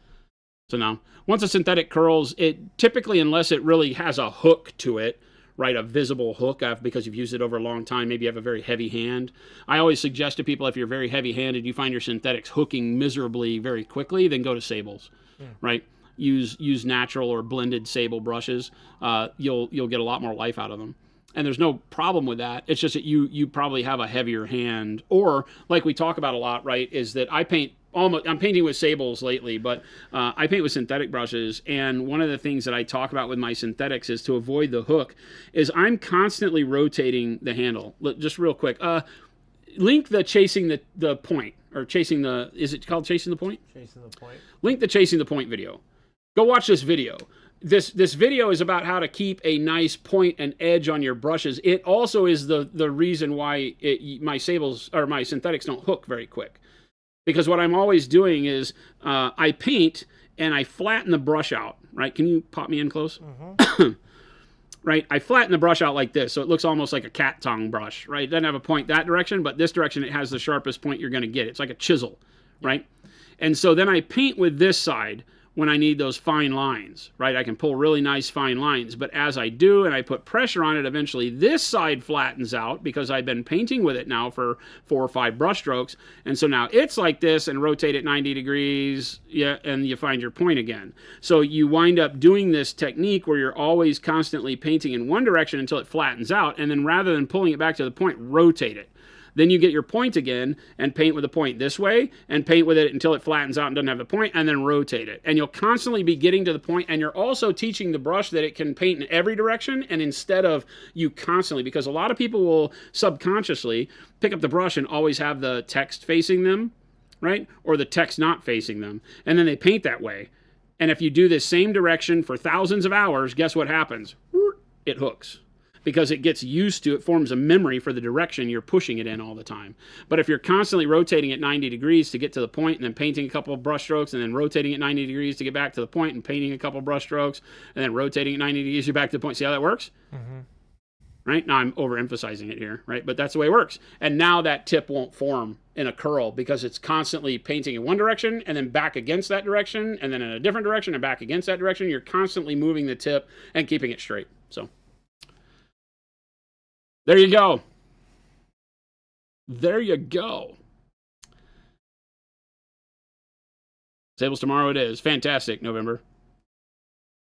So now, once a synthetic curls, it typically, unless it really has a hook to it, right, a visible hook, because you've used it over a long time, maybe you have a very heavy hand. I always suggest to people, if you're very heavy-handed, you find your synthetics hooking miserably very quickly, then go to sables, right? Use natural or blended sable brushes. You'll get a lot more life out of them. And there's no problem with that. It's just that you probably have a heavier hand. Or, like we talk about a lot, right, is that I'm painting with sables lately, but I paint with synthetic brushes. And one of the things that I talk about with my synthetics is, to avoid the hook, is I'm constantly rotating the handle. Just real quick. Link the chasing the point, or chasing the, is it called chasing the point? Chasing the point. Link the chasing the point video. Go watch this video. This video is about how to keep a nice point and edge on your brushes. It also is the reason why my sables or my synthetics don't hook very quick. Because what I'm always doing is I paint and I flatten the brush out, right? Can you pop me in close? Mm-hmm. Right? I flatten the brush out like this, so it looks almost like a cat tongue brush, right? It doesn't have a point that direction, but this direction it has the sharpest point you're going to get. It's like a chisel, right? And so then I paint with this side when I need those fine lines, right? I can pull really nice fine lines, but as I do and I put pressure on it, eventually this side flattens out because I've been painting with it now for 4 or 5 brush strokes. And so now it's like this, and rotate it 90 degrees, and you find your point again. So you wind up doing this technique where you're always constantly painting in one direction until it flattens out, and then rather than pulling it back to the point, rotate it. Then you get your point again and paint with the point this way and paint with it until it flattens out and doesn't have the point, and then rotate it. And you'll constantly be getting to the point, and you're also teaching the brush that it can paint in every direction, and instead of you constantly, because a lot of people will subconsciously pick up the brush and always have the text facing them, right? Or the text not facing them. And then they paint that way. And if you do this same direction for thousands of hours, guess what happens? It hooks. Because it gets used to, it forms a memory for the direction you're pushing it in all the time. But if you're constantly rotating at 90 degrees to get to the point and then painting a couple of brush strokes and then rotating at 90 degrees to get back to the point and painting a couple of brush strokes and then rotating at 90 degrees to get back to the point, see how that works? Mm-hmm. Right? Now I'm overemphasizing it here, right? But that's the way it works. And now that tip won't form in a curl because it's constantly painting in one direction and then back against that direction and then in a different direction and back against that direction. You're constantly moving the tip and keeping it straight. So there you go. There you go. Sables tomorrow it is. Fantastic, November.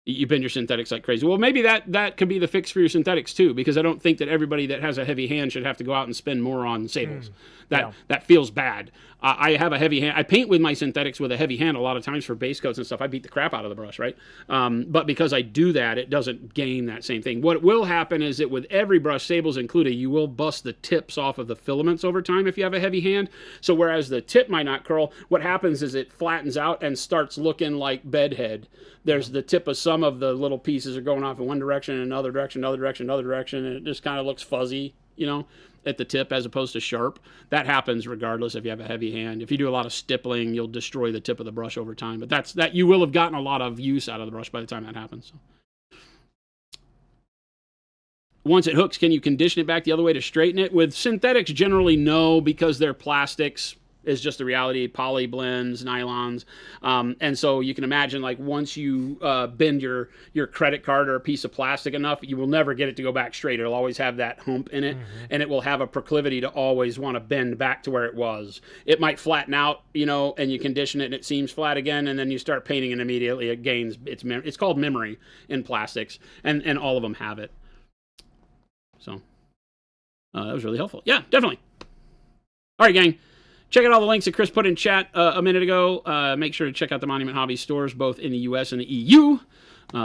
You bend your synthetics like crazy. Well, maybe that could be the fix for your synthetics too, because I don't think that everybody that has a heavy hand should have to go out and spend more on sables. That feels bad. I have a heavy hand. I paint with my synthetics with a heavy hand a lot of times for base coats and stuff. I beat the crap out of the brush, right? But because I do that, it doesn't gain that same thing. What will happen is that with every brush, sables included, you will bust the tips off of the filaments over time if you have a heavy hand. So whereas the tip might not curl, what happens is it flattens out and starts looking like bedhead. There's the tip of some of the little pieces are going off in one direction, another direction, another direction, another direction, and it just kind of looks fuzzy, you know, at the tip as opposed to sharp. That happens regardless if you have a heavy hand. If you do a lot of stippling, you'll destroy the tip of the brush over time. But that you will have gotten a lot of use out of the brush by the time that happens. So. Once it hooks, can you condition it back the other way to straighten it? With synthetics, generally no, because they're plastics. Is just the reality. Poly blends, nylons, and so you can imagine, like, once you bend your credit card or a piece of plastic enough, you will never get it to go back straight. It'll always have that hump in it, and it will have a proclivity to always want to bend back to where it was. It might flatten out, you know, and you condition it and it seems flat again, and then you start painting and immediately it gains it's called memory in plastics, and all of them have it. So that was really helpful. Yeah, definitely. All right, gang. Check out all the links that Chris put in chat a minute ago. Make sure to check out the Monument Hobbies stores, both in the U.S. and the EU.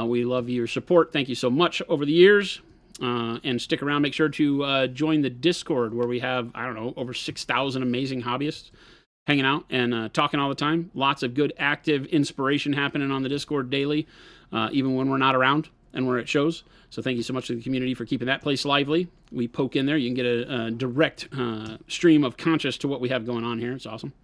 We love your support. Thank you so much over the years. And stick around. Make sure to join the Discord, where we have, I don't know, over 6,000 amazing hobbyists hanging out and talking all the time. Lots of good, active inspiration happening on the Discord daily, even when we're not around and we're at shows. So thank you so much to the community for keeping that place lively. We poke in there. You can get a direct stream of conscious to what we have going on here. It's awesome.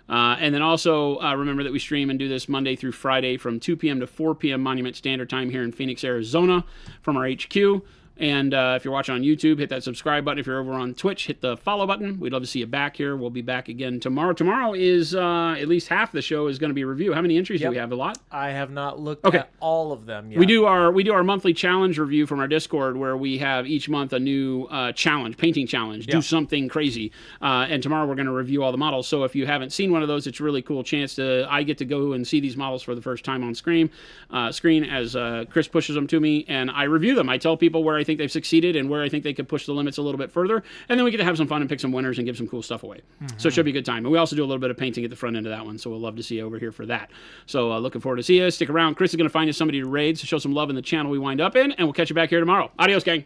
And then also remember that we stream and do this Monday through Friday from 2 p.m. to 4 p.m. Monument Standard Time here in Phoenix, Arizona from our HQ. And if you're watching on YouTube, hit that subscribe button. If you're over on Twitch, hit the follow button. We'd love to see you back here. We'll be back again tomorrow. Tomorrow is, at least half the show is going to be review. How many entries do we have? A lot? I have not looked at all of them yet. We do our monthly challenge review from our Discord, where we have each month a new challenge, painting challenge. Do something crazy. And tomorrow we're going to review all the models. So if you haven't seen one of those, it's a really cool chance I get to go and see these models for the first time on screen as Chris pushes them to me, and I review them. I tell people where I think they've succeeded and where I think they could push the limits a little bit further, and then we get to have some fun and pick some winners and give some cool stuff away. So it should be a good time. And we also do a little bit of painting at the front end of that one, so we'll love to see you over here for that. So looking forward to see you. Stick around. Chris is going to find you somebody to raid, so show some love in the channel we wind up in, and we'll catch you back here tomorrow. Adios, gang.